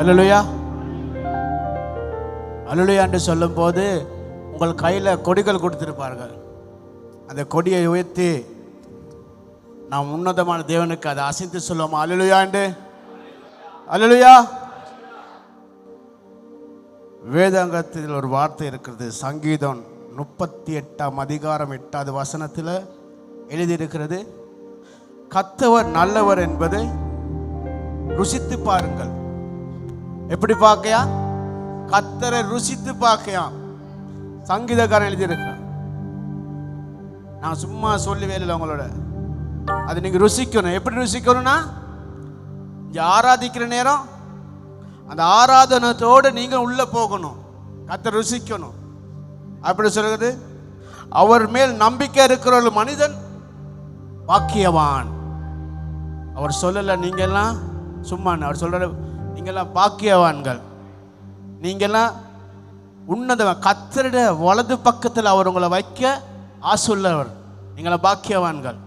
அல்லேலூயா. அல்லேலூயா என்று சொல்லும் போது உங்கள் கையில் கொடிகள் கொடுத்திருப்பார்கள். அந்த கொடியை உயர்த்தி நாம் உன்னதமான தேவனுக்கு அதை அசைத்து சொல்லுவோம் அல்லேலூயா என்று. அல்லேலூயா. வேதாங்கத்தில் ஒரு வார்த்தை இருக்கிறது. சங்கீதம் 38:8 எழுதியிருக்கிறது, கர்த்தர் நல்லவர் என்பதை ருசித்து பாருங்கள். எப்படி பார்க்கையா? கர்த்தரை ருசித்து பார்க்கையா. சங்கீதக்காரன் எழுதியிருக்கிறான். நான் சும்மா சொல்லி வேலை உங்களோட, அதை நீங்க ருசிக்கணும். எப்படி ருசிக்கணும்னா, ஆராதிக்கிற நேரம் அந்த ஆராதனத்தோடு நீங்க உள்ள போகணும், கர்த்தரை ருசிக்கணும். அப்படி சொல்றது, அவர் மேல் நம்பிக்கை இருக்கிற ஒரு மனிதன் பாக்கியவான். அவர் சொல்லல நீங்கெல்லாம் சும்மா, அவர் சொல்ற நீங்கெல்லாம் பாக்கியவான்கள், நீங்கெல்லாம் உன்னத கர்த்தருடைய வலது பக்கத்தில் அவர் உங்களை வைக்க ஆசுள்ளவர், நீங்களாம் பாக்கியவான்கள்.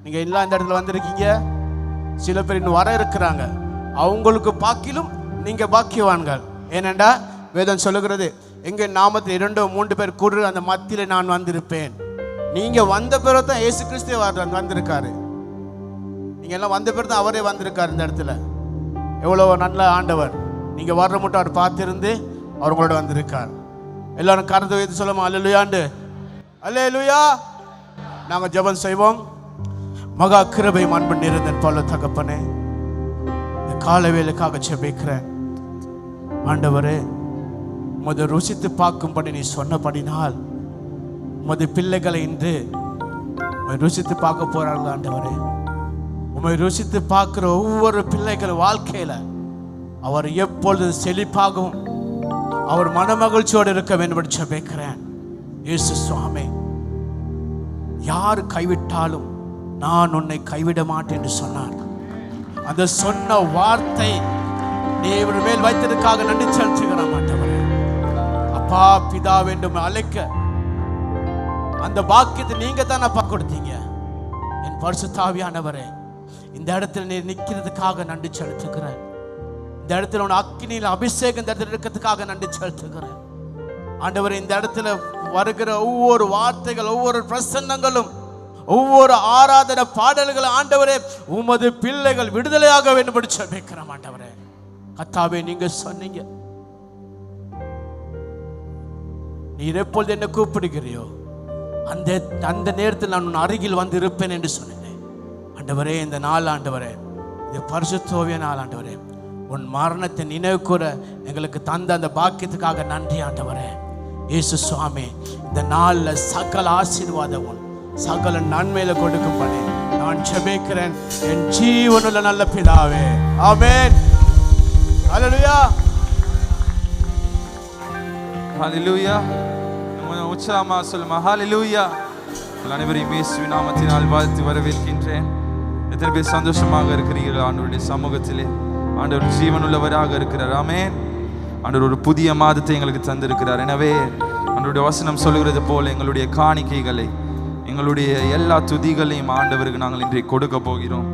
நீங்க எல்லாம் இந்த இடத்துல வந்திருக்கீங்க. சில பேர் இன்னும் வர இருக்கிறாங்க, அவங்களுக்கு பாக்கிலும் நீங்க பாக்கியவான்கள். ஏனென்றா வேதம் சொல்லுகிறது, எங்க நாமத்தில் 2-3 பேர் கூடு அந்த மத்தியில் நான் வந்திருப்பேன். நீங்க வந்த பிறகு தான் இயேசு கிறிஸ்து வந்திருக்காரு. நீங்க எல்லாம் வந்த பிறகு தான் அவரே வந்திருக்காரு இந்த இடத்துல. எவ்வளவு நல்ல ஆண்டவர். நீங்க வர்ற மட்டும் அவர் பார்த்திருந்து அவர் உங்களோட வந்திருக்கார். எல்லாரும் கருத்து வைத்து சொல்லுமா அல்லேலூயாண்டு. அல்லேலூயா. நாங்க ஜெபம் செய்வோம். மகா கிருபை அன்பு நிறைந்த பல தகப்பனே, இந்த கால வேளைக்காக ஜெபிக்கிறேன். ஆண்டவரே, உமது ருசித்து பார்க்கும்படி நீ சொன்னபடினால் உமது பிள்ளைகளை இன்று ருசித்து பார்க்க போறார்கள். ஆண்டவரே, உம்மை ருசித்து பார்க்கிற ஒவ்வொரு பிள்ளைகள் வாழ்க்கையில அவர் எப்பொழுது செழிப்பாகவும் அவர் மனமகிழ்ச்சியோடு இருக்க வேண்டும் ஜெபிக்கிறேன். இயேசு சுவாமி, யார் கைவிட்டாலும் நான் உன்னை கைவிட மாட்டேன் என்று சொன்னார். அந்த சொன்ன வார்த்தை தேவன் மேல் வைத்ததற்காக நன்றி செலுத்துகிறோம். ஆண்டவரே, அப்பா பிதா வேண்டும் அழைக்க அந்த பாக்கியத்தை நீங்க தான் அப்பா கொடுத்தீங்க. என் பரிசுத்த ஆவியானவரே, இந்த இடத்துல நீ நிற்கிறதுக்காக நன்றி செலுத்துகிறேன். இந்த இடத்துல உன் அக்கினியில் அபிஷேகம் இந்த இடத்துல இருக்கிறதுக்காக நன்றி செலுத்துகிறேன். ஆண்டவரே, இந்த இடத்துல வருகிற ஒவ்வொரு வார்த்தைகள், ஒவ்வொரு பிரசன்னங்களும், ஒவ்வொரு ஆராதனை பாடல்கள் ஆண்டவரே உமது பிள்ளைகள் விடுதலையாக வேண்டும் ஜெபிக்கிறோம். ஆண்டவரே கர்த்தாவே, நீங்க சொன்னீங்க, நீர் எப்பொழுது என்ன கூப்பிடுகிறியோ அந்த நேரத்தில் நான் உன் அருகில் வந்து இருப்பேன் என்று சொன்னேன். ஆண்டவரே, இந்த நாள் ஆண்டவரே, இது பரிசுத்தோவிய நாள் ஆண்டவரே, உன் மரணத்தை நினைவு கூற எங்களுக்கு தந்த அந்த பாக்கியத்துக்காக நன்றி. ஆண்டவரே இயேசு சுவாமி, இந்த நாளில் சகல ஆசீர்வாதம் சகல நன்மையில கொடுக்கும்படி நான் ஜெபிக்கிறேன் என் ஜீவனுள்ள நல்ல பிதாவே. ஆமென். ஹல்லேலூயா. ஹல்லேலூயா. உச்சமா சொல்லுமா ஹல்லேலூயா. அனைவரையும் இயேசுவின் நாமத்தினால் வாழ்த்து வரவேற்கின்றேன். எத்தனை பேர் சந்தோஷமாக இருக்கிறீர்கள் ஆண்டவருடைய சமூகத்திலே? ஆண்டவர் ஜீவனுள்ளவராக இருக்கிறார். ஆமென். ஆண்டவர் ஒரு புதிய மாதத்தை எங்களுக்கு தந்திருக்கிறார். எனவே ஆண்டவருடைய வசனம் சொல்லுகிறது போல எங்களுடைய காணிக்கைகளை, எங்களுடைய எல்லா துதிகளையும் ஆண்டவருக்கு நாங்கள் இன்றைக்கு கொடுக்க போகிறோம்.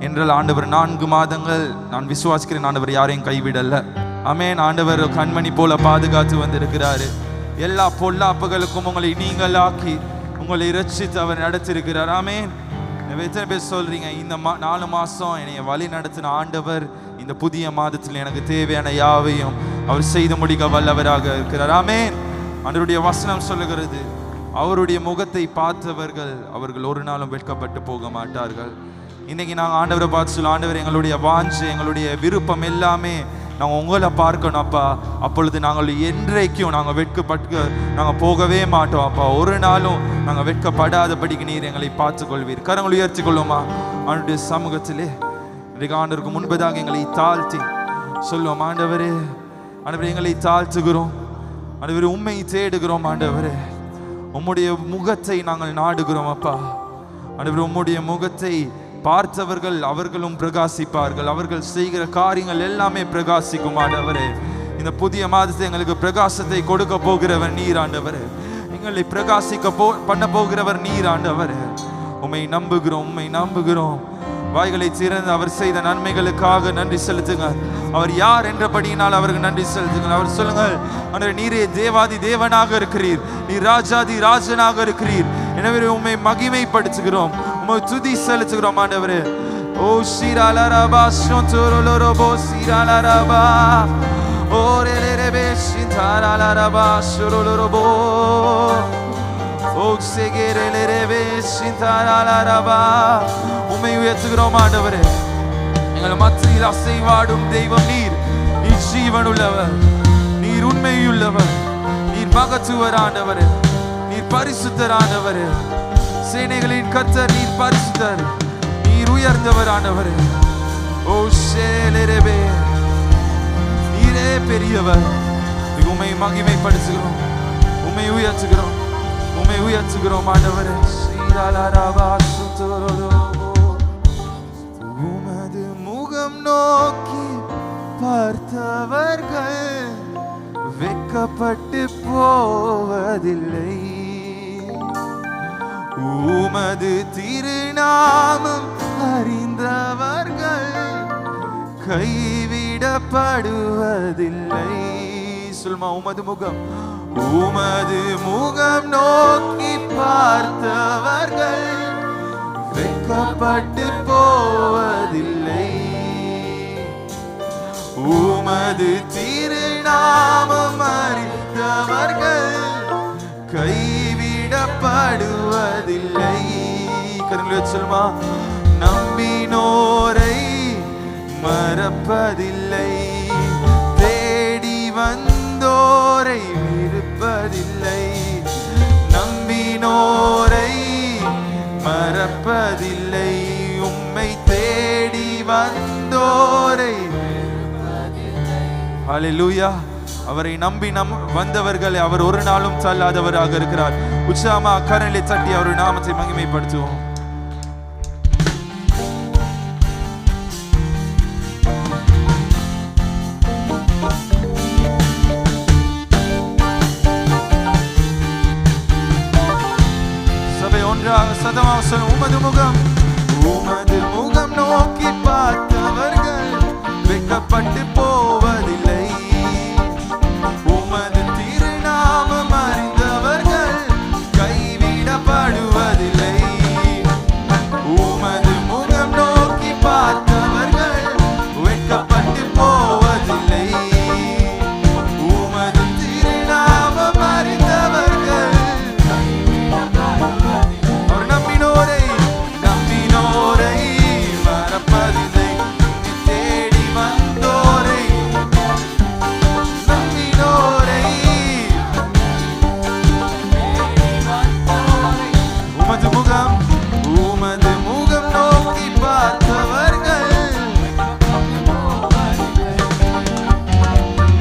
என்றால் ஆண்டவர் 4 மாதங்கள் நான் விசுவாசிக்கிறேன், ஆண்டவர் யாரையும் கைவிடல. ஆமென். ஆண்டவர் கண்மணி போல பாதுகாத்து வந்திருக்கிறாரு. எல்லா பொல்லாப்புகளுக்கும் உங்களை நீங்களாக்கி உங்களை இரட்சித்து அவர் நடத்திருக்கிறார். ஆமென். எத்தனை பேர் சொல்றீங்க, இந்த 4 மாசம் என்னை வழி நடத்தின ஆண்டவர் இந்த புதிய மாதத்தில் எனக்கு தேவையான யாவையும் அவர் செய்து முடிக்க வல்லவராக இருக்கிறார். ஆமென். ஆண்டவருடைய வசனம் சொல்லுகிறது, அவருடைய முகத்தை பார்த்தவர்கள் அவர்கள் ஒரு நாளும் வெட்கப்பட்டு போக மாட்டார்கள். இன்னைக்கு நாங்கள் ஆண்டவரை பார்த்து சொல்ல, ஆண்டவர் எங்களுடைய வாஞ்சை, எங்களுடைய விருப்பம் எல்லாமே நாங்கள் உங்களை பார்க்கணும் அப்பா. அப்பொழுது நாங்கள் என்றைக்கும் நாங்கள் வெட்கப்பட்டு நாங்கள் போகவே மாட்டோம் அப்பா. ஒரு நாளும் நாங்கள் வெட்கப்படாதபடிக்கு நீர் எங்களை பார்த்துக்கொள்வீர். கரங்களை உயர்த்தி கொள்வோமா ஆண்டவருடைய சமூகத்திலே? இன்றைக்கு ஆண்டவருக்கு முன்பதாக எங்களை தாழ்த்தி சொல்லுவோம், ஆண்டவரே, ஆண்டவரே எங்களை தாழ்த்துகிறோம். ஆண்டவரே உம்மை தேடுகிறோம். ஆண்டவரே உம்முடைய முகத்தை நாங்கள் நாடுகிறோம் அப்பா. ஆண்டவரே உம்முடைய முகத்தை பார்த்தவர்கள் அவர்களும் பிரகாசிப்பார்கள். அவர்கள் செய்கிற காரியங்கள் எல்லாமே பிரகாசிக்கும். ஆண்டவரே இந்த புதிய மாதத்தை எங்களுக்கு பிரகாசத்தை கொடுக்க போகிறவர் நீர் ஆண்டவரே. எங்களை பிரகாசிக்க பண்ண போகிறவர் நீர் ஆண்டவரே. உம்மை நம்புகிறோம், உம்மை நம்புகிறோம். வாய்களை திறந்து அவர் செய்த நன்மைகளுக்காக நன்றி செலுத்துங்க. அவர் யார் என்றபடியினால் அவருக்கு நன்றி செலுத்துங்க. அவர் சொல்லுங்கள், ஆண்டவரே நீரே தேவாதி தேவனாக இருக்கிறீர், நீர் ராஜாதி ராஜனாக இருக்கிறீர். எனவே உம்மை மகிமைப்படுத்துகிறோம், உம்மை துதி செலுத்துகிறோம் ஆண்டவரே. ஓ ஷீராலரபா ஷோந்தோரோலோரோபோ ஷீராலரபா ஓரேலேரபே ஷிந்தாலாலரபா ஷோரோலோரோபோ ஓ செகேரேலேரபே ஷிந்தாலாலரபா. உம்மை உயர்த்துகிறோம் ஆண்டவரே. எங்கள் மத்தியில் அசைவாடும் தெய்வம் நீர். நீர் ஜீவன் உள்ளவர், நீர் உண்மையுள்ளவர், நீர் மகத்துவர் ஆண்டவரே, நீர் பரிசுத்தர் ஆண்டவரே. சேனைகளின் கர்த்தர் நீர் பரிசுத்தர், நீர் உயர்ந்தவர் ஆண்டவரே. ஓ ஷேலேரபே நீரே பெரியவர். உம்மை மகிமைப்படுத்துகிறோம், உம்மை உயர்த்துகிறோம், உம்மை உயர்த்துகிறோம் ஆண்டவரே. ஷீராலரபா ஷோந்தோரோலோபோ. உமது முகம் நோக்கி பார்த்தவர்கள் வெட்கப்பட்டு போவதில்லை. உமது திருநாமம் அறிந்தவர்கள் கைவிடப்படுவதில்லை. சொல்மா, உமது முகம், உமது முகம் நோக்கி பார்த்தவர்கள் வெட்கப்பட்டு போவதில்லை. உமது திருநாமம் அறிந்தவர்கள் கைவிடப்படுவதில்லை. கரங்களை சொல்லுமா, நம்பினோரை மறப்பதில்லை, தேடி வந்தோரை விருப்பதில்லை. நம்பினோரை மறப்பதில்லை, உம்மை தேடி வந்தோரை. ஹல்லேலூயா. அவரை நம்பி வந்தவர்களை அவர் ஒரு நாளும் தள்ளாதவராக இருக்கிறார். உற்சாகமா கரங்களை தட்டி அவர் நாமத்தை மகிமைப்படுத்துவோம். சபை ஒன்றாக சதமாக சொல்லும், உமது முகம், உமது முகம் நோக்கி பார்த்தவர்கள் வெட்கப்பட்டு போவதில்லை. உமது திருநாமம் அறிந்தவர்கள் கைவிடப்படுவதில்லை. உமது முகம் நோக்கி பார்த்தவர்கள் வெட்கப்பட்டு போவதில்லை. உமது திருநாமம் அறிந்தவர்கள் அவர் நம்பினோரை மறப்பதில்லை, தேடி வந்தோரை. நம்பினோரை உமது முகம் நோக்கி பார்த்தவர்கள்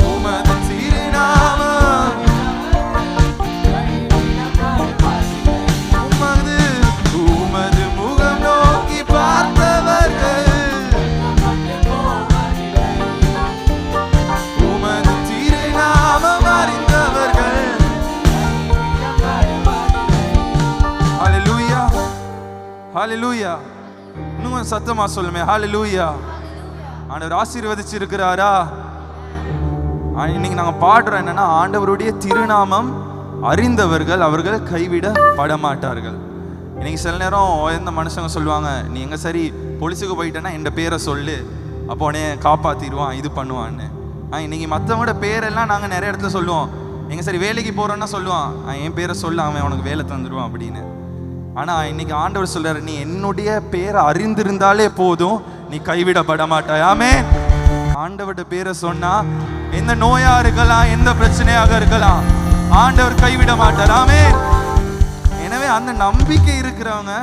உமது திருநாமம் உமது முகம் நோக்கி பார்த்தவர்கள் உமது திருநாமம் அறிந்தவர்கள். ஹல்லேலூயா, ஹல்லேலூயா. இன்னும் சத்தமா சொல்லுமே, ஹல்லேலூயா. ஆண்டவர் ஆசீர்வதிச்சிருக்கிறாரா? இன்னைக்கு நாங்கள் பாடுறோம் என்னன்னா, ஆண்டவருடைய திருநாமம் அறிந்தவர்கள் அவர்கள் கைவிடப்பட மாட்டார்கள். இன்னைக்கு சில நேரம் எந்த மனுஷங்க சொல்லுவாங்க, நீ எங்க சரி போலீஸுக்கு போயிட்டேன்னா என் பேரை சொல்லு, அப்போ உடனே காப்பாற்றிடுவான், இது பண்ணுவான்னு. இன்னைக்கு மற்றவங்களோட பேரெல்லாம் நாங்கள் நிறைய இடத்துல சொல்லுவோம். எங்க சரி வேலைக்கு போகிறோன்னா சொல்லுவான், என் பேரை சொல்ல, அவன் உனக்கு வேலை தந்துடுவான் அப்படின்னு. ஆனால் இன்னைக்கு ஆண்டவர் சொல்றாரு, நீ என்னுடைய பேரை அறிந்திருந்தாலே போதும், நீ கைவிடப்பட மாட்டாய். ஆமென். ஆண்டவருடைய பேரை சொன்னா எந்த நோயா இருக்கலாம், எந்த பிரச்சனையாக இருக்கலாம், ஆண்டவர் கைவிட மாட்டார். ஆமென். எனவே அந்த நம்பிக்கை இருக்கிறவங்க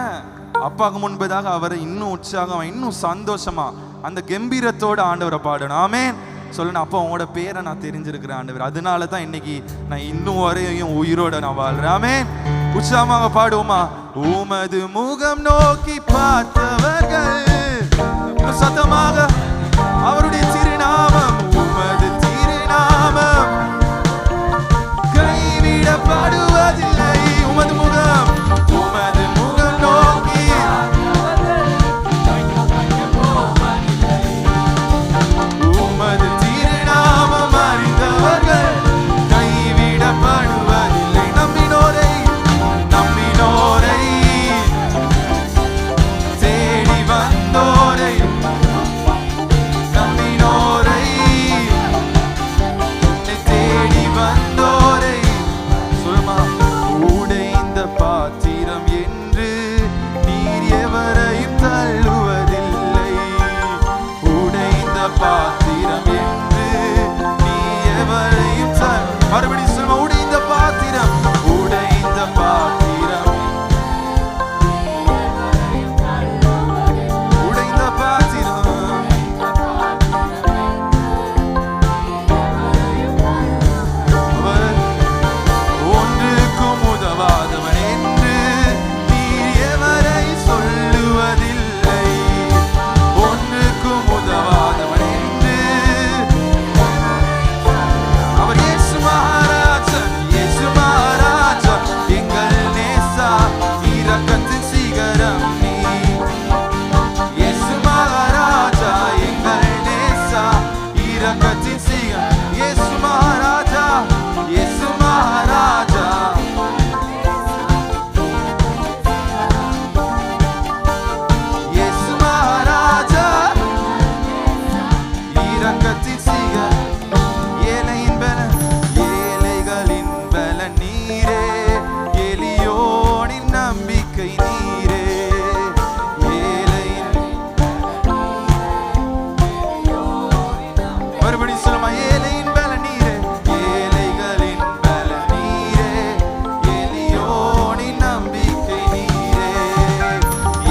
அப்பாவுக்கு முன்பதாக அவரை இன்னும் உற்சாகமா, இன்னும் சந்தோஷமா, அந்த கம்பீரத்தோட ஆண்டவரை பாடணும். ஆமென். சொல்லணும், அப்போ உங்களோட பேரை நான் தெரிஞ்சிருக்கிறேன் ஆண்டவர், அதனால தான் இன்னைக்கு நான் இன்னும் வரையும் உயிரோட நான் வாழ்றேன். ஆமென். உற்சாகமாக பாடுவோமா? உமது முகம் நோக்கி பார்த்தவர்கள், சத்தமாக அவருடைய திருநாமம், உமது திருநாமம் கைவிடப்படுவதில்லை. உமது முகம் நோக்கி இரக்கத்தின் சிங்கம் இயேசு மகாராஜா, இயேசு மகாராஜா. இயேசு மகாராஜா, இரக்கத்தின் சிங்கம், ஏழையின் பலன், ஏழைகளின் பலன் நீரே, எளியோனின் நம்பிக்கை நீரே. ஏழையின் மறுபடி சொல்லுமா, ஏழையின் பலன் நீரே, ஏழைகளின் பலன் நீரே, எளியோனின் நம்பிக்கை நீரே.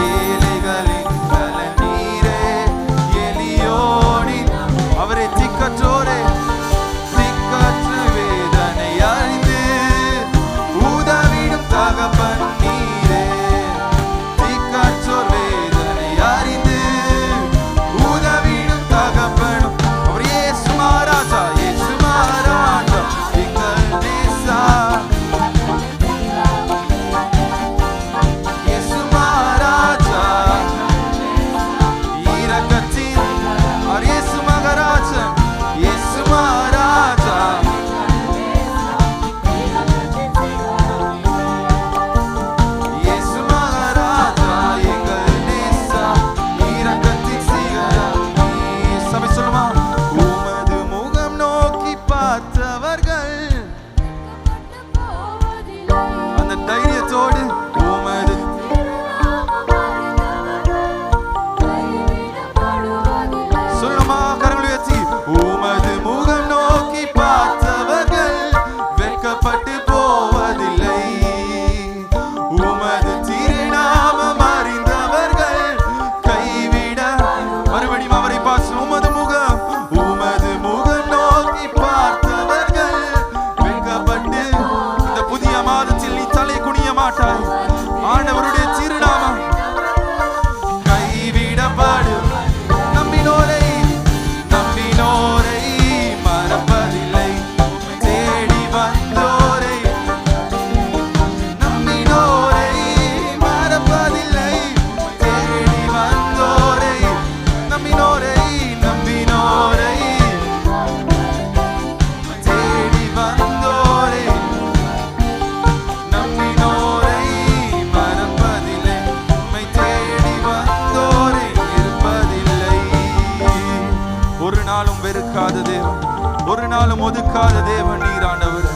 ஏழைகளின் பலன் நீரே, எளியோனின் அவரே திக்கற்றோரே, திக்கற்று வேதனை அறிந்து உதவிடும் தகப்பன் நீரே. திக்கற்றோர் வேதனை அறிந்து உதவிடும் தகப்பனும் அவர் இயேசு மகாராஜா, இயேசு மகாராஜா, எங்கள் நேசா. இயேசு மகாராஜா, இரக்கத்தின் அவர் இயேசு மகாராஜா, இயேசு மகாராஜா. இயேசு மகாராஜா, எங்கள் நேசா, இரக்கத்தின் சிகரம் நீர். சபை சொல்லுமா, உமது முகம் நோக்கி பார்த்தவர்கள் அந்த தைரியத்தோடு உமது சொல்லுமா, கரங்களை உயர்த்தி, உமது முகம் நோக்கி பார்த்தவர்கள் வெட்கப்பட்டு போவதில்லை. உமது திருநாமம் அறிந்தவர்கள் கைவிட மறுபடியும் அவரை பார்த்து, உமது முகம், உமது முகம் நோக்கி பார்த்தவர்கள் வெட்கப்பட்டு. இந்த புதிய மாதத்தில் நீ தலை குனிய மாட்டாய். ஆண்டவருடைய திருநாமம் கைவிடப்படும். நம்பினோரை நம்பினோரை மறப்பதில்லை. தேடி வந்தோரை நம்பினோரை மறப்பதில்லை. தேடி வந்தோரை நம்பினோரை நம்பினோரை தேடி வந்தோரை நம்பினோரை மறப்பதில்லை. உம்மை தேடி வந்தோரை இருப்பதில்லை. ஒரு நாளும் வெறுக்காத தேவன், ஒரு நாளும் ஒதுக்காத தேவன் நீர் ஆண்டவர்.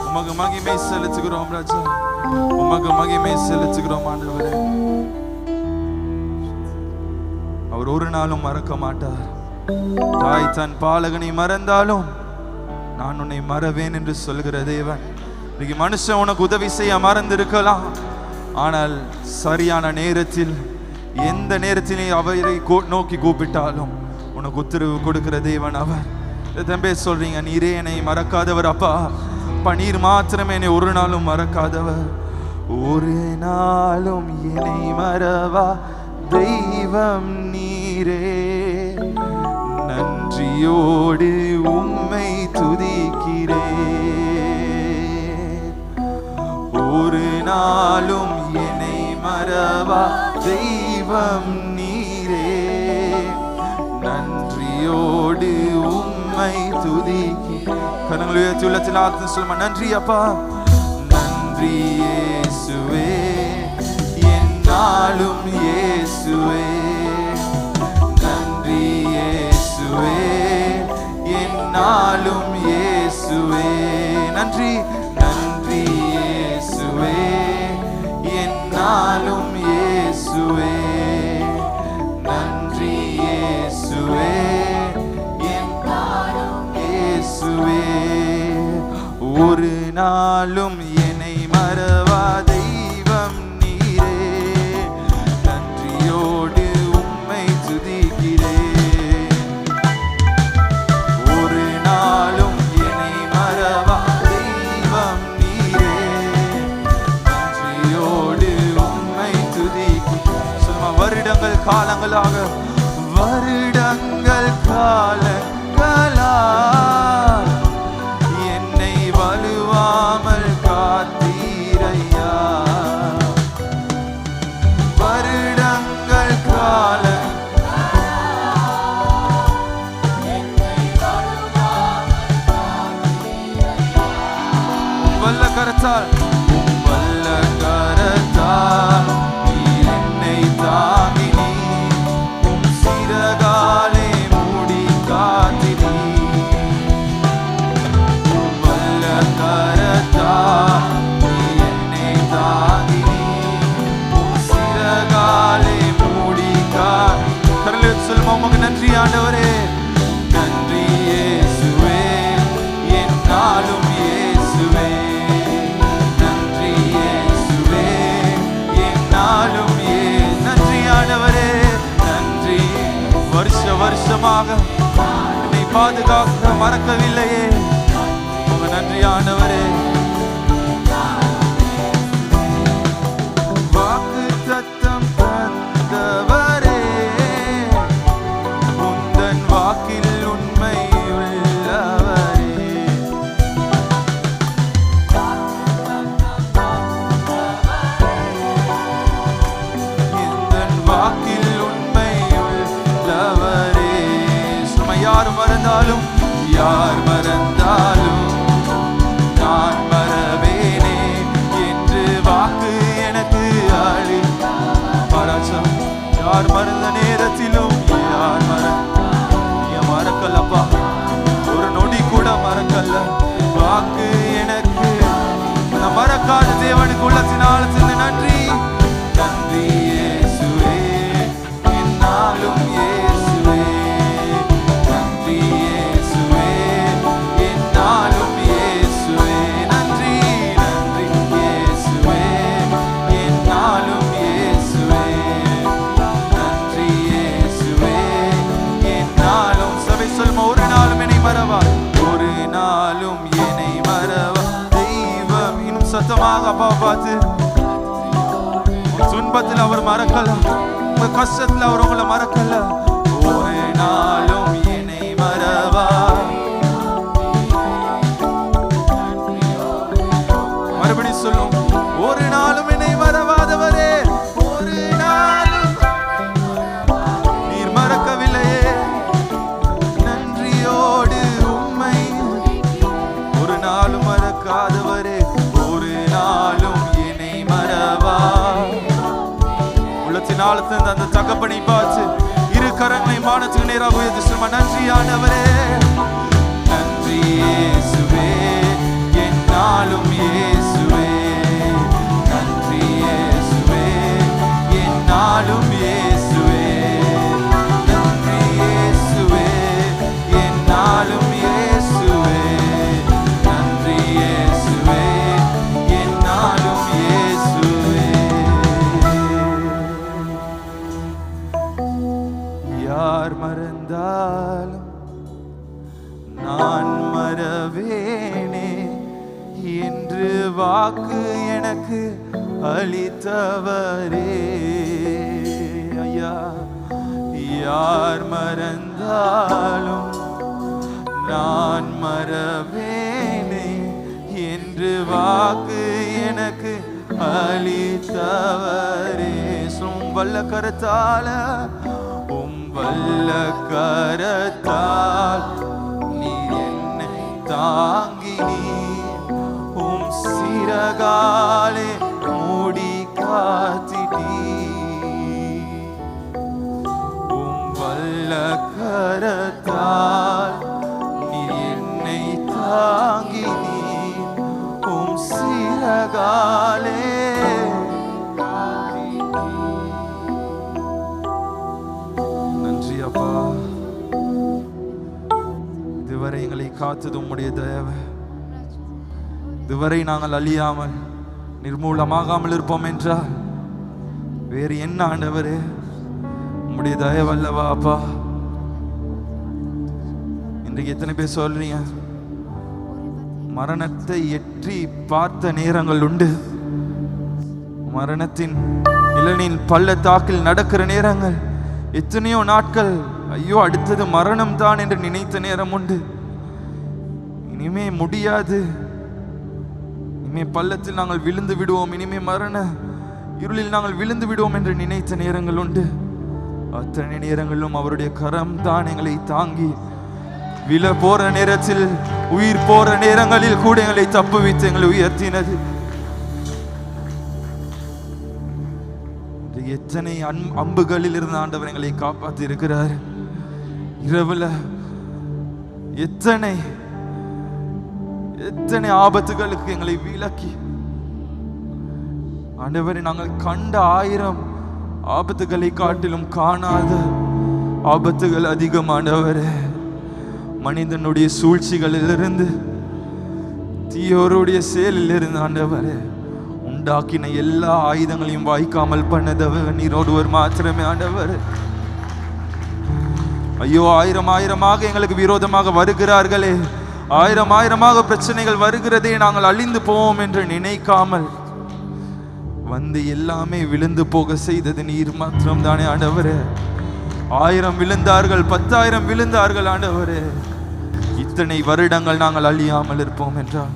உமக்கு மகிமை செலுத்துகிறோம் ராஜா, உமக்கு மகிமை செலுத்துகிறோம் ஆண்டவரே. அவர் ஒரு நாளும் மறக்க மாட்டார். தாய் தன் பாலகனை மறந்தாலும் நான் உன்னை மறவேன் என்று சொல்கிற தேவன். இன்னைக்கு மனுஷன் உனக்கு உதவி செய்ய மறந்திருக்கலாம், ஆனால் சரியான நேரத்தில், எந்த நேரத்திலே அவரை நோக்கி கூப்பிட்டாலும் உனக்கு உத்தரவு கொடுக்கிற தேவன் அவர். தம்பே சொல்றீங்க, நீரே என்னை மறக்காதவர் அப்பா. அப்பா, நீர் மாத்திரமே என்னை ஒரு நாளும் மறக்காதவர். ஒரு நாளும் என்னை மறவா தெய்வம் நீரே. நன்றியோடு உம்மை துதிக்கிறேன். ஒரு நாளும் என்னை மறவா தெய்வம் நீரே. நன்றியோடு உம்மை துதிக்கிறேன். கரங்களை உயர்த்தி உள்ளத்தில் ஆத்ம சொல்லுமா, நன்றி அப்பா, நன்றி இயேசுவே, என்னாலும் இயேசுவே. நன்றி இயேசுவே, என்னாலும் இயேசுவே. நன்றி நன்றி இயேசுவே, என்னாலும் இயேசுவே. நன்றி இயேசுவே, என்னாலும் இயேசுவே. ஒரு நாளும் என்னை மறவா தெய்வம் நீரே. நன்றியோடு உம்மை துதிக்கிறேன். ஒரு நாளும் என்னை மறவா தெய்வம் நீரே. நன்றியோடு உம்மை துதிக்கிறேன். சொல்லுமா, வருடங்கள் காலங்களாக, வருடங்கள் காலங்களா என்னை வலுவாமல் காத்தீரையா. வருடங்கள் கால கரத்தால் உம் வல்ல கரத்தால் நீர் என்னை தாங்கினீர். உம் சிறகாலே மூடி காத்தினீர். உம் வல்ல கரத்தால் நீர் என்னை தாங்கினீர். உம் சிறகாலே மூடி காத்தினீர். சொல்லுமா, உமக்கு நன்றி ஆண்டவரே. நன்றி இயேசுவே, என்னாலும் இயேசுவே. நன்றி இயேசுவே, என்னாலும் நன்றி ஆண்டவரே. நன்றி. வருஷமாக என்னை பாதுகாக்க மறக்கவில்லையே. உங்க நன்றி ஆண்டவரே. வாக்கு தத்தம் தந்தவரே, உந்தன் வாக்கில் உண்மையுள்ளவரே. எந்தன் வாக்கில் உண்மையுள்ளவரே. சும்மா யார் மறந்தாலும் நான் மறவேனே என்று வாக்கு எனக்கு அழி. யார் மறந்த நேரத்திலும் யார் மறக்கலப்பா, ஒரு நொடி கூட மறக்கல. வாக்கு எனக்கு நான் மறக்காத தேவனுக்கு உள்ளத்தின் ஆழத்திலிருந்து நன்றி. நன்றி இயேசுவே, என்னாலும் இயேசுவே. நன்றி இயேசுவே, என்னாலும் இயேசுவே. நன்றி நன்றி இயேசுவே, என்னாலும் இயேசுவே. நன்றி இயேசுவே, என்னாலும். சபை சொல்லுமா, ஒரு நாளும் என்னை மறவா, ஒரு நாளும் என்னை மறவா தெய்வம். இன்னும் சத்தமாக அப்பா பார்த்து, துன்பத்தில் அவர் மறக்கல, உங்க கஷ்டத்தில் அவர் உங்களை மறக்கல. ஒரு நாளும் என்னை மறவா. மறுபடியும் சொல்லும், ஒரு நாளும் என்னை மறவாதவரே. ஒரு நாளும் நீர் மறக்கவில்லையே. நன்றியோடு உம்மை ஒரு நாளும் மறக்காதவரே. ஒரு நாளும் என்னை மறவா. உள்ளத்தின் ஆழத்திலிருந்து அந்த தகப்பனை பார்த்து இரு கரங்களை வானத்துக்கு நேராக உயர்த்தி சொல்லுமா, நன்றி ஆண்டவரே. நன்றி இயேசுவே, என்னாலும் இயேசுவே. நன்றி இயேசுவே, என்னாலும் இயேசுவே. நன்றி இயேசுவே, என்னாலும் இயேசுவே. நன்றி இயேசுவே, என்னாலும் இயேசுவே. யார் மறந்தாலும் நான் மறவேனே என்று வாக்கு எனக்கு அளித்தவரே. ஐயா, யார் மறந்தாலும் நான் மறவேனே என்று வாக்கு எனக்கு அளித்தவரே. உம் வல்ல கரத்தால, உம் வல்ல கரத்தால் நீர் என்னை தாங்கினீர். உம் சிறகாலே மூடி காத்தினீர். உம் வல்ல கரத்தால் நீர் என்னை தாங்கினீர். உம் சிறகாலே. நன்றி அப்பா, இதுவரை எங்களை காத்தது உம்முடைய தயவு. இதுவரை நாங்கள் அழியாமல் நிர்மூலமாகாமல் இருப்போம் என்றால் வேறு என்ன ஆண்டவரே, உம்முடைய தயவு அல்லவா அப்பா. இன்றைக்கு எத்தனை பேர் சொல்றீங்க, மரணத்தை எட்டி பார்த்த நேரங்கள் உண்டு, மரணத்தின் இளநின் பள்ளத்தாக்கில் நடக்கிற நேரங்கள், எத்தனையோ நாட்கள் ஐயோ அடுத்தது மரணம் தான் என்று நினைத்த நேரம் உண்டு. இனிமே முடியாது, இனிமே பள்ளத்தில் நாங்கள் விழுந்து விடுவோம், இனிமே மரண இருளில் நாங்கள் விழுந்து விடுவோம் என்று நினைத்த நேரங்கள் உண்டு. அத்தனை நேரங்களிலும் அவருடைய கரம் தான் எங்களை தாங்கி விழ போற நேரத்தில், உயிர் போற நேரங்களில் கூட எங்களை தப்புவித்து எங்களை உயர்த்தினது. எத்தனை அம்புகளில் இருந்து ஆண்டவர் எங்களை காப்பாற்றி இருக்கிறார். இரவுல எத்தனை எத்தனை ஆபத்துகளுக்கு எங்களை விலக்கி ஆண்டவரை நாங்கள் கண்ட 1000 ஆபத்துகளை காட்டிலும் காணாத ஆபத்துகள் அதிகமானவர். மனிதனுடைய சூழ்ச்சிகளிலிருந்து, தீயோருடைய செயலிலிருந்து ஆண்டவர் உண்டாக்கின எல்லா ஆயுதங்களையும் வாய்க்காமல் பண்ணதவர் நீர் ஒருவர் மாத்திரமே ஆண்டவர். ஐயோ, 1000 எங்களுக்கு விரோதமாக வருகிறார்களே, 1000 பிரச்சனைகள் வருகிறதே, நாங்கள் அழிந்து போவோம் என்று நினைக்காமல் வந்து எல்லாமே விழுந்து போக செய்தது நீர் மாத்திரம் தானே ஆண்டவரே. 1000 விழுந்தார்கள், 10,000 விழுந்தார்கள் ஆண்டவரே. இத்தனை வருடங்கள் நாங்கள் அழியாமல் இருப்போம் என்றால்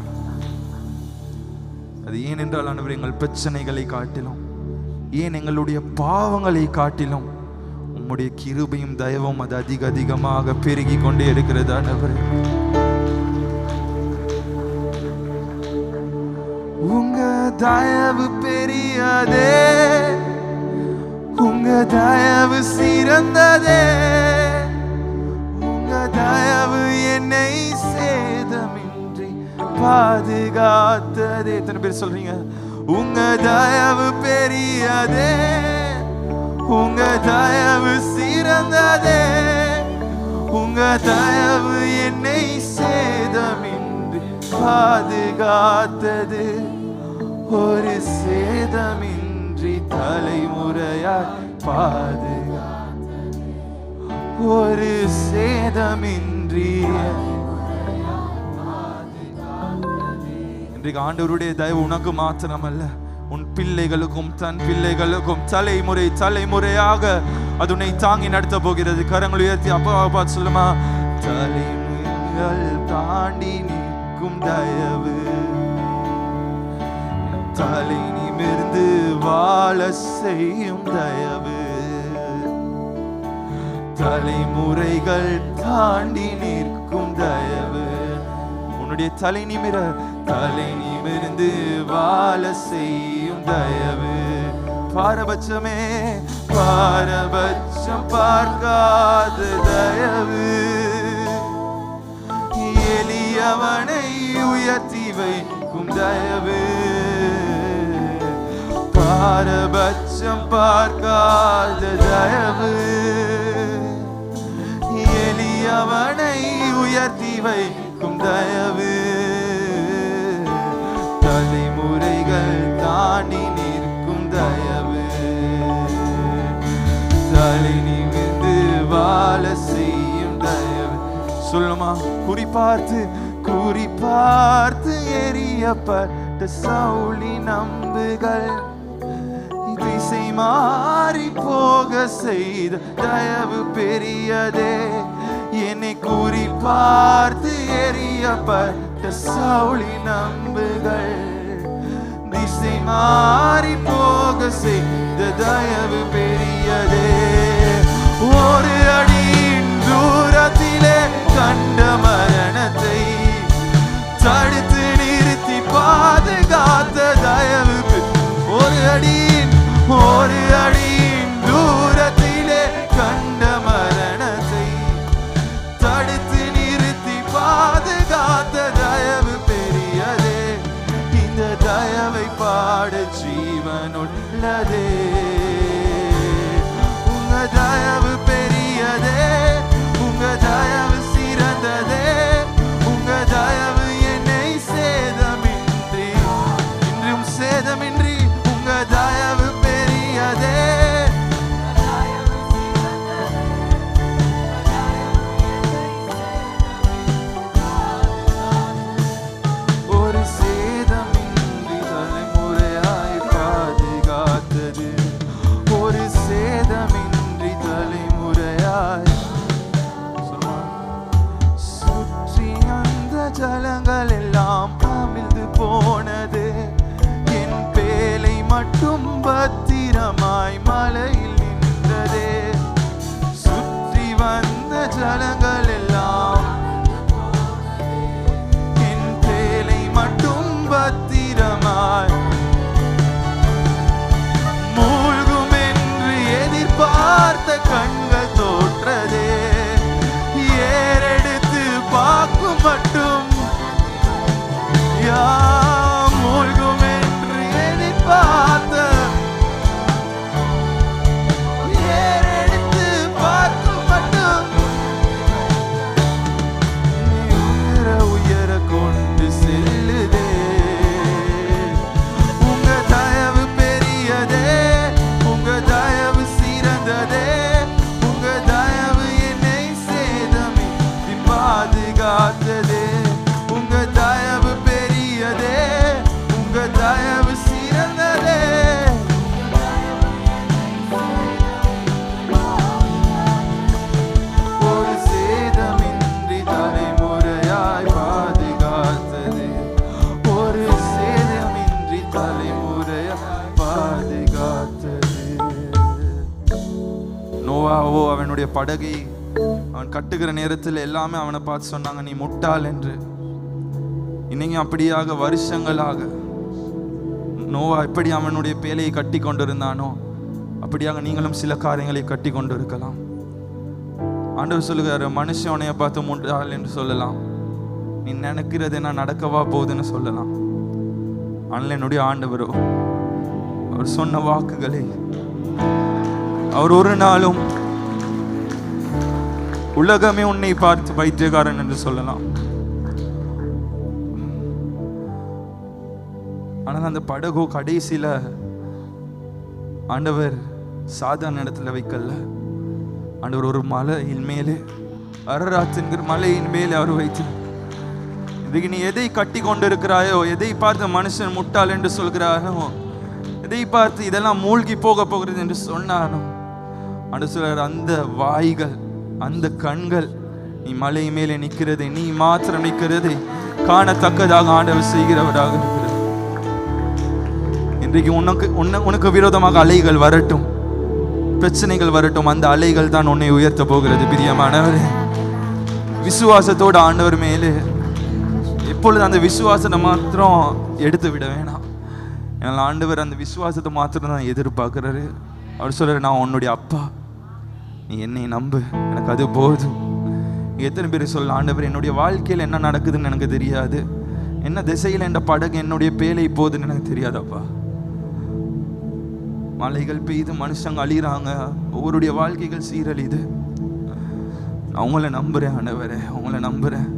அது ஏனென்றால் ஆண்டவர் எங்கள் பிரச்சனைகளை காட்டிலும், ஏன் எங்களுடைய பாவங்களை காட்டிலும் உம்முடைய கிருபையும் தயவும் அது அதிகமாக பெருகி கொண்டே இருக்கிறது ஆண்டவரே. உங்க தயவு பெரியதே, உங்க தயவு சிறந்ததே, உங்க தயவு என்னை சேதமின்றி பாதுகாத்ததே. எத்தனை பேர் சொல்றீங்க? உங்க தயவு பெரியதே, உங்க தயவு சிறந்ததே, உங்க தயவு என்னை சேதமின்றி பாதுகாத்தது. ஒரு சேதமின்றி தலைமுறையாய் பாதுகாத்தது, ஒரு சேதமின்றி. இன்றைக்கு ஆண்டவருடைய தயவு உனக்கு மாத்திரமல்ல, உன் பிள்ளைகளுக்கும் தன் பிள்ளைகளுக்கும் தலைமுறையாக அது உன்னை தாங்கி நடத்த போகிறது. கரங்கள் உயர்த்தி அப்பா சொல்லுமா, தலைமுறைகள் தாண்டி நிற்கும் தயவு, தலை நிமிர்ந்து வாழ செய்யும் தயவு, தலைமுறைகள் தாண்டி நிற்கும் தயவு. உன்னுடைய தலை நிமிர்ந்து வாழ செய்யும் தயவு. பாரபட்சமே பாரபட்சம் பார்க்காத தயவு, எளியவனை உயர்த்தி வைக்கும் தயவு. பாரபட்சம் பார்க்காத தயவு, எளியவனை உயர்த்தி வைக்கும் தயவு. தலைமுறைகள் தாண்டி நிற்கும் தயவு, தலை நிமிர்ந்து வாழ செய்யும் தயவு. சொல்லுமா, குறிப்பார்த்து எரியப்பட்ட சவுளி நம்புகள் திசை மாறி போக செய்த தயவு பெரியதே. என்னை குறிப்பார்த்து எரியப்பட்ட சவுளி நம்புகள் திசை மாறி போக செய்த தயவு பெரியதே. ஒரு அடியின் தூரத்திலே கண்ட மரணத்தை தடுத்து நிறுத்தி பாதுகாத்த தயவு. ஒரு அடியின் தூரத்திலே கண்ட மரணத்தை தடுத்து நிறுத்தி பாதுகாத்த தயவு பெரியதே. இந்த தயவை பாட ஜீவன் உள்ளதே. உங்க தயவு பெரியதே, உங்க தயவு சிறந்ததே, உங்க தயவு என்னை சேதமின்றி இன்றும் சேதமின்றி உங்க தயவு பெரியதே. ஒரு சேதமின்றி தலைமுறையாய் பாதுகாத்தது, ஒரு சேதமின்றி தலைமுறையாய். சுற்றி அந்த ஜலங்கள் எல்லாம் அமிழ்ந்து போனது, என் பேலை மட்டும் பத்திரமாய் மலையில் நின்றதே. சுற்றி வந்த ஜலங்கள் எல்லாம் பாதுகாத்ததே. உங்க தயவு பெரியதே, உங்க தயவு சிறந்ததே. ஒரு சேதமின்றி தலைமுறையாய் பாதுகாத்ததே, ஒரு சேதமின்றி தலைமுறையாய் பாதுகாத்ததே. நோவாவோ அவனுடைய படகை அவன் கட்டுகிற நேரத்தில் எல்லாமே அவனை பார்த்து சொன்னாங்க, நீ முட்டாள் என்று. இன்னைக்கு அப்படியாக வருஷங்களாக நோவா எப்படி அவனுடைய பேலையை கட்டி கொண்டிருந்தானோ அப்படியாக நீங்களும் சில காரியங்களை கட்டி கொண்டு இருக்கலாம். ஆண்டவர் சொல்லுகிறாரு, மனுஷன் உன்னைய பார்த்து முட்டாள் என்று சொல்லலாம், நீ நினைக்கிறது என்ன நடக்கவா போகுதுன்னு சொல்லலாம். ஆனால் என்னுடைய ஆண்டவரோ அவர் சொன்ன வாக்குகளை அவர் ஒரு நாளும் உலகமே உன்னை பார்த்து பைத்தியக்காரன் என்று சொல்லலாம். ஆனால் அந்த படகோ கடைசியில ஆண்டவர் சாதாரண இடத்துல வைக்கல. ஆண்டவர் ஒரு மலையின் மேலே, அரராத் என்கிற மலையின் மேலே அவர் வைத்து, இதுக்கு நீ எதை கட்டி கொண்டு இருக்கிறாயோ, எதை பார்த்து மனுஷன் முட்டாள் என்று சொல்கிறானோ, எதை பார்த்து இதெல்லாம் மூழ்கி போக போகிறது என்று சொன்னானோ, ஆண்டவர் சொல்றார், அந்த வாய்கள், அந்த கண்கள் நீ மலை மேலே நிற்கிறதை, நீ மாத்திரம் நிற்கிறதை காணத்தக்கதாக ஆண்டவர் செய்கிறவராக இருக்கிறது. இன்றைக்கு உனக்கு விரோதமாக அலைகள் வரட்டும், பிரச்சனைகள் வரட்டும், அந்த அலைகள் தான் உன்னை உயர்த்த போகிறது. பிரியமானவரே, விசுவாசத்தோடு ஆண்டவர் மேலே எப்பொழுது அந்த விசுவாசத்தை மாத்திரம் எடுத்து விட வேணாம். ஏன்னா ஆண்டவர் அந்த விசுவாசத்தை மாத்திரம் தான் எதிர்பார்க்கிறாரு. அவர் சொல்றாரு, நான் உன்னுடைய அப்பா, நீ என்னை நம்பு, எனக்கு அது போதும். எத்தனை பேர் சொல்ல, ஆண்டவர் என்னுடைய வாழ்க்கையில் என்ன நடக்குதுன்னு எனக்கு தெரியாது, என்ன திசையில் என்ற படகு என்னுடைய பேலை போகுதுன்னு எனக்கு தெரியாதப்பா. மலைகள் பெய்து மனுஷங்க அழிகிறாங்க, ஒவ்வொருடைய வாழ்க்கைகள் சீரழிது. நான் உங்களை நம்புறேன் ஆண்டவரே, உங்களை நம்புறேன்.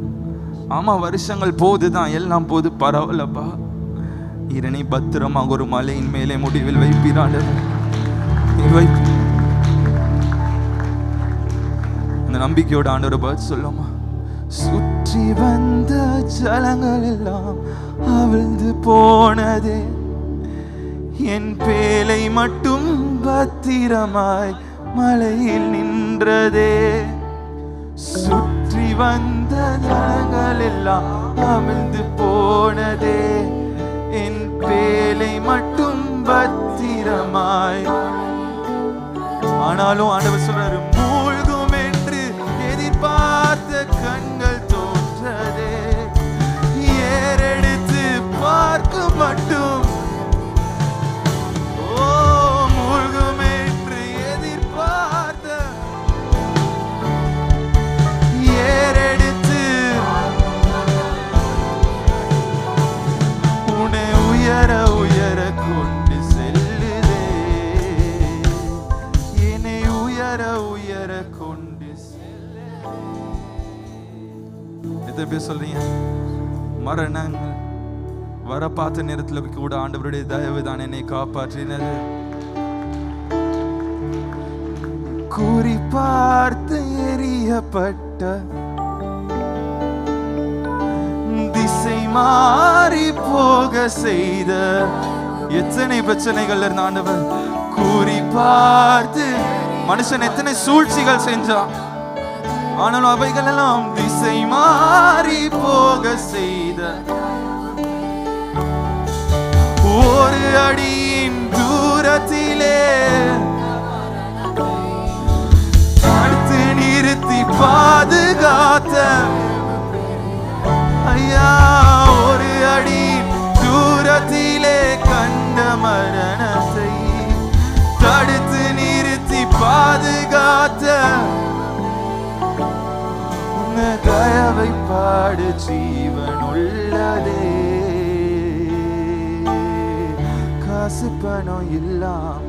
ஆமா, வருஷங்கள் போதுதான், எல்லாம் போது, பரவாயில்லப்பா. இரணி பத்திரமாக ஒரு மலையின் மேலே முடிவில் வைப்பீராண்டு அந்த நம்பிக்கையோட ஆண்டவரை பார்த்து சொல்லுமா, சுற்றி வந்த ஜலங்கள் எல்லாம் அவிழ்ந்து போனதே, என் பேலை மட்டும் பத்திரமாய் மலையில் நின்றதே. சுற்றி வந்த ஜலங்கள் எல்லாம் அவிழ்ந்து போனதே, என் பேலை மட்டும் பத்திரமாய். ஆனாலும் ஆண்டவர் சொல்றாரு, மூழ்கும் என்று எதிர்பார்த்த கண்கள் தோன்றதே, ஏறெடுத்து பார்க்க மட்டும். ஓ, மூழ்கும் என்று எதிர்பார்த்த, ஏறெடுத்து உன்னை உயர உயர கொண்டு செல்லுதே, என்னை உயர உயர கொண்டு செல்லுதே. எத்தனை பேர் சொல்றீங்க, மரணங்கள் வர பார்த்த நேரத்தில் கூட ஆண்டவருடைய தயவு தான் என்னை காப்பாற்றினது. குறி பார்த்து எரியப்பட்ட, திசை மாறி போக செய்த எத்தனை பிரச்சனைகள் இருந்த ஆண்டவர் குறி பார்த்து, மனுஷன் எத்தனை சூழ்ச்சிகள் செஞ்சான், ஆனாலும் அவைகள் எல்லாம் திசை மாறி போக செய்த, ஒரு அடியின் தூரத்திலே அடுத்து நிறுத்தி பாதுகாத்த ஐயா, ஒரு அடி தூரத்திலே கண்ட மரணத்தை தடுத்து நிறுத்தி பாதுகாத்த உன்ன தயவை பாடு ஜீவன் உள்ளதே. காசு பணம் இல்லாம,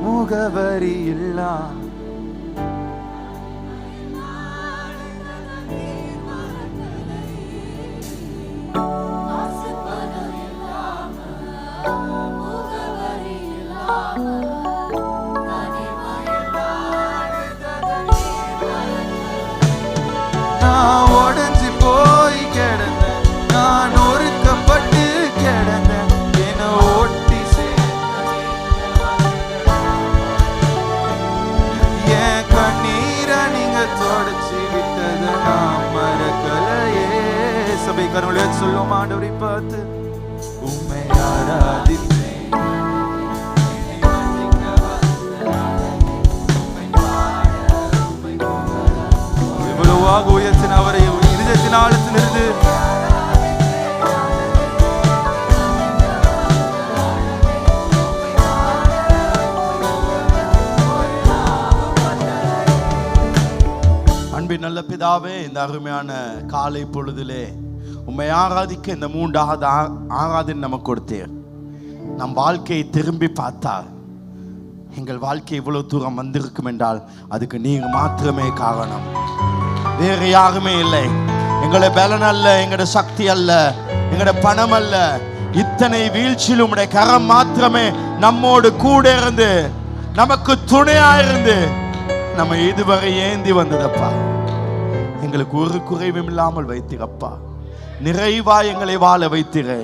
முகவரி இல்லாம, நான் உடைஞ்சு போய் கிடந்தேன், நான் ஒருக்கப்பட்டு கிடந்தேன், என்னை ஓட்டி என் கண்ணீரை நீங்க தொடச்சி விட்டது நான் மறக்கலையே. சபை கருணை சொல்லும் ஆண்டவரை பார்த்து உம்மை ஆராதிப்பேன். இவ்வளவாக உயர்த்தின அவரை இருதயத்தின் ஆழத்திலிருந்து அன்பின் நல்ல பிதாவே, இந்த அருமையான காலை பொழுதிலே உம்மை ஆராதிக்க இந்த 3வது ஆராதனை நமக்கு கொடுத்தீர். நம் வாழ்க்கையை திரும்பி பார்த்தால் எங்கள் வாழ்க்கை இவ்வளவு தூரம் வந்திருக்கும் என்றால் அதுக்கு நீங்க மாத்திரமே காரணம், வேறு யாருமே இல்லை. எங்களோட பலன் அல்ல, எங்களோட சக்தி அல்ல, எங்களோட பணம் அல்ல. இத்தனை வீழ்ச்சியில் உம்முடைய கரம் மாத்திரமே நம்மோடு கூட இருந்து நமக்கு துணையா இருந்து நம்ம இதுவரை ஏந்தி வந்ததப்பா. எங்களுக்கு ஒரு குறைவும் இல்லாமல் வைத்திரப்பா, நிறைவா எங்களை வாழ வைத்திரு.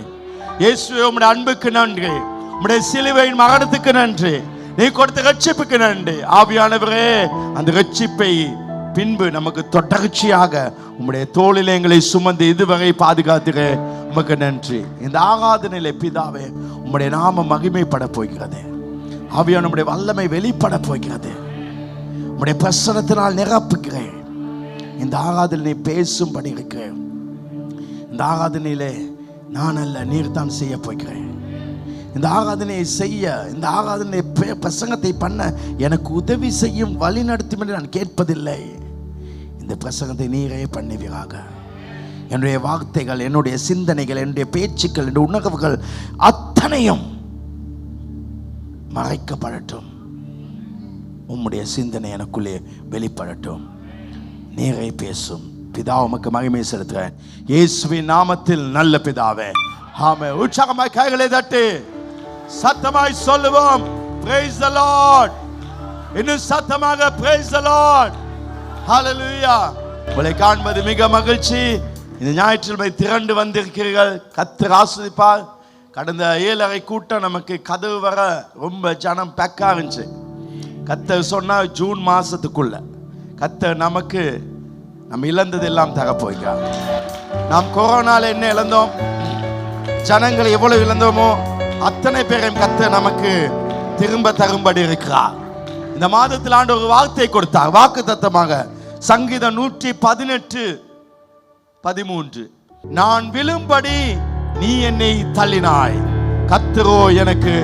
இயேசுவே, உம்முடைய அன்புக்கு நன்றி, உம்முடைய சிலுவையின் மரணத்துக்கு நன்றி, நீ கொடுத்த ரட்சிப்புக்கு நன்றி. ஆவியானவரே, அந்த ரட்சிப்பை பின்பு நமக்கு தொடர்ச்சியாக உம்முடைய தோளில் எங்களை சுமந்து இதுவரை பாதுகாத்திரு. உமக்கு நன்றி. இந்த ஆராதனையிலே பிதாவே, உம்முடைய நாம மகிமைப்பட போகிறது. ஆவியான உம்முடைய வல்லமை வெளிப்பட போகிறது. உம்முடைய பிரசன்னத்தினால் நிரப்புகிறேன். இந்த ஆராதனை பேசும்படி இருக்கிறேன். இந்த ஆராதனையிலே நான் அல்ல, நீர் தான் செய்ய போகிறேன். இந்த ஆராதனையை செய்ய, இந்த ஆராதனை பிரசங்கத்தை பண்ண எனக்கு உதவி செய்யும் வழி நடத்தும் என்று நான் கேட்பதில்லை. இந்த பிரசங்கத்தை நீரே பண்ணுவீராக. என்னுடைய வார்த்தைகள், என்னுடைய சிந்தனைகள், என்னுடைய பேச்சுக்கள், என்னுடைய உணர்வுகள் அத்தனையும் மறைக்கப்படட்டும். உம்முடைய சிந்தனை எனக்குள்ளே வெளிப்படட்டும். நீரே பேசும். பிதா, உமக்கு மகிமை செலுத்துகிறேன் இயேசுவின் நாமத்தில் நல்ல பிதாவே, ஆமென். உற்சாகமாய் கைகளை தட்டி சத்தமாய் சொல்லுவோம், praise the Lord. இன்னும் சத்தமாக praise the Lord. ஹalleluya. உங்களை காண்பது மிக மகிழ்ச்சி. இந்த ஞாயிற்றுக்கிழமை திரண்டு வந்திருக்கிறீர்கள். கர்த்தர் ஆசீர்வதிப்பார். கடந்த 7:30 கூட்டம் நமக்கு கதவு வர ரொம்ப ஜனம் பேக்கா இருந்துச்சு. கர்த்தர் சொன்னா ஜூன் மாசத்துக்குள்ள கர்த்தர் நமக்கு நம்ம இழந்ததெல்லாம் தர போகிறார். நாம் கொரோனால என்ன இழந்தோம், ஜனங்களை எவ்வளவு இழந்தோமோ அத்தனை பேரையும் கர்த்தர் நமக்கு திரும்ப தரும்படி இருக்கிறார். இந்த மாதத்தில் ஆண்டு ஒரு வார்த்தை கொடுத்தார், வாக்கு தத்தமாக. சங்கீதம் 118:13, நான் விழும்படி நீ என்னை தள்ளினாய், கர்த்தரோ எனக்கு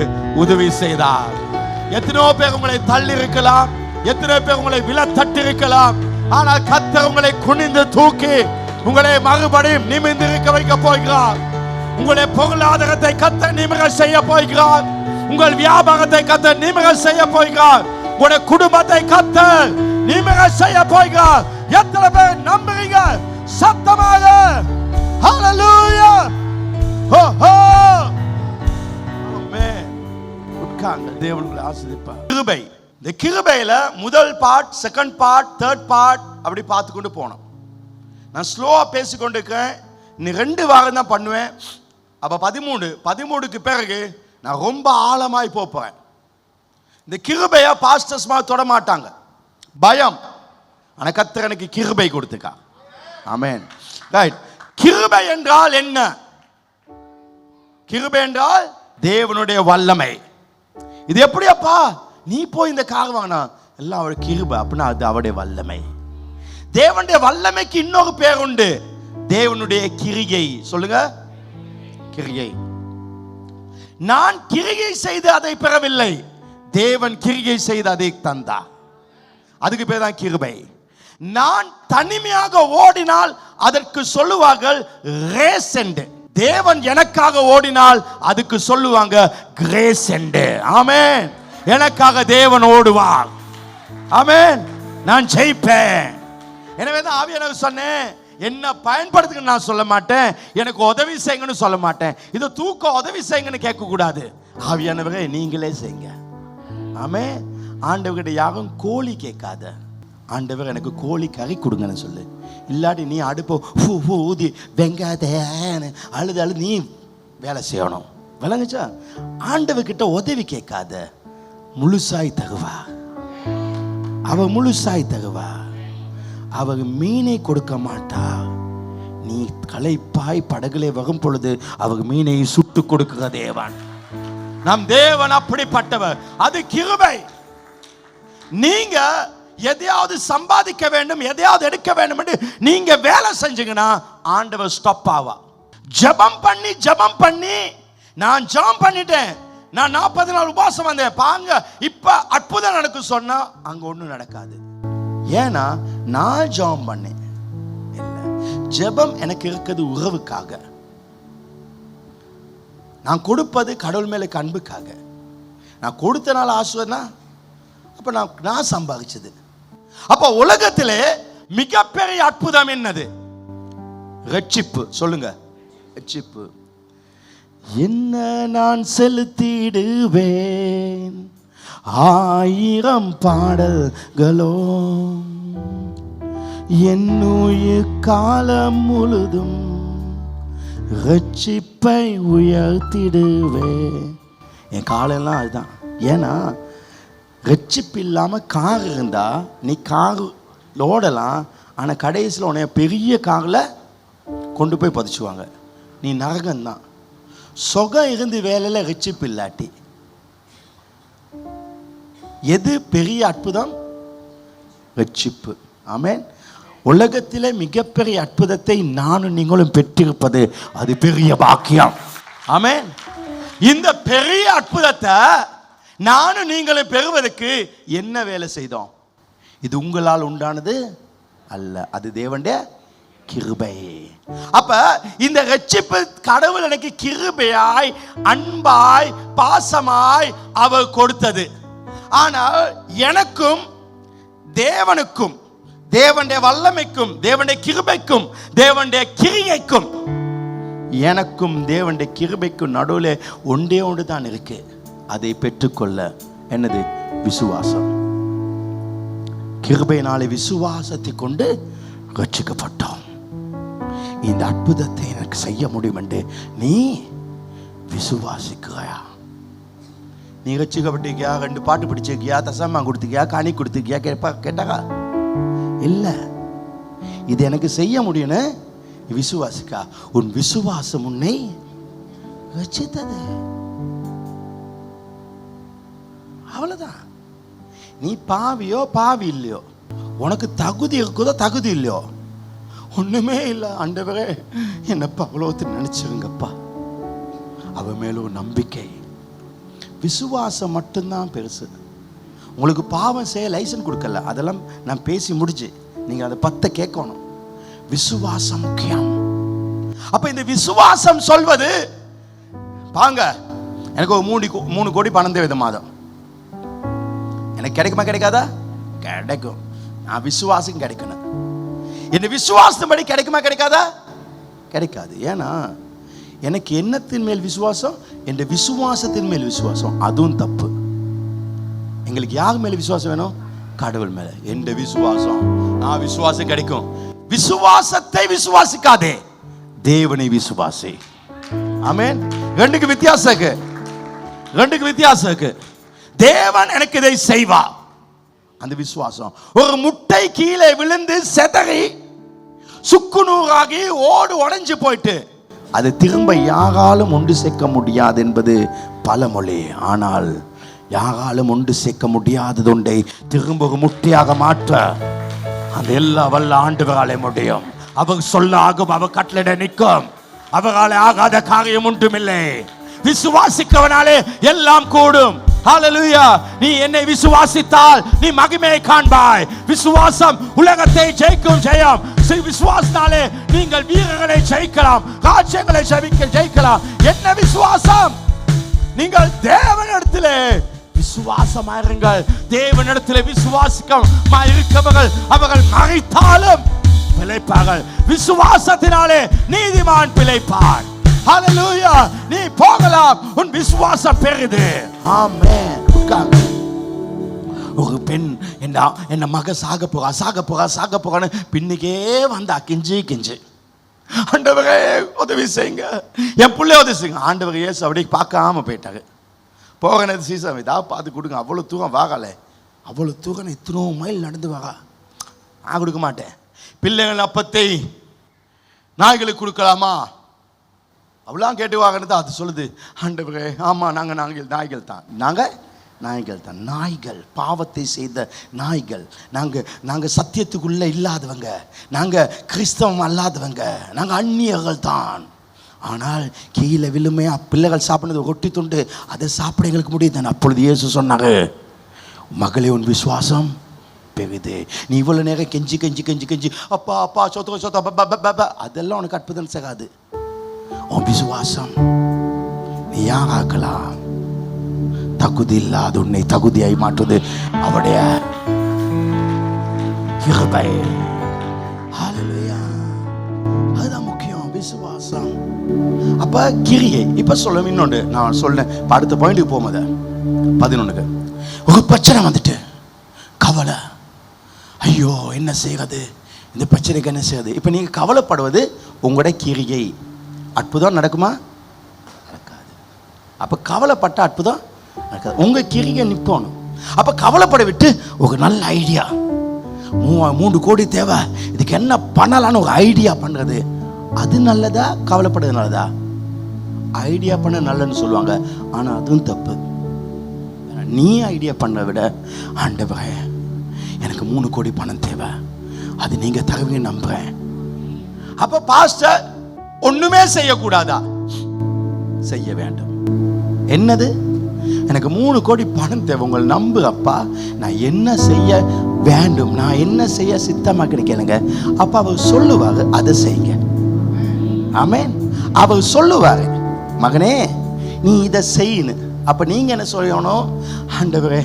உதவி செய்தார். எத்தனையோ பேர் உங்களை தள்ளி இருக்கலாம், எத்தனையோ பேர் உங்களை விழ தட்டி இருக்கலாம். ஆனால் கர்த்தர் உங்களை குனிந்து தூக்கி உங்களை மறுபடியும் நிமிர்ந்திருக்க வைக்க போகிறார். உங்களுடைய பொருளாதாரத்தை கர்த்தர் நிமிர செய்ய போகிறார். உங்கள் வியாபாரத்தை கர்த்தர் நிமிர செய்ய போகிறார். உங்களுடைய குடும்பத்தை கர்த்தர் நிமிர செய்ய போகிறார். எத்தனை பேர் நம்புறீங்க? சத்தமாக ஹalleluya. ஹோ ஹோ. ஆமென். உட்கார்ந்து தேவன் உங்களை ஆசீர்வதிப்பார். கிருபை. இந்த கிருபையில முதல் part, second part, third part அப்படி பார்த்து கொண்டு போனோம். நான் ஸ்லோவா பேசிக்கொண்டு இருக்கேன். நீ 2 வாரம் தான் பண்ணுவேன். அப்ப 13க்கு பிறகு நான் ரொம்ப ஆழமாய் போறேன். இந்த கிருபையை பாஸ்டர்ஸ் தொட மாட்டாங்க, பயம். ஆனா கர்த்தர் எனக்கு கிருபை கொடுத்துக்கா. ஆமென். ரைட். கிருபை என்றால் என்ன? கிருபை என்றால் தேவனுடைய வல்லமை. இது எப்படியாப்பா நீ போய் இந்த கார் வாங்கினா எல்லாம் அவருடைய கிருபை அப்படின்னா அது அவருடைய வல்லமை. தேவனுடைய வல்லமைக்கு இன்னொரு பேர் உண்டு, தேவனுடைய கிரியை. சொல்லுங்க, கிரியை. நான் கிரியை செய்து அதை பெறவில்லை, தேவன் கிரியை செய்து அதை தந்தா. அதுக்கு பேர் தான் கிருபை. நான் தனிமையாக ஓடினால் அதற்கு சொல்லுவார்கள் ரேஸ் என்று. தேவன் எனக்காக ஓடினால் அதுக்கு சொல்லுவாங்க கிரேஸ் என்று. ஆமென். எனக்காக தேவன் ஓடுவார். ஆமென். நான் ஜெயிப்பேன். எனவே தான் ஆவியானவர் சொன்னேன், என்ன பயன்படுத்துங்க நான் சொல்ல மாட்டேன், எனக்கு உதவி செய்யுங்கன்னு சொல்ல மாட்டேன். இதை தூக்க உதவி செய்யுங்கன்னு கேட்க கூடாது. ஆவியானவரே நீங்களே செய்யுங்க. ஆமென். ஆண்டவர்கிட்ட யாரும் கோழி கேட்காத, ஆண்டவர் எனக்கு கோழி கறி கொடுங்கன்னு சொல்லு. இல்லாட்டி நீ அடுப்பு ஊதி வெங்காயத்தேன்னு அழுது நீ வேலை செய்யணும். விளங்குச்சா? ஆண்டவர்கிட்ட உதவி கேட்காத, முழுசாய் தகுவா. அவ முழுசாய் தகுவா. அவ மீனை கொடுக்க மாட்டா. நீ களைப்பாய் படகுலே வரும் பொழுது அவ மீனை சுட்டு கொடுக்கிற தேவன். நம் தேவன் அப்படிப்பட்டவர். அது கிருபை. நீங்க எதையாவது சம்பாதிக்க வேண்டும், எதையாவது எடுக்க வேண்டும் என்று நீங்க வேலை செஞ்சீங்கன்னா ஆண்டவர் ஸ்டாப் ஆவா. ஜெபம் பண்ணி நான் ஜெபம் பண்ணிட்டேன், நான் 40 நாள் உபவாசம் வந்தேன் பாங்க, இப்ப அற்புதம் நடக்கும் சொன்னா அங்க ஒண்ணும் நடக்காது. ஏன்னா நான் ஜெபம் பண்ணேன். இல்ல, ஜெபம் எனக்கு இருக்கிறது உறவுக்காக. நான் கொடுப்பது கடவுள் மேல அன்புக்காக. நான் கொடுத்தனால ஆசுவனா அப்ப நான் சம்பாதிச்சது. அப்ப உலகத்திலே மிகப்பெரிய அற்புதம் என்னது? ரட்சிப்பு. சொல்லுங்க, ரட்சிப்பு. என்ன நான் செலுத்திடுவேன் 1000 பாடல்களோ, என்னுயிர் காலம் முழுதும் ரட்சிப்பை உயர்த்திடுவேன். என் காலெல்லாம் அதுதான். ஏன்னா ரட்சிப்பு இல்லாமல் கார் இருந்தா நீ கார் ஓடலாம், ஆனால் கடைசியில் உன்னைய பெரிய காரில் கொண்டு போய் பதிச்சுவாங்க. நீ நரகம்தான். சொகம் இருந்து வேலையில் ரட்சிப்பு இல்லாட்டி எது பெரிய அற்புதம்? ரட்சிப்பு. ஆமென். உலகத்திலே மிகப்பெரிய அற்புதத்தை நானும் நீங்களும் பெற்றிருப்பது அது பெரிய பாக்கியம். ஆமென். இந்த பெரிய அற்புதத்தை நானும் நீங்களும் பெறுவதற்கு என்ன வேலை செய்தோம்? இது உங்களால் உண்டானது அல்ல, அது தேவனுடைய கிருபை. அப்ப இந்த ரட்சிப்பு கடவுள் எனக்கு கிருபையாய், அன்பாய், பாசமாய் அவர் கொடுத்தது. ஆனால் எனக்கும் தேவனுக்கும், தேவனுடைய வல்லமைக்கும், தேவனுடைய கிருபைக்கும், தேவனுடைய கிரியைக்கும், எனக்கும் தேவனுடைய கிருபைக்கும் நடுவில் ஒன்றே ஒன்று தான் இருக்கு. அதை பெற்றுக்கொள்ள என்னது? விசுவாசம். கிருபையினாலே விசுவாசத்தை கொண்டு ரட்சிக்கப்பட்டோம். இந்த அற்புதத்தை எனக்கு செய்ய முடியும் என்று நீ விசுவாசிக்கிறாயா? நீ ரட்சிக்கப்பட்டிருக்கியா? 2 பாட்டு பிடிச்சிருக்கியா? தசமா கொடுத்துக்கியா? காணி கொடுத்துக்கியா? கேட்டாக்கா இல்ல. இது எனக்கு செய்ய முடியும்னு விசுவாசிக்கா. உன் விசுவாசம் உன்னை ரட்சித்தது. அவ்வளவுதான். நீ பாவியோ பாவி இல்லையோ, உனக்கு தகுதி இருக்குதோ தகுதி இல்லையோ, ஒண்ணுமே இல்லை. ஆண்டவரே என்னப்பா அவ்வளோத்து நினைச்சிருங்கப்பா. அவ மேல ஒரு நம்பிக்கை, விசுவாசம் மட்டும்தான் பெருசு. உங்களுக்கு பாவம் செய்ய லைசன்ஸ் கொடுக்கல, அதெல்லாம் நான் பேசி முடிச்சு. நீங்க அதை 10 கேட்கணும். விசுவாசம் முக்கியம். அப்ப இந்த விசுவாசம் சொல்வது, பாங்க எனக்கு ஒரு 3 கோடி பணம் தேவை இந்த மாதம். எனக்கு கிடைக்குமா கிடைக்காதா? கிடைக்கும். நான் விசுவாசம் கிடைக்கணும். இந்த விசுவாசப்படி கிடைக்குமா கிடைக்காதா? கிடைக்காது. ஏன்னா எனக்கு என்னத்தின் மேல் விசுவாசம்? என் விசுவாசத்தின் மேல் விசுவாசம். அதுவும் தப்பு. எங்களுக்கு யார் மேல விசுவாசம் வேணும்? கடவுள் மேல. என் விசுவாசம், நான் விசுவாசம் கிடைக்கும். விசுவாசத்தை விசுவாசிக்காதே, தேவனை விசுவாசி. ஆமென். ரெண்டுக்கு வித்தியாசம் இருக்கு. தேவன் எனக்கு இதை செய்வா, அந்த விசுவாசம். ஒரு முட்டை கீழே விழுந்து செதறி சுக்குநூறாகி ஓடு உடைஞ்சு போயிட்டு அது திரும்ப யாராலும் ஒன்று சேர்க்க முடியாது என்பது பழமொழி. ஆனால் யாராலும் ஒன்று சேர்க்க முடியாதது ஒன்றை திரும்ப ஒரு முட்டையாக மாற்ற அந்த எல்லா வல்ல ஆண்டவராலே முடியும். அவர் சொல்ல ஆகும், அவர் கட்டளை நிற்கும். அவரால் ஆகாத காரியம் ஒன்றுமில்லை. விசுவாசிக்கவனாலே எல்லாம் கூடும். ஹalleluya. நீ என்னை விசுவாசித்தால் நீ மகிமையை காண்பாய். விசுவாசம் உலகத்தை ஜெயிக்கும் ஜெயம். விசுவாசத்தாலே நீங்கள் வீரர்களை ஜெயிக்கலாம், ராஜ்யங்களை ஜெயிக்கலாம். என்ன விசுவாசம்? நீங்கள் தேவனிடத்திலே விசுவாசமாயிருங்கள். தேவனிடத்திலே விசுவாசிக்கமாயிருக்கவர்கள் அவர்கள் மரித்தாலும் பிழைப்பார்கள். விசுவாசத்தினாலே நீதிமான் பிழைப்பான். ஹalleluya. நீ போகலாம், உன் விசுவாசம் பெரிது. ஆமென். ஒரு பெண் என்ன மக சாக போறான்னு பின்னுக்கே வந்தா கெஞ்சு ஆண்டவரே உதவி செய்யுங்க, என் பிள்ளை உதவி செய்யுங்க. ஆண்டவர் இயேசு அப்படியே பார்க்காம போயிட்டாரு. போகனது சீசம் ஏதாவது பார்த்து கொடுங்க. அவ்வளோ தூரம் வாகலை, அவ்வளோ தூரம் இத்தனோ மைல் நடந்து வாங்க. நான் கொடுக்க மாட்டேன். பிள்ளைகள் அப்பத்தை நாய்களுக்கு கொடுக்கலாமா அவ்வளோ கேட்டு வாங்கினது. அது சொல்லுது, ஆண்டவரே ஆமாம் நாங்கள் நாய்கள் தான். நாய்கள், பாவத்தை செய்த நாய்கள். நாங்கள் சத்தியத்துக்குள்ளே இல்லாதவங்க, நாங்கள் கிறிஸ்தவம் அல்லாதவங்க, நாங்கள் அந்நியர்கள் தான். ஆனால் கீழே விழுமே பிள்ளைகள் சாப்பிடுறது ரொட்டி துண்டு, அதை சாப்பிட எங்களுக்கு முடியுது. அப்பொழுது இயேசு சொன்னாங்க, மகளே உன் விசுவாசம் பெரிது. நீ இவ்வளோ நேரம் கெஞ்சி அப்பா சொத்த அதெல்லாம் உனக்கு அற்புதம் செய்யாது. உன் விசுவாசம் நீ யாராக்கலாம். தகுதி இல்லாத உன்னை தகுதியாய் மாற்றுவது அவருடைய கிருபை. ஹல்லேலூயா. அதுதான் முக்கியம், விசுவாசம். அப்ப கிரியை இப்ப சொல்ல இன்னொன்று நான் சொல்றேன். அடுத்த பாயிண்ட்டுக்கு போகும்போது 11க்கு ஒரு பிரச்சனை வந்துட்டு கவலை. ஐயோ என்ன செய்யறது, இந்த பிரச்சனைக்கு என்ன செய்யறது? இப்போ நீங்கள் கவலைப்படுவது உங்களோட கிரியை. அற்புதம் நடக்குமா? நடக்காது. அப்போ கவலைப்பட்ட அற்புதம் நடக்காது. உங்கள் கிரியை நிற்பணும். அப்போ கவலைப்பட விட்டு ஒரு நல்ல ஐடியா, 3 கோடி தேவை, இதுக்கு என்ன பண்ணலான்னு ஒரு ஐடியா பண்ணுறது, அது நல்லதா? கவலைப்படுறது நல்லதா? ஐடியா பண்ண நல்லதுன்னு சொல்லுவாங்க, ஆனால் அதுவும் தப்பு. நீ ஐடியா பண்ண விட, ஆண்டவரே எனக்கு 3 கோடி பணம் தேவை, அது நீங்க தருவீங்க நம்புறேன். அப்ப பாஸ்டர் ஒண்ணுமே செய்யக்கூடாதா? செய்ய வேண்டும். என்னது? எனக்கு 3 கோடி பணம் தேவை, உங்களை நம்பு அப்பா, நான் என்ன செய்ய வேண்டும், நான் என்ன செய்ய சித்தமாக்குன்னு கேளுங்க. அப்ப அவர் சொல்லுவாரு, அதை செய்யுங்க. ஆமென். அவர் சொல்லுவாரு, மகனே நீ இதை செய்யு. அப்போ நீங்கள் என்ன சொல்லணும்? ஆண்டவரே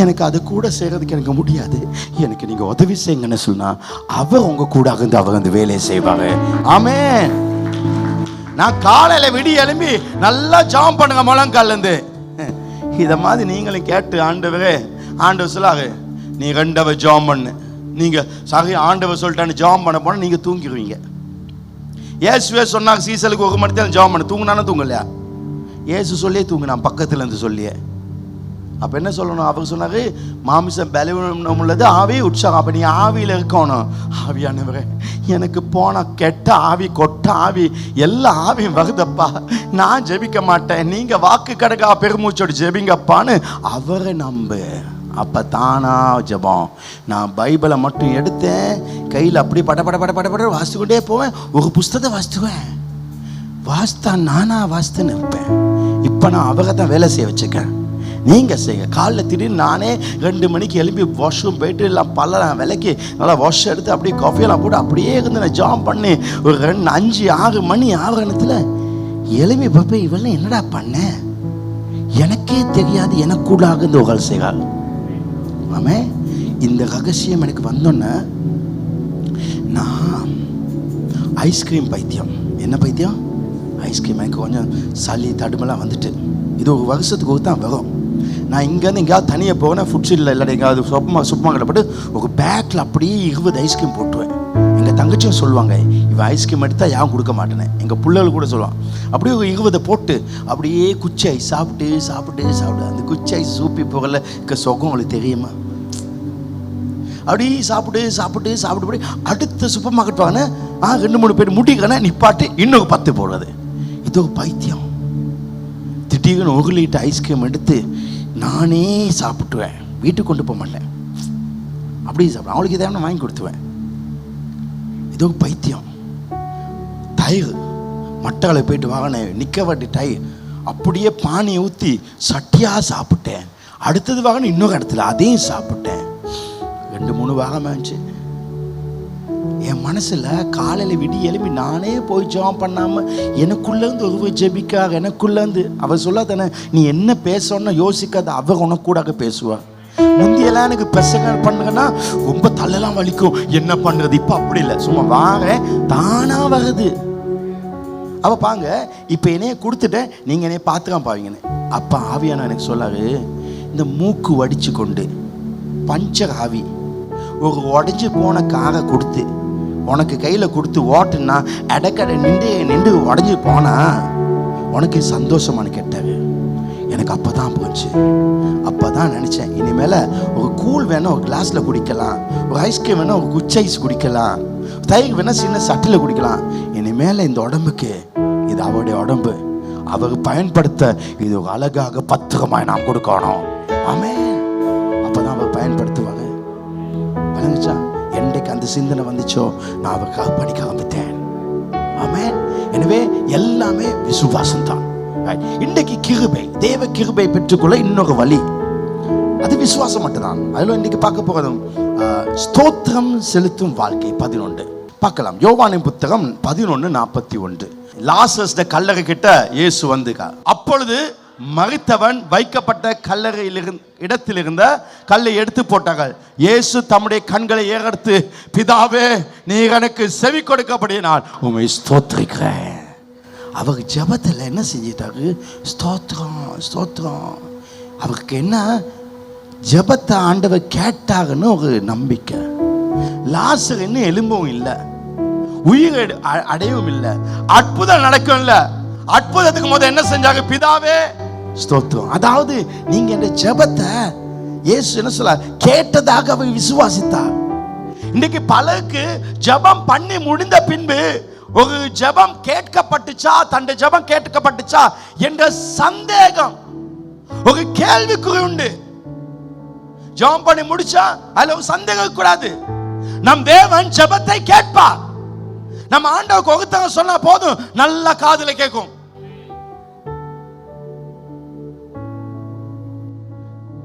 எனக்கு அது கூட செய்கிறதுக்கு எனக்கு முடியாது, எனக்கு நீங்கள் உதவி செய்யுங்கன்னு சொன்னால் அவர் உங்கள் கூட இருந்து அவர் அந்த வேலையை செய்வாங்க. ஆமென். நான் காலையில் விடிய எழும்பி நல்லா ஜாம் பண்ணுங்க முழங்கால்லேருந்து. இதை மாதிரி நீங்களும் கேட்டு, ஆண்டவரே ஆண்டவர் சொல்லாரு நீ 2 ஜாம் பண்ணு. நீங்கள் சரி ஆண்டவர் சொல்லிட்டான்னு ஜாம் பண்ண போனால் நீங்கள் தூங்கிடுவீங்க. இயேசுவே சொன்னாங்க சீசலுக்கு 1 மணி நேரம் ஜாம் பண்ணு. தூங்கினாலும் தூங்கலையா? ஏசு சொல்லியே தூங்கினான் பக்கத்துல இருந்து சொல்லியே. அப்ப என்ன சொல்லணும்? அவர் சொன்னாரு மாமிசம் பலவீனம் உள்ளது, ஆவி உற்சாகம். அப்ப நீ ஆவியில இருக்கணும். ஆவியானவரே எனக்கு போன கெட்ட ஆவி, கொட்ட ஆவி, எல்லா ஆவியும் வருதப்பா, நான் ஜெபிக்க மாட்டேன், நீங்க வாக்கு கடக்கா பெருமூச்சோடு ஜெபிங்கப்பான்னு அவரை நம்பு. அப்ப தானா ஜெபம். நான் பைபிளை மட்டும் எடுத்தேன் கையில், அப்படி பட வாசித்துக்கொண்டே போவேன். ஒரு புஸ்தகத்தை வாசித்துவேன். வாஸ்தா நானா வாஸ்துன்னு இருப்பேன். இப்போ நான் அவரை தான் வேலை செய்ய வச்சுக்கேன். நீங்கள் செய்ய. காலைல திடீர்னு நானே 2 மணிக்கு எழுப்பி வாஷ்ரூம் போயிட்டு எல்லாம் பல்லாம் விலைக்கு நல்லா வாஷ் எடுத்து அப்படியே காஃபியெல்லாம் போட்டு அப்படியே இருந்து நான் ஜாம் பண்ணி ஒரு 2, 5, 6 மணி ஆகிறத்துல எழுப்பி பார்ப்பேன், இவெல்லாம் என்னடா பண்ணேன் எனக்கே தெரியாது, எனக்குள்ளாக இந்த உகல் செய்கிறாள். ஆமே. இந்த ரகசியம் எனக்கு வந்தோன்னே நான் ஐஸ்கிரீம் பைத்தியம். என்ன பைத்தியம்? ஐஸ்கிரீம். எனக்கு கொஞ்சம் சளி தடுமெல்லாம் வந்துட்டு, இது ஒரு வருஷத்துக்கு தான் வரும். நான் இங்கேருந்து எங்கேயாவது தனியாக போவேன், ஃபுட் ஸ்ட்ரீட்டில் இல்லாட்டி எங்கேயாவது சூப்பர் மார்க்கெட்டில் போட்டு ஒரு பேக்கில் அப்படியே 20 ஐஸ்கிரீம் போட்டுருவேன். எங்கள் தங்கச்சியும் சொல்லுவாங்க, இவன் ஐஸ்கிரீம் எடுத்தால் யாரும் கொடுக்க மாட்டேனே. எங்கள் பிள்ளைகள் கூட சொல்லுவான். அப்படியே ஒரு 20 போட்டு அப்படியே குச்சி ஐஸ் சாப்பிட்டு அந்த குச்சி ஐஸ் சூப்பி போகல சொகம் உங்களுக்கு தெரியுமா? அப்படியே சாப்பிட்டு அடுத்த சூப்பர் மார்க்கெட் வாங்க 2-3 பேர் முடிக்கணே நிப்பாட்டு இன்னொரு 10 போடுறது. இது ஒரு பைத்தியம். திடீர்னு 1 லிட்டர் ஐஸ்கிரீம் எடுத்து நானே சாப்பிட்டுவேன். வீட்டுக்கு கொண்டு போக மாட்டேன், அப்படி சாப்பிடுவேன். அவளுக்கு இதை வாங்கி கொடுத்துவேன். இது ஒரு பைத்தியம். தயிர் மட்டகளை போயிட்டு வாங்கினேன், நிற்க வாட்டி தயிர் அப்படியே பானியை ஊற்றி சட்டியாக சாப்பிட்டேன். அடுத்தது வாங்கின இன்னொரு இடத்துல அதையும் சாப்பிட்டேன். 2-3 வாரம் ஆச்சு. என் மனசில் காலையில் விடிய எழுப்பி நானே போய் ஜாம் பண்ணாமல் எனக்குள்ளேருந்து ஒரு ஜெபிக்காக எனக்குள்ளேருந்து அவர் சொல்லாதானே நீ என்ன பேசணும்னா யோசிக்காத, அவர் உனக்கு கூட பேசுவார். முந்தியெல்லாம் எனக்கு பிரசங்க பண்ணுங்கன்னா ரொம்ப தலையெல்லாம் வலிக்கும், என்ன பண்ணுறது? இப்போ அப்படி இல்லை, சும்மா வாங்க தானாக வருது. அப்போ பாங்க இப்போ என்னைய கொடுத்துட்டேன், நீங்கள் என்னைய பார்த்துக்காம பாவீங்கன்னு. அப்போ ஆவியான எனக்கு சொல்லாரு, இந்த மூக்கு வடித்து கொண்டு பஞ்சர் ஆவி ஒரு உடஞ்சி போன காரை கொடுத்து உனக்கு கையில் கொடுத்து ஓட்டுன்னா இடக்கடை நின்று உடஞ்சி போனா உனக்கு சந்தோஷமானு கேட்டாரு. எனக்கு அப்போ தான் போச்சு. அப்போ தான் நினச்சேன், இனிமேல் ஒரு கூழ் வேணால் ஒரு கிளாஸில் குடிக்கலாம், ஒரு ஐஸ்கிரீம் வேணால் ஒரு குச்சி ஐஸ் குடிக்கலாம், தயிர் வேணால் சின்ன சட்டில் குடிக்கலாம். இனிமேல் இந்த உடம்புக்கு இது அவருடைய உடம்பு, அவர் பயன்படுத்த இது ஒரு அழகாக பத்திரமாய் நாம் கொடுக்கணும். ஆமென். அப்போ தான் அவர் பயன்படுத்துவாங்க. வணங்குச்சா? என்றைக்கு அந்த சிந்தனை வந்துச்சோ நான் அவருக்காக படிக்க ஆரம்பித்தேன். ஆமென். எனவே எல்லாமே விசுவாசம் தான். இன்றைக்கு கிருபை, தேவ கிருபை பெற்றுக்கொள்ள இன்னொரு வழி, அது விசுவாசம் மட்டும்தான். அதில் இன்னைக்கு பார்க்க போகிறதும் ஸ்தோத்திரம் செலுத்தும் வாழ்க்கை 11 பார்க்கலாம். யோவானின் புத்தகம் 11:41. லாசர்ஸ் கல்லறை கிட்ட இயேசு வந்து, அப்பொழுது மரித்தவன் வைக்கப்பட்ட கல்லறையில் இடத்தில் இருந்த கல்லை எடுத்து போட்டார்கள். இயேசு தம்முடைய கண்களை ஏறெடுத்து, பிதாவே நீர் எனக்கு செவி கொடுக்கப்படினால் உம்மை ஸ்தோத்திரிக்கிறேன். அவர் ஜபத்தில் என்ன செஞ்சிட்டாரு? ஸ்தோத்திரம் ஸ்தோத்திரம். அவருக்கு என்ன, ஜபத்தை ஆண்டவர் கேட்டாருன்னு ஒரு நம்பிக்கை. லாசர் இன்னும் எலும்பவும் இல்லை, உயிர் அடையவும் இல்லை, அற்புதம் நடக்கும் இல்லை. அற்புதத்துக்கு முதல் என்ன செஞ்சாங்க? பிதாவே ஸ்தோத்திரம். அதாவது நீங்க இந்த ஜபத்தை இயேசு என்ன சொல்ல கேட்டதாக அவர் விசுவாசித்தார். இன்னைக்கு பலருக்கு ஜபம் பண்ணி முடிந்த பின்பு ஒரு ஜபம் கேட்கப்பட்டுச்சா, தன்னுடைய ஜபம் கேட்கப்பட்டுச்சா என்ற சந்தேகம், ஒரு கேள்விக்குறி உண்டு. ஜபம் பண்ணி முடிச்சா அதுல ஒரு சந்தேகம் கூடாது. நம் தேவன் ஜபத்தை கேட்பார். நம்ம ஆண்டவருக்கு ஒருத்தங்க சொன்னா போதும், நல்ல காதுல கேட்கும்.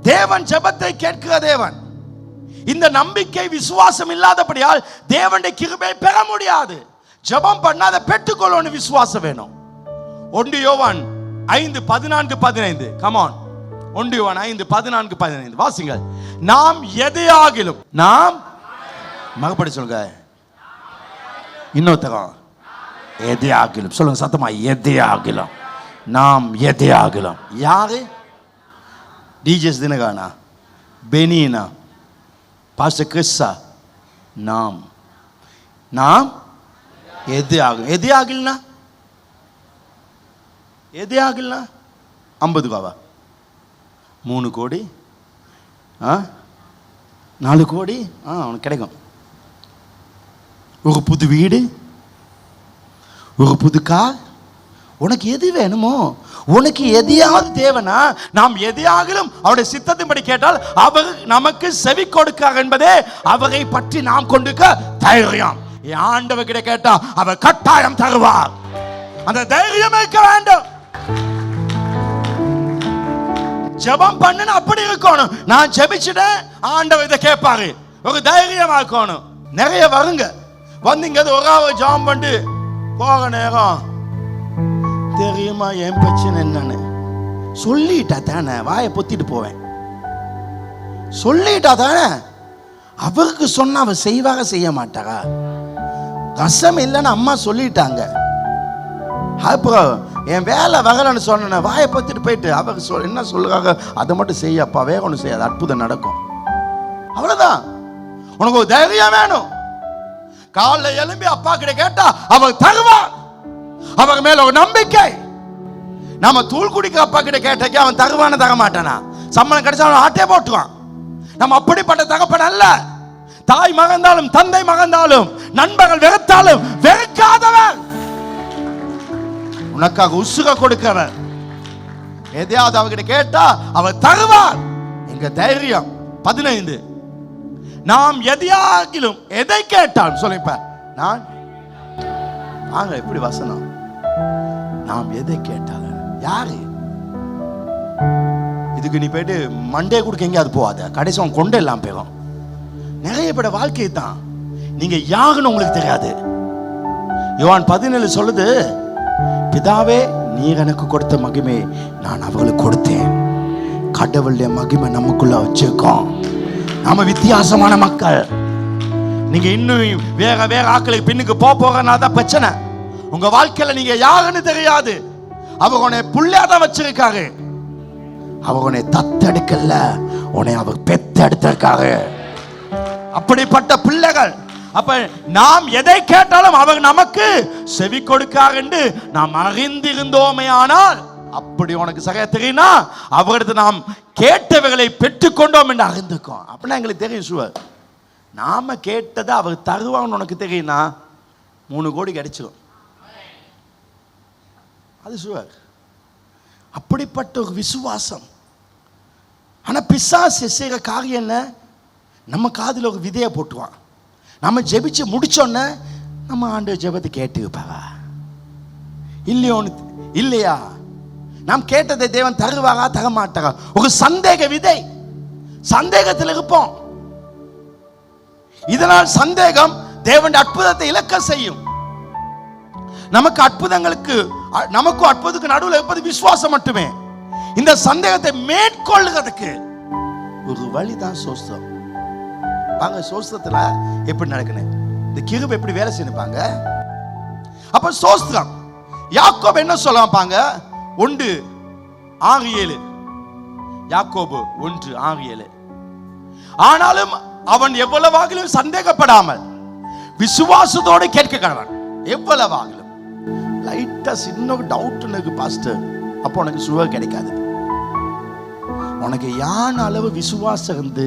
தேவன் ஜபத்தை கேட்கிற தேவன். இந்த நம்பிக்கை விசுவாசம் இல்லாதபடியால் தேவனுடைய கிருபை பெற முடியாது. ஜபம் பண்ணாத பெற்றுக்கொள்ளணும், விசுவாசம் வேணும். 1 யோவான் 5:14-15. கமான், 1 யோவான் 5:14-15 வாசிங்கள். நாம் எதையாகிலும், நாம் மகப்படி சொல்லுங்க, இன்னொருத்தரம் எதையாகிலும் சொல்லுங்க சத்தமா, எதையாகிலும், நாம் எதையாகிலும். யாரு? டிஜெஸ் தினகானா, பெனினா, பாஸ்டர் கிறிஸ்ஸா. நாம் எது ஆகும்? எது ஆகலனா 50 ரூபாவா, 3 கோடி, 4 கோடி அவனுக்கு கிடைக்கும். ஒரு புது வீடு, ஒரு புது கார். உனக்கு எது வேணுமோ, உனக்கு எதையாவது தேவைனா நாம் எதையாகிலும் அவருடைய சித்தத்தின்படி கேட்டால் அவர் நமக்கு செவி கொடுக்கார் என்பதே அவரை பற்றி நாம் கொண்டிருக்க தைரியம். ஆண்டவர் கிட்ட கேட்டா அவர் கட்டாயம் தருவார். அந்த தைரியம் இருக்க வேண்டும். ஜெபம் பண்ணு அப்படி இருக்கணும். நான் ஜெபிச்சுட்டேன், ஆண்டவர் இதை கேட்பாரு, ஒரு தைரியமா இருக்கணும். நிறைய வருங்க, வந்தீங்க ஒரு ஜெபம் பண்ணி போக நேரம் தெரியுமா என் பிரச்சனை என்னன்னு சொல்லிட்டா தானே வாயை பொத்திட்டு போவேன். சொல்லிட்டா தானே, அவருக்கு சொன்ன அவர் செய்வாக செய்ய மாட்டாரா? ரசம் இல்லைன்னு அம்மா சொல்லிட்டாங்க, அப்புறம் என் வேலை வகலன்னு சொன்ன வாயை பொத்திட்டு போயிட்டு அவர் என்ன சொல்லுறாங்க அதை மட்டும் செய்யப்பா, வேற ஒன்றும் செய்யாது, அற்புதம் நடக்கும். அவ்வளவுதான். உனக்கு ஒரு தைரியம் வேணும். காலைல எழும்பி அப்பா கிட்ட கேட்டா அவர் தருவார். அவர் மேல ஒரு நம்பிக்கை. நாம தூள் குடிக்க அப்பா கிட்ட கேட்டக்கு அவன் தருவான தர மாட்டானா? சம்பளம் கிடைச்சா அவன் ஆட்டே போட்டுவான். நம்ம அப்படிப்பட்ட தகப்பன் அல்ல. தாய் மகந்தாலும் தந்தை மகந்தாலும் நண்பர்கள் வெறுத்தாலும் வெறுக்காதவர், உனக்காக உசுக கொடுக்கவர். எதையாவது அவர்கிட்ட கேட்டா அவர் தருவார். எங்க தைரியம். 15 நாம் எதையாகிலும் எதை கேட்டாலும் சொல்லிப்ப நான் வாங்க எப்படி வசனம். நாம் எதை கேட்டாலும் யாரு இதுக்கு நீ போயிட்டு மண்டே கொடுக்க எங்கேயாவது போகாத, கடைசி அவன் கொண்டு எல்லாம் போயிடும். நிறைய பேட வாழ்க்கை தான். நீங்க யாருன்னு உங்களுக்கு தெரியாது. யோவான் 17 சொல்லுது, பிதாவே நீர் எனக்கு கொடுத்த மகிமை நான் அவர்களுக்கு கொடுத்தேன். கடவுளுடைய மகிமை நமக்குள்ள வச்சிருக்கோம். நாம வித்தியாசமான மக்கள். நீங்க இன்னும் வேற வேற ஆட்களுக்கு பின்னுக்கு போறனாதான் பிரச்சனை. உங்க வாழ்க்கையில நீங்க யாருன்னு தெரியாது. அவங்க உன்னை புள்ளையாதான் வச்சிருக்காரு. அவங்க உன்னை தத்தெடுக்கல, உன்னை அவர் பெத்தெடுத்திருக்காரு. அப்படிப்பட்ட பிள்ளைகள். அப்ப நாம் எதை கேட்டாலும் அவர் நமக்கு செவி கொடுக்கார் என்று நாம் அறிந்திருந்தோமே. ஆனால் அப்படி உனக்கு சரியா தெரியும்னா அவரிடத்து நாம் கேட்டவைகளை பெற்றுக்கொண்டோம் என்று அறிந்துக்கோம். அப்படின்னா எங்களுக்கு தெரியும் சுவர். நாம கேட்டதை அவர் தருவான்னு உனக்கு தெரியும்னா 3 கோடி கிடைச்சிடும். அது சுவர். அப்படிப்பட்ட ஒரு விசுவாசம். ஆனா பிசாசு செய்கிற காரியம் என்ன? நம்ம காதில் ஒரு விதையை போட்டுவான். நம்ம ஜெபிச்சு முடிச்சோன்னே நம்ம ஆண்டவர் ஜெபத்தை கேட்டுப்பாரா இல்லையோன்னு இல்லையா? நாம் கேட்டதை தேவன் தருவாரா தர மாட்டாரா? ஒரு சந்தேக விதை. சந்தேகத்தில் இருப்போம். இதனால் சந்தேகம் தேவனுடைய அற்புதத்தை இழக்க செய்யும். நமக்கு அற்புதத்துக்கு நடுவில் இருப்பது விசுவாசம் மட்டுமே. இந்த சந்தேகத்தை மேற்கொள்ளுறதுக்கு ஒரு வழிதான் சோஸ்திரம். பாங்க சோஸ்திரத்துல எப்படி நடக்குன்னு, இந்த கிருபை எப்படி வேலை செய்யப்பாங்க. அப்ப சோஸ்திரம் யாக்கோபு என்ன சொல்லுவாங்க? 1:6-7. யாக்கோபு 1:6-7. ஆனாலும் அவன் எவ்வளவாகிலும் சந்தேகப்படாமல் விசுவாசத்தோடு கேட்க கடவன். எவ்வளவாகிலும் லைட்டா சின்ன டவுட் எனக்கு பாஸ்டர், அப்போ உனக்கு சுவர் கிடைக்காது. உனக்கு யான் அளவு விசுவாசம் இருந்து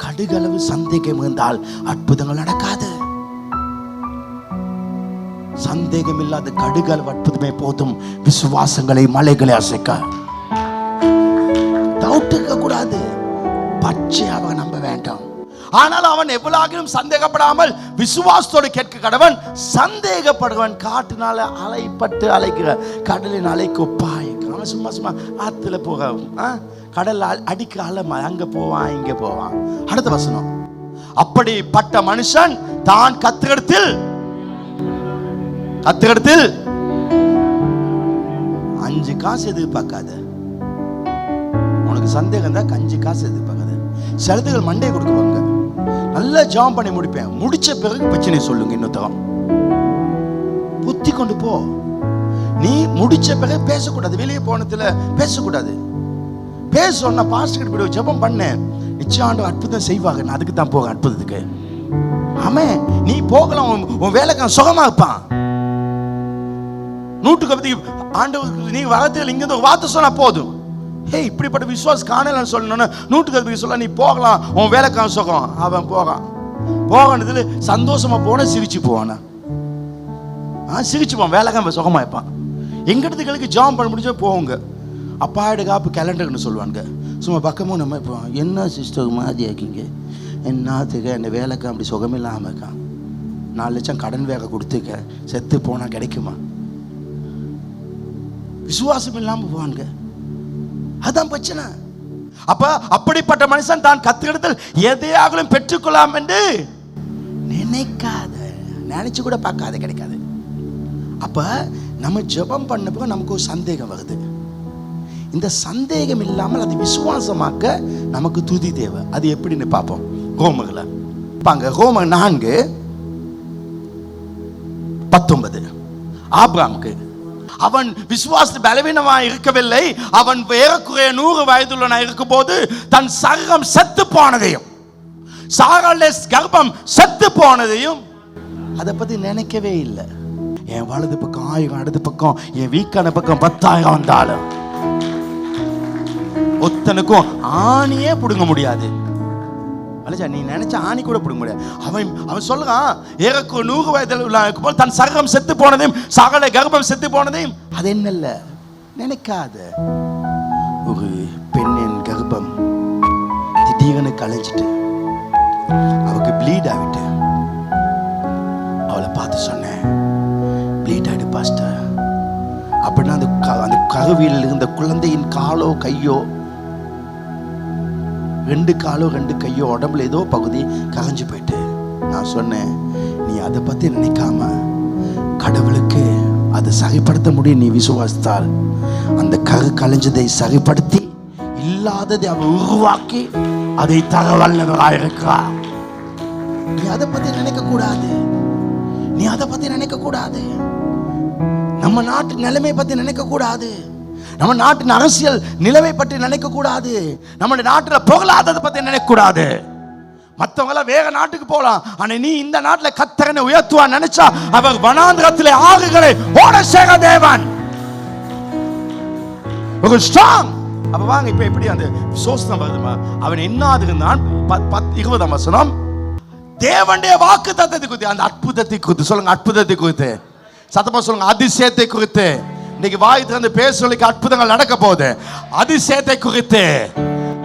கடுகளவு சந்தேகம் இருந்தால் அற்புதங்கள் நடக்காது. சந்தேகம் இல்லாத கடுகளவு அற்புதமே போதும் விசுவாசங்களை மலைகளை அசைக்க. டவுட் இருக்க கூடாது. பச்சையாக நம்ப வேண்டாம். ஆனால் அவன் எவ்வளவு சந்தேகப்படாமல் விசுவாசத்தோடு கேட்க கடவன். சந்தேகப்படுவன் காட்டினால அலைப்பட்டு அலைக்கிற கடலின் அலைக்கு ஒப்பாய். சும்மா சும்மா ஆத்துல போக கடல் அடிக்கிற அலை அங்க போவான் இங்க போவான். அடுத்த வசனம், அப்படிப்பட்ட மனுஷன் தான் கத்துக்கிடத்தில் 5 காசு எதிர்பார்க்காத. உனக்கு சந்தேகம் தான் 5 காசு எதிர்பார்க்காத. சிலதுகள் மண்டையை கொடுக்குவாங்க. நல்லா ஜாம் பண்ணி முடிப்பேன். முடிச்ச பிறகு பிரச்சனை சொல்லுங்க. இன்னொருத்தரம் புத்தி கொண்டு போ. நீ முடிச்ச பிறகு பேசக்கூடாது. வெளியே போனதுல பேசக்கூடாது. பேச சொன்ன பாஸ்டர் கிட்ட போய் ஜெபம் பண்ணேன், நிச்சயம் ஆண்டவர் அற்புதம் செய்வாங்க. நான் அதுக்கு தான் போக அற்புதத்துக்கு. ஆமே, நீ போகலாம். உன் வேலைக்கு சுகமா இருப்பான். 100 ஆண்டவருக்கு நீ வரத்தில் இங்க ஒரு வார்த்தை சொன்னா போதும். இப்படிப்பட்ட விசுவாசம் காணலன்னு சொல்லணும்னு 100 சொல்ல நீ போகலாம். உன் வேலைக்கான சுகம். அவன் போகனதுல சந்தோஷமா போன சிரிச்சு போவானா? சிரிச்சு போவான். வேலைக்கான சுகமா இருப்பான். எங்கிட்டதுகளுக்கு ஜாம் பண்ண முடிஞ்சா போவோங்க. அப்பாடு காப்பு கேலண்டர்னு சொல்லுவாங்க. சும்மா பக்கமும் நம்ம இப்போ என்ன சிஸ்டர் மாதிரி ஆக்கிங்க என்னத்துக்கு என்ன வேலைக்கு அப்படி சுகமில்லாமல் இருக்கான். 4 லட்சம் கடன் வேக கொடுத்துக்க செத்து போனால் கிடைக்குமா? விசுவாசம் இல்லாமல் போவானுங்க. அதான் பிரச்சனை. அப்ப அப்படிப்பட்ட மனுஷன் தான் கத்துக்கிடத்தில் எதையாகலும் பெற்றுக்கொள்ளலாம் என்று நினைக்காத. நினைச்சு கூட பார்க்காத, கிடைக்காது. அப்ப நம்ம ஜெபம் பண்ணப்போ நமக்கு ஒரு சந்தேகம் வருது. இந்த சந்தேகம் இல்லாமல் அது விசுவாசமாக்க நமக்கு துதி தேவை. அது எப்படின்னு பார்ப்போம். ரோமர்ல பாங்க. ரோமர் 4:19. ஆபிரகாமுக்கு அவன் விசுவாச பலவீனமாக இருக்கவில்லை. அவன் ஏறக்குறைய 100 வயதுள்ளவனாக இருக்கும் போது தன் சரீரம் செத்து போனதையும் சாராளுடைய கர்ப்பம் செத்து போனதையும் அதை பத்தி நினைக்கவே இல்லை. என் வலது பக்கம் 1000, அடுத்த பக்கம் என் வீக்கான பக்கம் 10,000 வந்தாலும் ஒத்தனுக்கும் ஆணியே புடுங்க முடியாது. நீ நினைச்ச ஆணி கூட புடுங்க முடியாது. அவன் சொல்லுறான், ஏறக்கு 100 வயதில் தன் சரீரம் செத்து போனதையும் சாகலை கர்ப்பம் செத்து போனதையும் அது என்னல்ல நினைக்காத. ஒரு பெண்ணின் கர்ப்பம் திடீர்னு கலைஞ்சிட்டு அவருக்கு ப்ளீட் ஆகிட்டு அவளை பார்த்து சொன்னேன், ப்ளீட் ஆகிடு பாஸ்டர் அப்படின்னா அந்த கருவியில் இருந்த குழந்தையின் காலோ கையோ 2 காலோ 2 கையோ உடம்புல ஏதோ பகுதி கரைஞ்சு போயிட்டு. நான் சொன்னேன், நீ அதை பத்தி நினைக்காம கடவுளுக்கு அதை சரிப்படுத்த முடியும். நீ விசுவாசித்தால் அந்த கரு கலைஞ்சதை சரிப்படுத்தி இல்லாததை அவ உருவாக்கி அதை தர வல்லவராயிருக்கிறார். நீ அதை பத்தி நினைக்க கூடாது. நீ அதை பத்தி நினைக்க கூடாது. நம்ம நாட்டு நிலைமை பத்தி நினைக்க கூடாது. நம்ம நாட்டின் அரசியல் நிலைமை பற்றி நினைக்க கூடாது. நம்முடைய நாட்டில் புகழாததை பற்றி நினைக்க கூடாது. மற்றவங்களாம் வேற நாட்டுக்கு போலாம், ஆனா நீ இந்த நாட்டில் கர்த்தரை உயர்த்துவா நினைச்சா அவர் வனாந்திரத்திலே ஆறுகளை ஓட சேர தேவன். ஒரு ஸ்ட்ராங். அப்ப வாங்க இப்ப எப்படி அந்த விசுவாசம் வருதுமா? அவன் என்னாது இருந்தான் 20ஆம் வசனம், தேவனுடைய வாக்கு தத்தத்தை குறித்து, அந்த அற்புதத்தை குறித்து சொல்லுங்க. அற்புதத்தை குறித்து சத்தமா சொல்லுங்க. அதிசயத்தை குறித்து. இன்னைக்கு வாய் திறந்து பேசுறதுக்கு அற்புதங்கள் நடக்க போகுது. அதிசயத்தை குறித்து,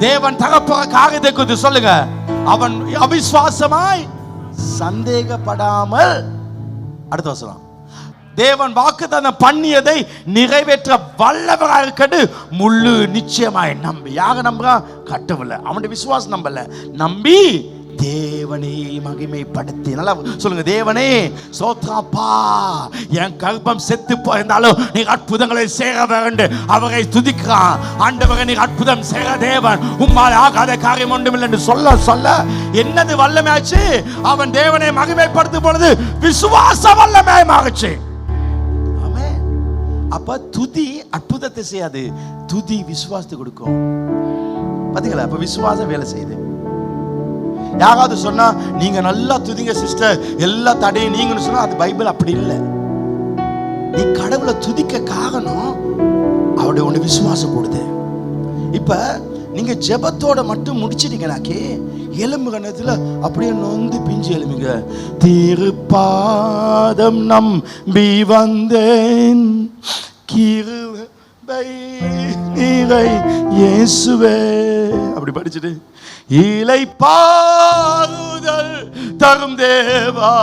தேவன் தகப்ப காரியத்தை குறித்து சொல்லுங்க. அவன் அவிசுவாசமாய் சந்தேகப்படாமல், அடுத்த வசனம், தேவன் வாக்குத்தத்தம் பண்ணியதை நிறைவேற்ற வல்லவராக இருக்கட்டு முழு நிச்சயமாய் நம்பி. யாக நம்புறா? கட்டவில்லை, அவனுடைய விசுவாசம் நம்பல, நம்பி தேவனை மகிமைப்படுத்தி. நல்லா சொல்லுங்க. தேவனே சோத்ராப்பா, என் கர்ப்பம் செத்து போயிருந்தாலும் நீ அற்புதங்களை செய்ய வேண்டும். அவரை துதிக்கிறான். ஆண்டவரை நீ அற்புதம் செய்ய தேவன், உம்மால் ஆகாத காரியம் ஒன்றுமில்லை என்று சொல்ல சொல்ல என்னது வல்லமையாச்சு? அவன் தேவனை மகிமைப்படுத்தும் பொழுது விசுவாச வல்லமையாய் மாறுச்சு. ஆமென். அப்ப துதி அற்புதத்தை செய்யாது, துதி விசுவாசத்தை கொடுக்கும். பாத்தீங்களா? அப்ப விசுவாசம் வேலை செய்யுது. யாராவது சொன்னா நீங்க நல்லா துதிங்க சிஸ்டர், எல்லா தடையும் நீங்கன்னு சொன்னா அது பைபிள் அப்படி இல்லை. நீ கடவுளை துதிக்க காரணம் அவருடைய ஒன்று விசுவாசம் கொடுது. இப்ப நீங்க ஜெபத்தோட மட்டும் முடிச்சிட்டீங்கனாக்கே எலும்பு கணத்துல அப்படியே நொந்து பிஞ்சு எலும்புங்க. திருப்பாதம் நம்பி வந்தேன், கிருபை நீரை இயேசுவே, அப்படி படிச்சுட்டு இலை பாருதல் தரும் தேவா,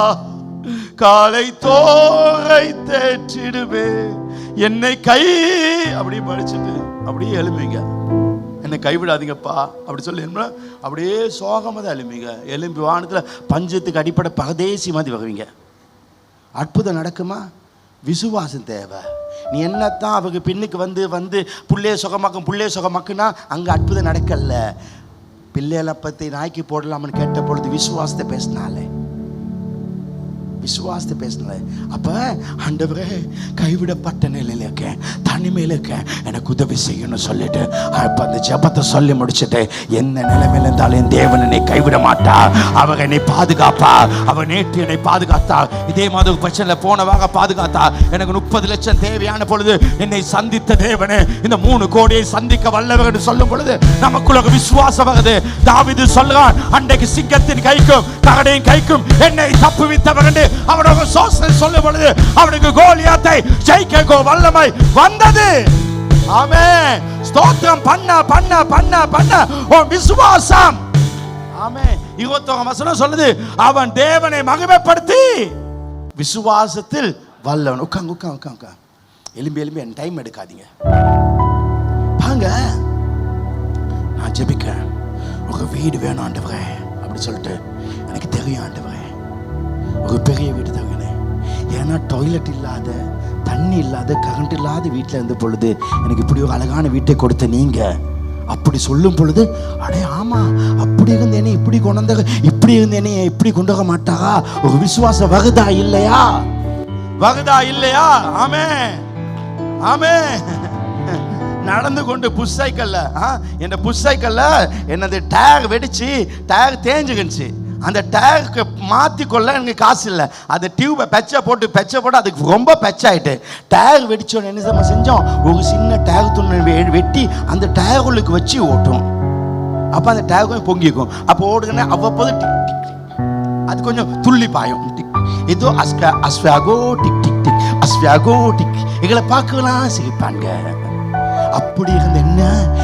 காலை தோரை தேற்றிடுவே என்னை கை, அப்படி படிச்சுட்டு அப்படியே எழுமிங்க. என்னை கைவிடாதீங்கப்பா அப்படி சொல்லி அப்படியே சோகமாக தான் எழுமிங்க. எலும்பி வானத்தில் பஞ்சத்துக்கு அடிப்படை பரதேசி மாதிரி வருவீங்க. அற்புதம் நடக்குமா? விசுவாசம் தேவை. நீ என்னத்தான் அவங்க பின்னுக்கு வந்து வந்து புள்ளைய சுகமாக்குன்னா அங்கே அற்புதம் நடக்கல. பிள்ளைகளை பற்றி நாய்க்கு போடலாம்னு கேட்ட பொழுது விசுவாசத்தை பேசினாலே, விசுவாசத்தை பேசினாலே. அப்போ ஆண்டவரே கைவிடப்பட்ட நிலையில் இருக்கேன், தனிமையில் இருக்கேன், எனக்கு உதவி செய்யணும்னு சொல்லிட்டு அப்போ அந்த ஜெபத்தை சொல்லி முடிச்சுட்டு, எந்த நிலைமையில் இருந்தாலும் என் தேவன் என்னை கைவிட மாட்டார், அவர் என்னை பாதுகாப்பார். அவர் நேற்று என்னை பாதுகாத்தார், இதே மாதிரி பிரச்சனையில் போனவாக பாதுகாத்தார். எனக்கு 30 லட்சம் தேவையான பொழுது என்னை சந்தித்த தேவனே இந்த 3 கோடியை சந்திக்க வல்லவர் என்று சொல்லும் பொழுது நமக்குள்ள விசுவாசம் வருது. தாவீது சொல்றான், அன்றைக்கு சிங்கத்தின் கைக்கும் கரடியின் கைக்கும் என்னை தப்புவித்தவர் என்று அவனோட சோசனை சொல்லும் பொழுது அவனுக்கு கோலியாத்தை ஜெயிக்க வல்லமை வந்தது. ஆமென். ஸ்தோத்திரம் பண்ண பண்ண பண்ண பண்ண உன் விசுவாசம். ஆமென். 21ஆம் வசனம் சொல்லுது, அவன் தேவனை மகிமைப்படுத்தி விசுவாசத்தில் வல்லவன். உட்காங்க எலும்பி என் டைம் எடுக்காதீங்க. வாங்க நான் ஜெபிக்கிறேன். உங்க வீடு வேணும் ஆண்டவரே அப்படி சொல்லிட்டு, எனக்கு தெரியும் ஆண்டவரே ஒரு பெரிய வீடு தங்கினேன். ஏன்னா டாய்லெட் இல்லாத, தண்ணி இல்லாத, கரண்ட் இல்லாத வீட்டில் இருந்த பொழுது எனக்கு இப்படி ஒரு அழகான வீட்டை கொடுத்த நீங்க அப்படி சொல்லும் பொழுது, அடே ஆமா அப்படி இருந்தேனே இப்படி கொண்டு வந்த, இப்படி இருந்தேனே இப்படி கொண்டு வர மாட்டாரா? ஒரு விசுவாசம் வருதா இல்லையா? வருதா இல்லையா? ஆமென் ஆமென். நடந்து கொண்டு புஷ் சைக்கிள்ல என்ன புஷ் சைக்கிள்ல என்னது டயர் வெடிச்சு டயர் தேஞ்சுக்கிச்சு. அந்த டயருக்கு மாற்றிக்கொள்ள எனக்கு காசு இல்லை. அந்த டியூபை பெச்சை போட்டு அதுக்கு ரொம்ப பெச்சாயிட்டு டயர் வெடிச்சோன்னு என்ன நம்ம செஞ்சோம், ஒரு சின்ன டயர் துணை வெட்டி அந்த டயர்களுக்கு வச்சு ஓட்டும். அப்போ அந்த டயர் கொஞ்சம் பொங்கிக்கும். அப்போ ஓடுங்கன்னா அவ்வப்போது டிக் டிக் அது கொஞ்சம் துள்ளி பாயும். ஏதோ அஸ்வாகோ டிக் டிக் டிக் அஸ்வாகோ டிக். எங்களை பார்க்கலாம் சிரிப்பாங்க. அப்படி இருந்த என்ன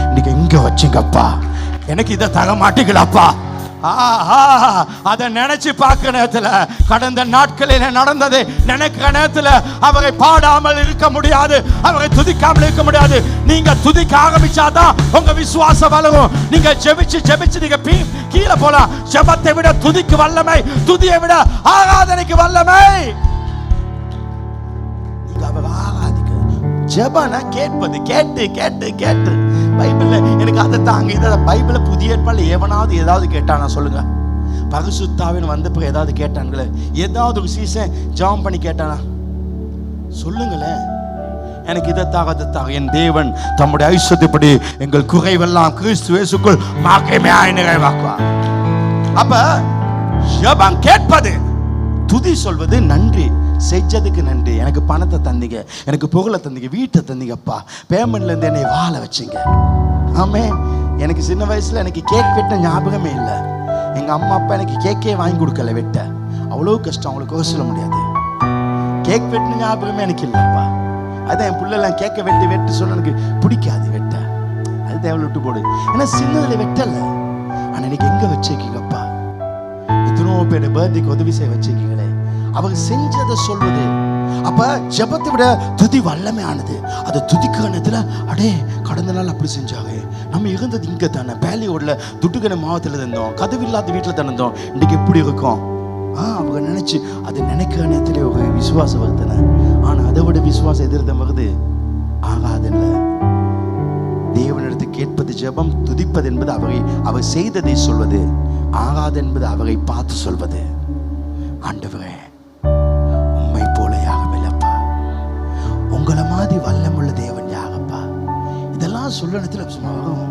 இன்னைக்கு எங்க வச்சுங்கப்பா, எனக்கு இதை தர மாட்டீங்களாப்பா. அதை நினைச்சு பார்க்கிற நேரத்தில், கடந்த நாட்களில் நடந்ததை நினைக்கிற நேரத்தில் அவரை பாடாமல் இருக்க முடியாது, அவரை துதிக்காமல் இருக்க முடியாது. நீங்க துதிக்க ஆரம்பிச்சாதான் உங்க விசுவாசம் வளரும். நீங்க ஜெபிச்சு நீங்க கீழே போலாம். ஜெபத்தை விட துதிக்கு வல்லமை, துதியை விட ஆராதனைக்கு வல்லமை. நீங்க அவர் ஆராதிக்க ஜெபனா கேட்பது, கேட்டு கேட்டு கேட்டு. பைபிள்ல எனக்கு அதை தாங்க இதை பைபிள புதிய ஏற்பாடுல எவனாவது ஏதாவது கேட்டானா சொல்லுங்க? பரிசுத்தாவின் வந்த பிறகு ஏதாவது கேட்டான்களே? ஏதாவது ஒரு சீசன் ஜெபம் பண்ணி கேட்டானா சொல்லுங்களேன்? எனக்கு இதைத்தாக என் தேவன் தம்முடைய ஐஸ்வர்யப்படி எங்கள் குறைவெல்லாம் கிறிஸ்து இயேசுக்குள் மகிமையாய் நிறைவாக்குவார். அப்ப ஜெபம் கேட்பது, துதி சொல்வது, நன்றி செஞ்சதுக்கு நன்றி. எனக்கு பணத்தை தந்தீங்க, எனக்கு புகழை தந்தீங்க, வீட்டை தந்தீங்கப்பா, பேமெண்ட்ல இருந்து என்னை வாழ வச்சிங்க. ஆமே. எனக்கு சின்ன வயசுல எனக்கு கேக் வெட்ட ஞாபகமே இல்லை. எங்க அம்மா அப்பா எனக்கு கேக்கே வாங்கி கொடுக்கல, வெட்ட அவ்வளோ கஷ்டம், அவங்களுக்கு சொல்ல முடியாது. கேக் வெட்டின ஞாபகமே எனக்கு இல்லைப்பா. அதான் என் பிள்ளைலாம் கேக்கை வெட்டு சொன்ன எனக்கு பிடிக்காது, வெட்ட அது தேவை விட்டு போடு. ஏன்னா சின்னதுல வெட்டல. ஆனா இன்னைக்கு எங்க வச்சிருக்கீங்கப்பா? எத்தனோ பேர் பர்த்டேக்கு உதவி செய்ய வச்சிருக்கீங்களே, அவங்க செஞ்சதை சொல்வது. அப்ப ஜெபத்தை விட துதி வல்லமையானது. அது துதிக்கானதுல அடே கடந்த நாள் அப்படி செஞ்சாங்க, நம்ம இருந்தது இங்க தானே, பேலியோடல துட்டுக்கணை மாவட்டத்தில் இருந்தோம், கதவு இல்லாத வீட்டில் தானே இருந்தோம், இன்னைக்கு எப்படி இருக்கும்? அவங்க நினைச்சு அது நினைக்கிற நேரத்திலே ஒரு விசுவாசம் வருதுன. ஆனா அதை விட விசுவாசம் எதிர்த்த வருது ஆகாதுல்ல. தேவனிடத்து கேட்பது ஜெபம், துதிப்பது என்பது அவர் செய்ததை சொல்வது, ஆகாது என்பது அவரை பார்த்து சொல்வது. ஆண்டவரே உம்மை போல யாகமில்லப்பா, உங்களை மாதிரி வல்லமுள்ள தேவன் யாகப்பா. இதெல்லாம் சொல்ல இடத்துல சும்மா வரும்.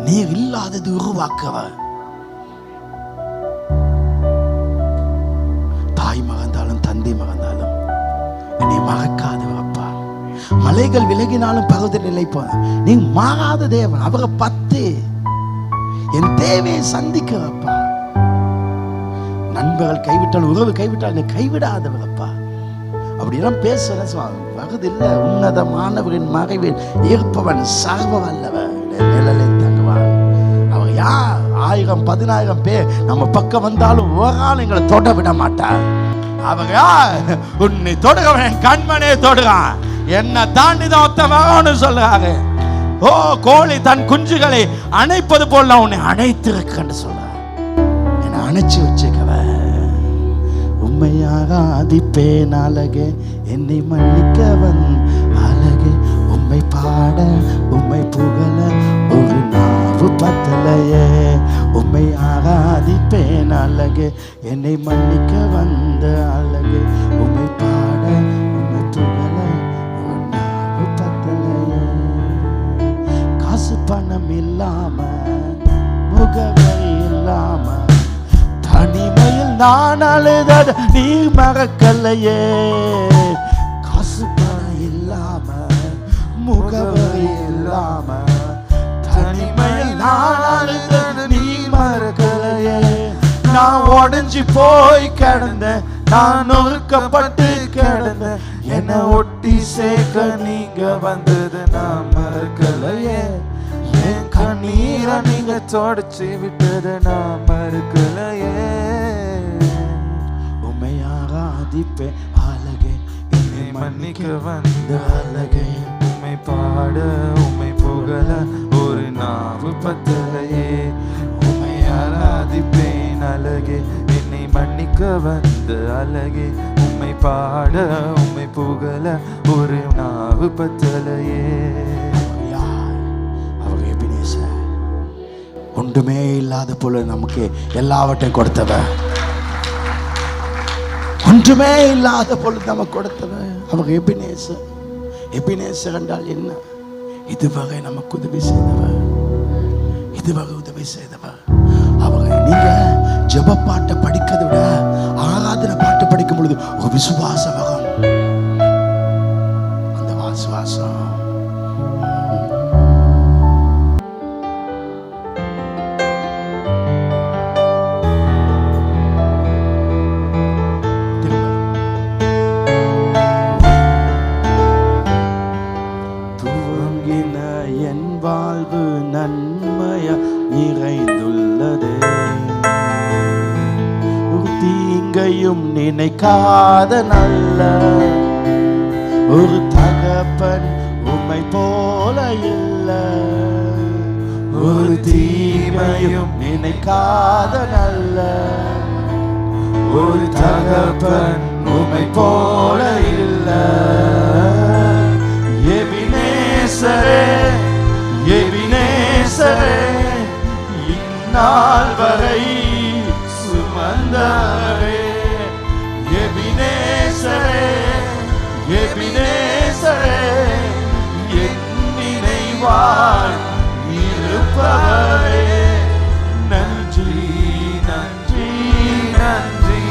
நீர் இல்லாதது உருவாக்கவர். தாய் மகந்தாலும் தந்தை மகந்தாலும் என்னை மறக்காதவப்பா. மலைகள் விலகினாலும் பகுதி நிலைப்பான். நீ மாறாத தேவன். அவரை பத்து என் தேவையை சந்திக்கிறப்பா. நண்பர்கள் கைவிட்டால், உறவு கைவிட்டால் என்னை கைவிடாதவரப்பா. அப்படியெல்லாம் பேசுறேன் வகுதில்லை. உன்னதமானவரின் மறைவில் இருப்பவன் சர்வ வல்லவர் நிழலில் தங்குவான். அவர் யார்? 1000-10,000 பேர் நம்ம பக்கம் வந்தாலும் ஒரு ஆள் எங்களை தொட விட மாட்டார். அவங்க உன்னை தொடுகிறவன் கண்மனே தொடுறான், என்ன தாண்டி தான் ஒத்த வரணும்னு சொல்றாங்க. ஓ கோழி தன் குஞ்சுகளை அணைப்பது போல உன்னை அணைத்திருக்கன்னு சொல்ற. என்னை அணைச்சு வச்சுக்கவ. உண்மையாக ஆதிப்பேன் அழகே, என்னை மன்னிக்கவன் அழகே. உம்மை பாட உம்மை புகழ ஒரு நாவு பத்தலையே. உம்மை ஆராதிப்பேன் அழகே, என்னை மன்னிக்க வந்த அழகே. உம்மை பாட உம்மை புகழ ஒரு நாவு பத்தலையே. காசு பணம் இல்லாம, முகவரி இல்லாம, தனிமையில் நான் அழுத நீ மறக்கலையே. காசு பணம் இல்லாம, முகவரி இல்லாம, தனிமையில் நான் அழுத நீ மறக்கலையே. நான் உடைஞ்சு போய் கிடந்தேன், நான் நொறுக்கப்பட்டு கிடந்தேன், என்னை ஒட்டி சேர்க்க நீங்க வந்தது நான் மறக்கலையே. என் கண்ணீரை நீங்க தொடச்சி விட்டது நான் மறக்கலையே. உண்மையாக ஆதிப்பேன் அழகே, என்னை மன்னிக்க வந்த அழகே. உம்மை பாட உம்மை புகழ ஒரு நாவு பத்தலையே. உம்மை ஆராதிப்பேன் அழகே, என்னை மன்னிக்க வந்த அழகே. உம்மை பாட உம்மை புகழ ஒரு நாவு பத்தலையே. ஒன்றுமே இல்லாத போல நமக்கு எல்லாவற்றையும் கொடுத்தவன், ஒன்றுமே இல்லாத பொழுது நமக்கு கொடுத்தவன் அவங்க எபினேசர். எபினேசர் என்றால் என்ன? இதுவரை நமக்கு உதவி செய்தவர், இதுவரை உதவி செய்தவர். அவங்க நீங்க ஜெப பாட்டை படிக்கிறத விட ஆராதனை பாட்டு படிக்கும் பொழுது ஒரு விசுவாசம் வரும். அந்த விசுவாசம் நன்மையா நிறைந்துள்ளதே. ஒரு தீங்கையும் நினைக்காத நல்ல ஒரு தகப்பன் உம்மை போல இல்ல. ஒரு தீமையும் நினைக்காத நல்ல ஒரு தகப்பன் உம்மை போல இல்ல. எபினேசரே, எபினேசரே, இந்நாள் வரை சுமந்தரே. எபினேசரே, எபினேசரே, நமக்காய் இருப்பவரே நன்றி நன்றி நன்றி.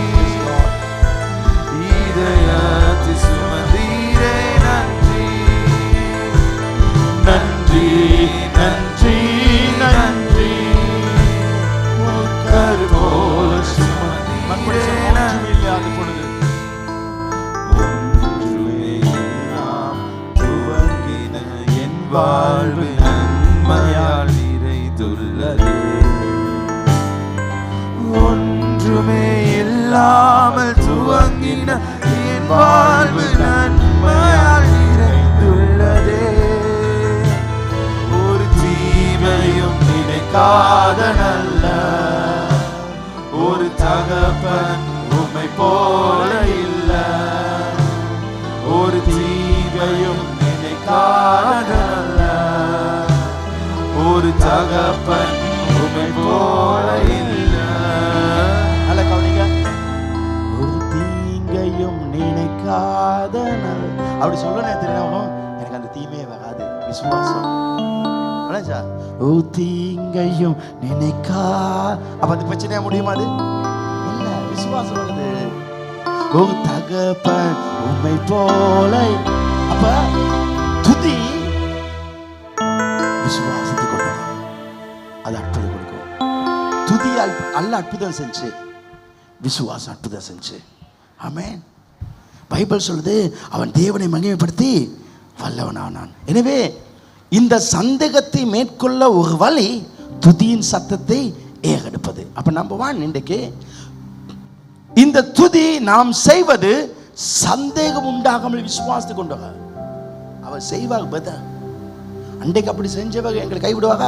இதயத்தில் சுமந்தீரே நன்றி நன்றி நன்றி நன்றி. கருபோல சுமந்தீரே நன்றி. இல்லாத பொழுது வாழ்வு நன்மையால் நிறைந்துள்ளது. ஒன்றுமே இல்லாமல் துவங்கின என் வாழ்வு நன்மையால் நிறைந்துள்ளதே. ஒரு தீமையும் நினைக்காத நல்ல ஒரு தகப்பன் உம்மை போல இல்ல. ஒரு தீமையும் நினைக்காத ஒரு தகப்பன் உம்மை போல இல்ல. நல்ல கவனிங்க. ஒரு தீங்கையும் நினைக்காத அப்படி சொல்லணும் தெரியும். எனக்கு அந்த தீமையே வராது. விசுவாசம். ஒரு தீங்கையும் நினைக்கா அப்ப அந்த பிரச்சனையா முடியுமா? அது இல்ல. விசுவாசம் வருது. ஒரு தகப்பன் உம்மை போல. அப்ப துதி விசுவாசத்தை கொண்டு அது அற்புதம் கொடுக்கும். துதி அல்ல அற்புதம் செஞ்சு, விசுவாசம் அற்புதம் செஞ்சு. ஆமென். பைபிள் சொல்லுது அவன் தேவனை மகிமைப்படுத்தி வல்லவனானான். எனவே இந்த சந்தேகத்தை மேற்கொள்ள ஒரு வழி துதியின் சத்தத்தை ஏறெடுப்பது. அப்ப நம்பர் 1 இன்றைக்கு இந்த துதி நாம் செய்வது சந்தேகம் உண்டாகாமல் விசுவாசத்தை கொண்டு வர அவர் செய்வார். பதர் அன்றைக்கு அப்படி செஞ்சவங்க எங்களை கைவிடுவாங்க.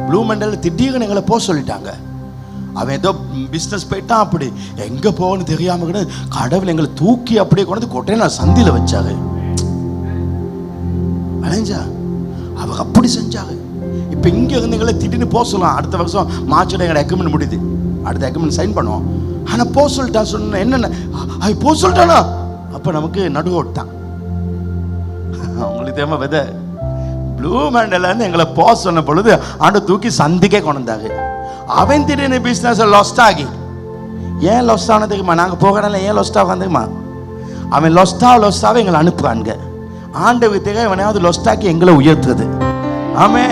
ப்ளூ மண்டல திடீர்னு எங்களை போக சொல்லிட்டாங்க. அவன் ஏதோ பிஸ்னஸ் போயிட்டான். அப்படி எங்கே போகணும்னு தெரியாம கூட கடவுள் எங்களை தூக்கி அப்படியே கொண்டு கோட்டையை நான் சந்தியில் வச்சாங்க. அலைஞ்சா அவங்க அப்படி செஞ்சாங்க. இப்போ இங்கே இருந்து எங்களை திடீர்னு போக சொல்லலாம். அடுத்த வருஷம் மார்ச்சோட எங்களோட அக்ரிமெண்ட் முடியுது. அடுத்த அக்ரிமெண்ட் சைன் பண்ணுவோம். ஆனால் போக சொல்லிட்டா சொன்ன என்னென்ன அது போக சொல்லிட்டானா அப்போ நமக்கு நடுவோட்டான். அவங்களுக்கு தேவை விதை ப்ளூ மேண்டலேருந்து எங்களை போக சொன்ன பொழுது ஆண்டு தூக்கி சந்திக்கே கொண்டாங்க. அவன் திடீர்னு பிஸ்னஸ் லாஸ்ட் ஆகி ஏன் லாஸ்ட் ஆனதுக்குமா நாங்கள் போகிறனால ஏன் லாஸ்ட் ஆகாதுமா அவன் லொஸ்டாவை எங்களை அனுப்புறாங்க. ஆண்டவருக்கு தேவை எவனையாவது லொஸ்டாக்கி எங்களை உயர்த்துறது. ஆமே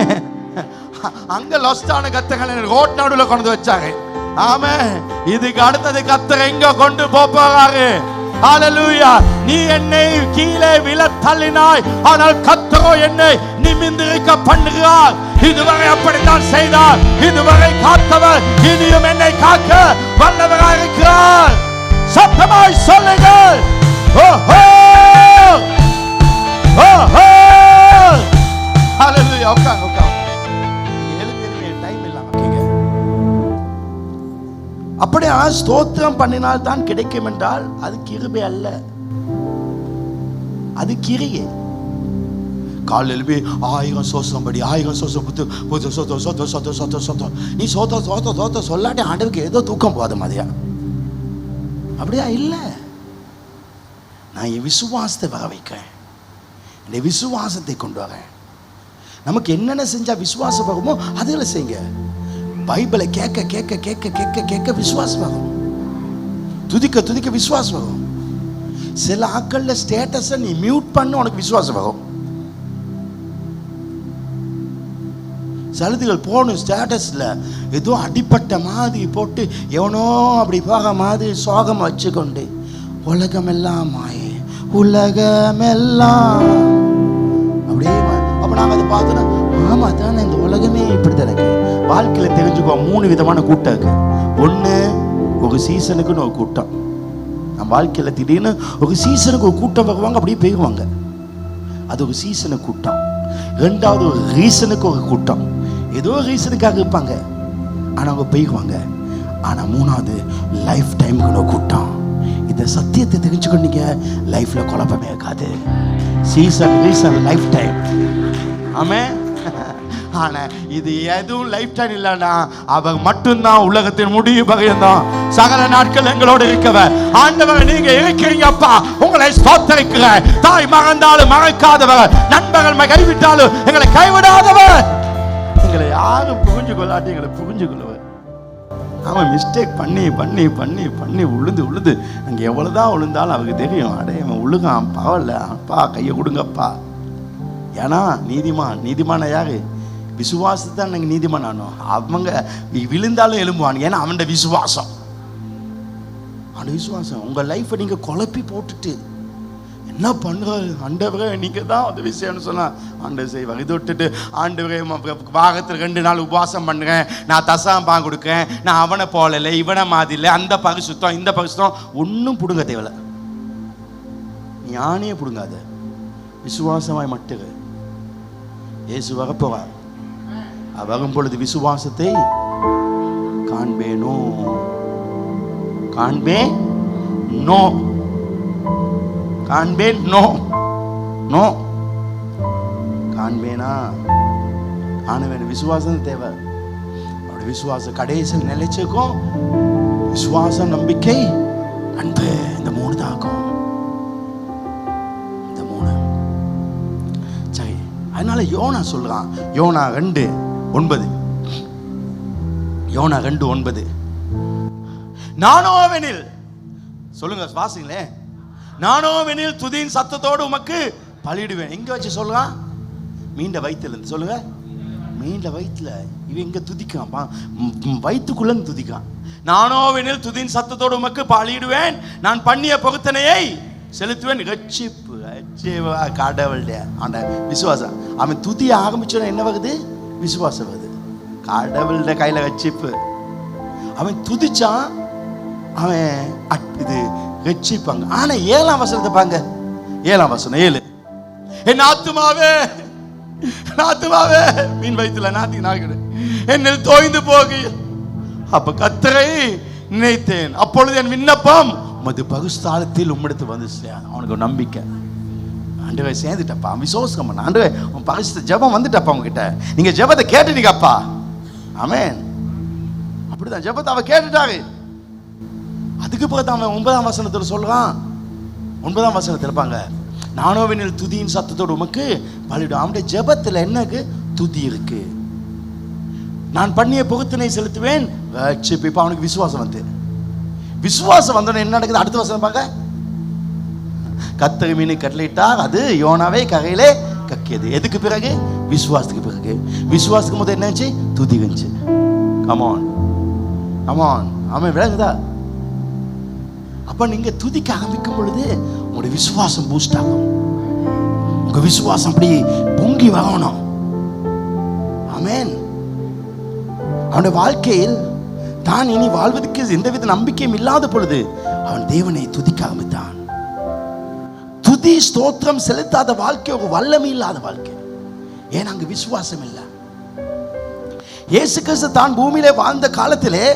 அங்க லொஸ்டான கத்தங்களை ரோட் நடுவில் கொண்டு வச்சாங்க. ஆமே இதுக்கு அடுத்தது கத்தரை எங்க கொண்டு போறாரு. ஹல்லேலூயா. நீ என்னை கீழே விழ தள்ளினாய், ஆனால் கர்த்தரோ என்னை நிமிர்ந்திருக்க பண்ணுகிறார். இதுவரை அப்படித்தான் செய்தார். இதுவரை காத்தவர் இனியும் என்னை காக்க வல்லவராக இருக்கிறார். சத்தமாய் சொல்லுங்கள். ஓஹோ ஓஹோ. ஹல்லேலூயா. உட்காருங்க. டைம் இல்லாம கேங்க. அப்படியே ஸ்தோத்திரம் பண்ணினால் தான் கிடைக்கும் என்றால் அது கிருபை அல்ல, அது கிரியை. கால் எழுப்பி 1000 சோசம் படி 1000 சோசம் புத்து சொத்தம் நீ சோத்த சொல்லாட்டி ஆண்டவுக்கு ஏதோ தூக்கம் போகாத மாதிரியா? அப்படியா? இல்லை. நான் என் விசுவாசத்தை வர வைக்கிறேன். இந்த விசுவாசத்தை கொண்டு வரேன். நமக்கு என்னென்ன செஞ்சா விசுவாசம் வருமோ அதில் செய்யுங்க. பைபிளை கேட்க கேட்க கேட்க கேட்க கேட்க விசுவாசம் வரும். துதிக்க துதிக்க விசுவாசம் வரும். சில ஆக்கள்ல ஸ்டேட்டஸை நீ மியூட் பண்ண உனக்கு விசுவாசம் வரும். சலுதிகள் போகணும் ஸ்டேட்டஸ்ல ஏதோ அடிப்பட்ட மாதிரி போட்டு எவனோ அப்படி போக மாதிரி சோகம் வச்சுக்கொண்டு உலகமெல்லாம் மாயே உலகமெல்லாம் அப்படியே. அப்ப நாங்க அதை பார்த்தோன்னா ஆமா தானே இந்த உலகமே இப்படிதான் இருக்கு. வாழ்க்கையில தெரிஞ்சுக்கோ 3 விதமான கூட்டம் இருக்கு. ஒண்ணு ஒரு சீசனுக்குன்னு ஒரு கூட்டம். நம்ம வாழ்க்கையில திடீர்னு ஒரு சீசனுக்கு ஒரு கூட்டம் வருவாங்க, அப்படியே போயிடுவாங்க. அது ஒரு சீசனு கூட்டம். 2வது ஒரு ரீசனுக்கு ஒரு கூட்டம். ஏதோ ரீசனுக்காக இருப்பாங்க ஆனா அவங்க போயிடுவாங்க. ஆனா 3வது லைஃப் டைமுக்கு ஒரு கூட்டம். இந்த சத்தியத்தை தெரிஞ்சுக்கொண்டீங்க, லைஃப்ல குழப்பமே இருக்காது. Season reason life time. ஆமே ஆனா இது எதுவும் லைஃப் டைம் இல்லைன்னா அவர் மட்டும்தான் உலகத்தின் முடிவு பகையந்தான். சகல நாட்கள் எங்களோடு இருக்கவர். ஆண்டவர் நீங்க இருக்கிறீங்கப்பா, உங்களை ஸ்தோத்திரிக்கிறேன். தாய் மறந்தாலும் மறக்காதவர், நண்பர்கள் கைவிட்டாலும் எங்களை கைவிடாதவர். எங்களை யாரும் புரிஞ்சு கொள்ளாட்டி எங்களை புரிஞ்சு கொள்ளுவர். அவன் மிஸ்டேக் பண்ணி பண்ணி பண்ணி பண்ணி உளுந்து அங்கே எவ்வளோதான் உளுந்தாலும் அவருக்கு தெரியும், அடைய அவன் உழுகான், பரவாயில்ல அப்பா கையை கொடுங்கப்பா. ஏன்னா நீதிமான யாரு? விசுவாசத்தை நாங்கள் நீதிமான் ஆனோம். அவங்க விழுந்தாலும் எழும்புவான். ஏன்னா அவன் விசுவாசம். அந்த விசுவாசம் உங்கள் லைஃப்பை நீங்கள் குழப்பி போட்டுட்டு என்ன பண்ணுறாரு? ஆண்டவரே நீங்கள் தான் அந்த விஷயம்னு சொன்னால் ஆண்டவர் செய் வகை தொட்டுட்டு, ஆண்டவரே வாரத்தில் 2 நாள் உபவாசம் பண்ணுறேன், நான் தசாம் பாங்க கொடுக்குறேன், நான் அவனை போகல இவனை மாதிரி இல்லை, அந்த பரிசுத்தம் இந்த பரிசுத்தம் ஒன்றும் பிடுங்க தேவையில்ல. ஞானியே பிடுங்காத, விசுவாசமாய் மட்டும் இயேசு வரப்போவார். வரும் பொழுது விசுவாசத்தை காண்பேனோ காண்பேனா காண வேணும். விசுவாசம் தேவை. அவருடைய விசுவாசம் கடைசியில் நிலைச்சிருக்கும். விசுவாசம், நம்பிக்கை, அன்பு, இந்த 3 தான் ஆகும். இந்த 3. சரி, அதனால யோனா சொல்றான். யோனா 2:9. யோனா 2:9. நானோவெனில், சொல்லுங்க வாசிங்களே, நானோவெனில் துதியின் சத்தத்தோடு உமக்கு பலியிடுவேன். எங்க வச்சு சொல்றான்? மீண்ட வயிற்றுல இருந்து. சொல்லுங்க, மீண்ட வயிற்றுல. இவன் எங்க துதிக்கான்? வயிற்றுக்குள்ள துதிக்கான். நானோவெனில் துதியின் சத்தத்தோடு உமக்கு பலியிடுவேன், நான் பண்ணிய பொருத்தனையை செலுத்துவேன். ரட்சிப்பு கடவுளுடைய அந்த விசுவாசம். அவன் துதிய ஆரம்பிச்சோன்னா என்ன வருது? விசுவாசம் வருது. கடவுளுடைய கையில ரட்சிப்பு. அவன் துதிச்சான், அவன் இது ரட்சிப்பாங்க. ஆனா 7ஆம் வசனத்தை பாங்க. 7ஆம் வசனம் 7. என் ஆத்துமாவே மீன் வயிற்றுல நாத்தினார்கள், என்னில் தோய்ந்து போகு. அப்ப கர்த்தரை நினைத்தேன், அப்பொழுது என் விண்ணப்பம் உமது பகுஸ்தாலத்தில் உம்மிடத்து வந்துச்சு. அவனுக்கு நம்பிக்கை. ஆண்டவே சேர்ந்துட்டப்பா, விசுவாசம் பண்ண. ஆண்டவே உன் பகுஸ்த ஜெபம் வந்துட்டப்பா, உங்ககிட்ட நீங்க ஜெபத்தை கேட்டுட்டீங்கப்பா. ஆமென். அப்படிதான் ஜெபத்தை அவ கேட்டுட்டாரு. அதுக்கு பிறகு அவன் 9ஆம் வசனத்தில் சொல்றான். 9ஆம் வசனத்தில் இருப்பாங்க, நானோவெனில் துதியின் சத்தத்தோடு உமக்கு பலியிடும். அவனுடைய ஜெபத்தில் என்னக்கு துதி இருக்கு. நான் பண்ணிய பொருத்தனை செலுத்துவேன். இப்ப அவனுக்கு விசுவாசம் வந்து, விசுவாசம் வந்தோடனே என்ன நடக்குது? அடுத்த வசனம் பாங்க. கத்தரி மீன் கட்டளையிட்டார், அது யோனாவை கரையிலே கக்கியது. எதுக்கு பிறகு? விசுவாசத்துக்கு பிறகு. விசுவாசத்துக்கு முதல் என்னாச்சு? துதி வந்துச்சு. Come on come on. அவன் விளங்குதா? அப்ப நீங்க துதிக்க ஆரம்பிக்கும் பொழுது உங்களுடைய விசுவாசம் பூஸ்ட் ஆகும். உங்க விசுவாசம் அப்படி பொங்கி வரணும். ஆமென். அவனுடைய வாழ்க்கையில் தான் இனி வாழ்வதற்கு எந்தவித நம்பிக்கையும் இல்லாத பொழுது அவன் தேவனை துதிக்க ஆரம்பித்தான். துதி ஸ்தோத்திரம் செலுத்தாத வாழ்க்கை ஒரு வல்லமை இல்லாத வாழ்க்கை. ஏன் அங்கு விசுவாசம் இல்லை. இயேசு கிறிஸ்து தான் பூமியிலே வாழ்ந்த காலத்திலே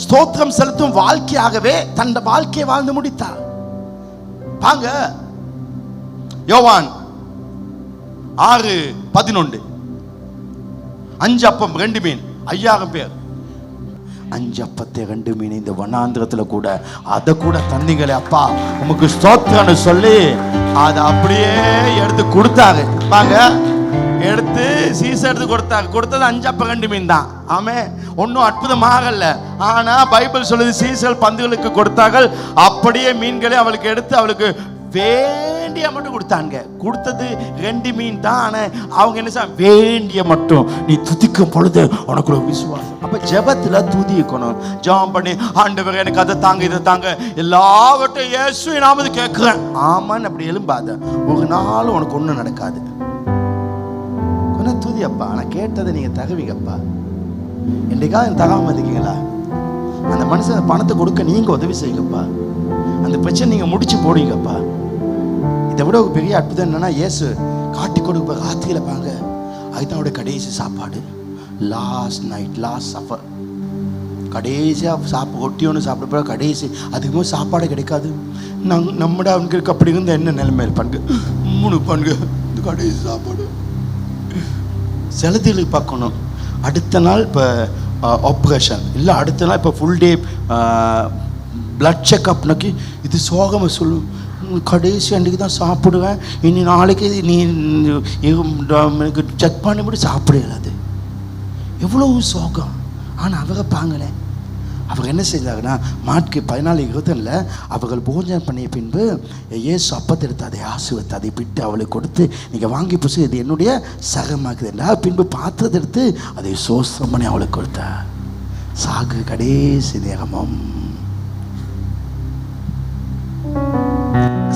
ஸ்தோத்திரம் செலுத்தும் வாழ்க்கையாகவே தன் வாழ்க்கையை வாழ்ந்து முடித்தார். பாங்க யோவான் 6:11. 5 அப்பம் 2 மீன் 5000 பேர். 5 அப்பத்தை 2 மீன் இந்த வனாந்திரத்துல கூட அதை கூட தந்தீங்களே அப்பா, உமக்கு ஸ்தோத்திரம்னு சொல்லி அதை அப்படியே எடுத்து கொடுத்தாரு. பாங்க எடுத்து சீசை எடுத்து கொடுத்தாங்க. கொடுத்தது 5 அப்பம் 2 மீன் தான். ஆமே, ஒன்றும் அற்புதமாகல. ஆனா பைபிள் சொல்லுது சீசல் பந்துகளுக்கு கொடுத்தார்கள். அப்படியே மீன்களை அவளுக்கு எடுத்து அவளுக்கு வேண்டிய மட்டும் கொடுத்தாங்க. கொடுத்தது 2 மீன் தான். ஆனா அவங்க என்ன வேண்டிய மட்டும் நீ துதிக்கும் பொழுது உனக்கு விசுவாசம். அப்ப ஜெபத்துல துதிக்கணும். ஜெபம் பண்ணி ஆண்டவரே எனக்கு அதை தாங்க இதை தாங்க எல்லாவற்றையும் இயேசுவின் நாமத்தில் கேட்கிறேன். ஆமான்னு அப்படி எழும்பாத. ஒரு நாள் உனக்கு ஒன்றும் நடக்காது. துதி அப்பா, நான் கேட்டதை நீங்க தகவீங்கப்பா. என்னைக்காவது தகாம இருக்கீங்களா? அந்த மனுஷன் பணத்தை கொடுக்க நீங்க உதவி செய்யுங்கப்பா. அந்த பிரச்சனை நீங்க முடிச்சு போடுங்கப்பா. இதை விட ஒரு பெரிய அற்புதம் என்னன்னா, இயேசு காட்டி கொடுப்ப ராத்திரியில பாங்க, அதுதான் அவருடைய கடைசி சாப்பாடு. Last night, last suffer. கடைசியா ஒட்டி ஒன்று சாப்பிட கடைசி, அதுக்கு சாப்பாடு கிடைக்காது. நம்மட அவங்களுக்கு அப்படி இருந்த என்ன நிலைமையில் பண்கு 3 பண்கு இந்த கடைசி சாப்பாடு. செலுத்திகளுக்கு பார்க்கணும். அடுத்த நாள் இப்போ ஆப்ரேஷன் இல்லை, அடுத்த நாள் இப்போ ஃபுல் டே பிளட் செக்அப்னுக்கு இது சோகமாக சொல்லும். கடைசி அன்றைக்கு தான் சாப்பிடுவேன், இனி நாளைக்கு நீ செக் பண்ணிவிட்டு சாப்பிடலாது. எவ்வளோ சோகம். ஆனால் அவங்க பாங்கலை. அவங்க என்ன செஞ்சாங்கன்னா, மார்க்கு 14:21 அவர்கள் போஜனம் பண்ணிய பின்பு இயேசு அப்பத்தை எடுத்து அதை ஆசீர்வதித்து அதை பிட்டு அவளுக்கு கொடுத்து, நீங்கள் வாங்கி புசி, இது என்னுடைய சகமாக்குது என்றால், பின்பு பாத்திரத்தை எடுத்து அதை சோஸ்திரம் பண்ணி அவளுக்கு கொடுத்தா. சாகு கடைசி நேரமும்,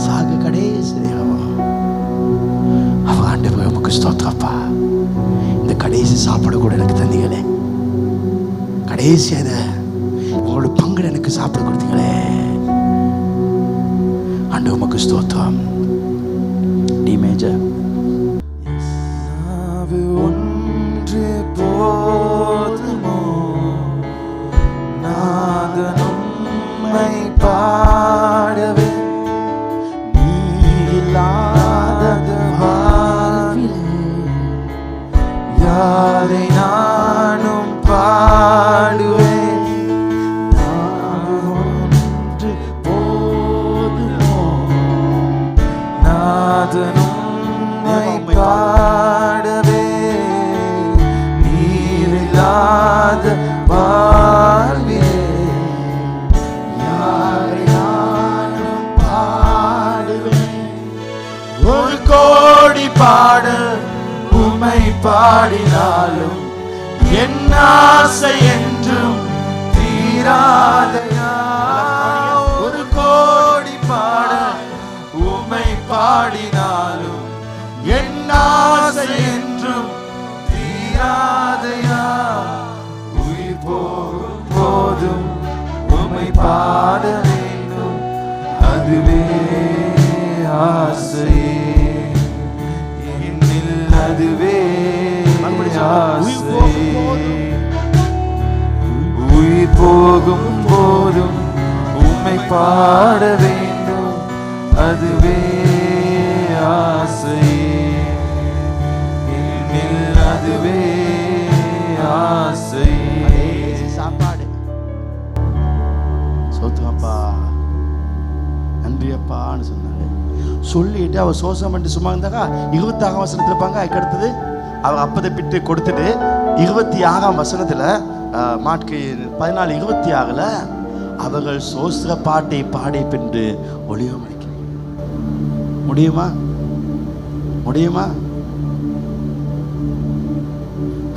சாகு கடைசி நேரமும் அவ ஆண்டவரே உமக்கு ஸ்தோத்திரப்பா, இந்த கடைசி சாப்பாடு கூட எனக்கு தந்தீங்களே, கடைசி அதை உங்களோட பங்கு எனக்கு சாப்பிட கொடுத்தீங்களே, ஆண்டவரே உமக்கு ஸ்தோத்திரம். D major. ஒன்று போதுமோ நாதனும்மை பாடவே, நீ இல்லாத வாழ்விலே யாரை நானும் பாடுவேன். ஒன்று போதுமோ நாதனும்மை பாடவே, நீரில்லாத வாழ்விலே யாரை நானும் பாடுவேன். ஒரு கோடி பாடல் உம்மை பாடினாலும் என் ஆசை என்றும் தீராதையா. ஒரு கோடி பாடல் உம்மை பாடினாலும் என் ஆசை என்றும் தீராதையா. உயிர் போகும் போதும் உம்மை பாட வேண்டும், அதுவே ஆசையே என்னில், அதுவே ஆசையே. உயிர் போகும் போதும் உம்மை பாட வேண்டும், அதுவே ஆசையே என்னில், அதுவே ஆசையே. சாப்பாடு சோத்துப்பா நன்றியப்பான்னு சொன்னாங்க. சொல்லிட்டு அவர் சோசம் பண்ணிட்டு சும்மா இருந்தாக்கா 26ஆம் வசனத்தில் இருப்பாங்க. அதுக்கு அடுத்தது அவர் அப்பதை பிட்டு கொடுத்துட்டு 26ஆம் வசனத்தில் மாட்கு 14:26 அவர்கள் சோஸ்திர பாட்டை பாடி பின்று ஒளியம் அளிக்க முடியுமா? முடியுமா?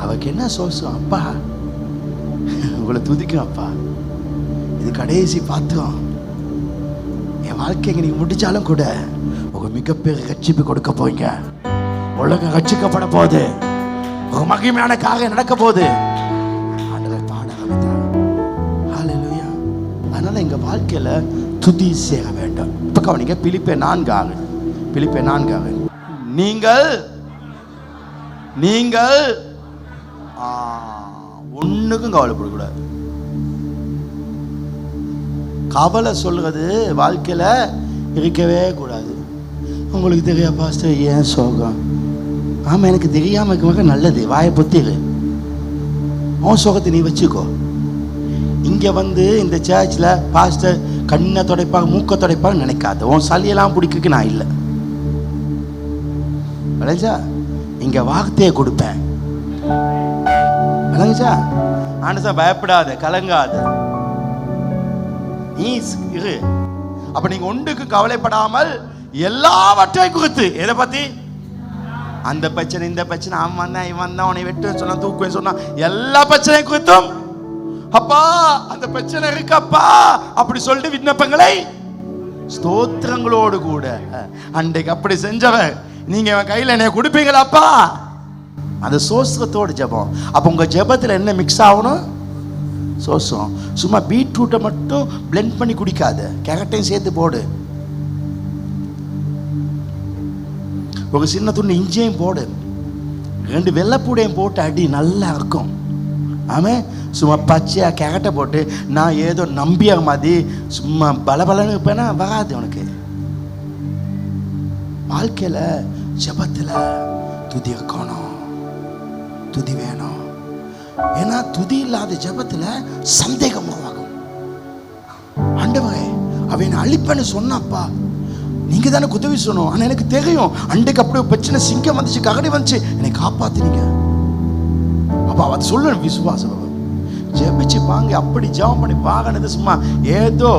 அவருக்கு என்ன சோசம்? அப்பா உங்களை துதிக்கும் அப்பா, இது கடைசி பாத்திரம், என் வாழ்க்கையை நீங்க முடிச்சாலும் கூட உங்க மிகப்பெரிய ரட்சிப்பு கொடுக்க போறீங்க. உலகம் ரட்சிக்கப்பட போகுது, ஒரு மகிமையான காரியம் நடக்க போகுது. ஆண்டவர் பாட ஆரம்பித்தார். ஹல்லேலூயா. அதனால எங்க வாழ்க்கையில துதி சேர வேண்டும். இப்ப கவனிங்க, பிலிப்பியர் 4:6. பிலிப்பியர் 4:6. நீங்கள் ஒண்ணுக்கும் கவலைப்படக்கூடாது. கவலை சொல்றது வாழ்க்கையில இருக்கவே கூடாது. உங்களுக்கு தெரியா பாஸ்டர் ஏன் சோகம்? ஆமா, எனக்கு தெரியாம இருக்க நல்லது. வாயை பொத்திரு, உன் சோகத்தை நீ வச்சுக்கோ. இங்க வந்து இந்த சர்ச்சில் பாஸ்டர் கண்ணை துடைப்பாங்க மூக்க துடைப்பாங்க நினைக்காத. உன் சளியெல்லாம் பிடிக்க நான் இல்லை, விளைஞ்சா இங்க வார்த்தையை கொடுப்பேன். விளங்குச்சா? ஆண்டா பயப்படாத, கலங்காத, நீ இரு. அப்ப நீங்க ஒன்றுக்கு கவலைப்படாமல் எல்லாவற்றையும் குறித்து, எதை பத்தி? அந்த பிரச்சனை, இந்த பிரச்சனை, அவன் வந்தான் இவன் வந்தான், உன்னை வெட்டு சொன்னா தூக்குவேன் சொன்னா, எல்லா பிரச்சனையும் குறித்தும் அப்பா அந்த பிரச்சனை இருக்கப்பா அப்படி சொல்லிட்டு விண்ணப்பங்களை ஸ்தோத்திரங்களோடு கூட அன்றைக்கு அப்படி செஞ்சவன் நீங்க என் கையில என்ன கொடுப்பீங்களாப்பா? அந்த சோஸ்திரத்தோடு ஜெபம். அப்ப உங்க ஜெபத்துல என்ன மிக்ஸ் ஆகணும்? சோசம். சும்மா பீட்ரூட்டை மட்டும் பிளெண்ட் பண்ணி குடிக்காத, கேரட்டையும் சேர்த்து போடு. ஒரு சின்ன துண்டு இஞ்சியையும் போடு, 2 வெள்ளைப்பூடையும் போட்டு அடி, நல்லா இருக்கும். ஆமே, சும்மா பச்சையா கேரட்டை போட்டு நான் ஏதோ நம்பிய மாதிரி சும்மா பலபலன்னு இருப்பேன்னா வராது உனக்கு. வாழ்க்கையில ஜெபத்துல துதி இருக்கணும். துதி வேணும். ஏன்னா துதி இல்லாத ஜெபத்துல சந்தேகம் உருவாகும். ஆண்டவரே அவன் அழிப்பேன்னு சொன்னாப்பா, நீங்க தானே உதவி சொன்னோம். ஆனா எனக்கு தெரியும் அன்றைக்கு அப்படி பிரச்சனை, சிங்கம் வந்துச்சு, கரடி வந்துச்சு, என்னை காப்பாத்தினீங்க. அப்ப அவ சொல்லணும் விசுவாசம். ஜெபிச்சு பாங்க, அப்படி ஜெபம் பண்ணி பாங்கனது சும்மா ஏதோ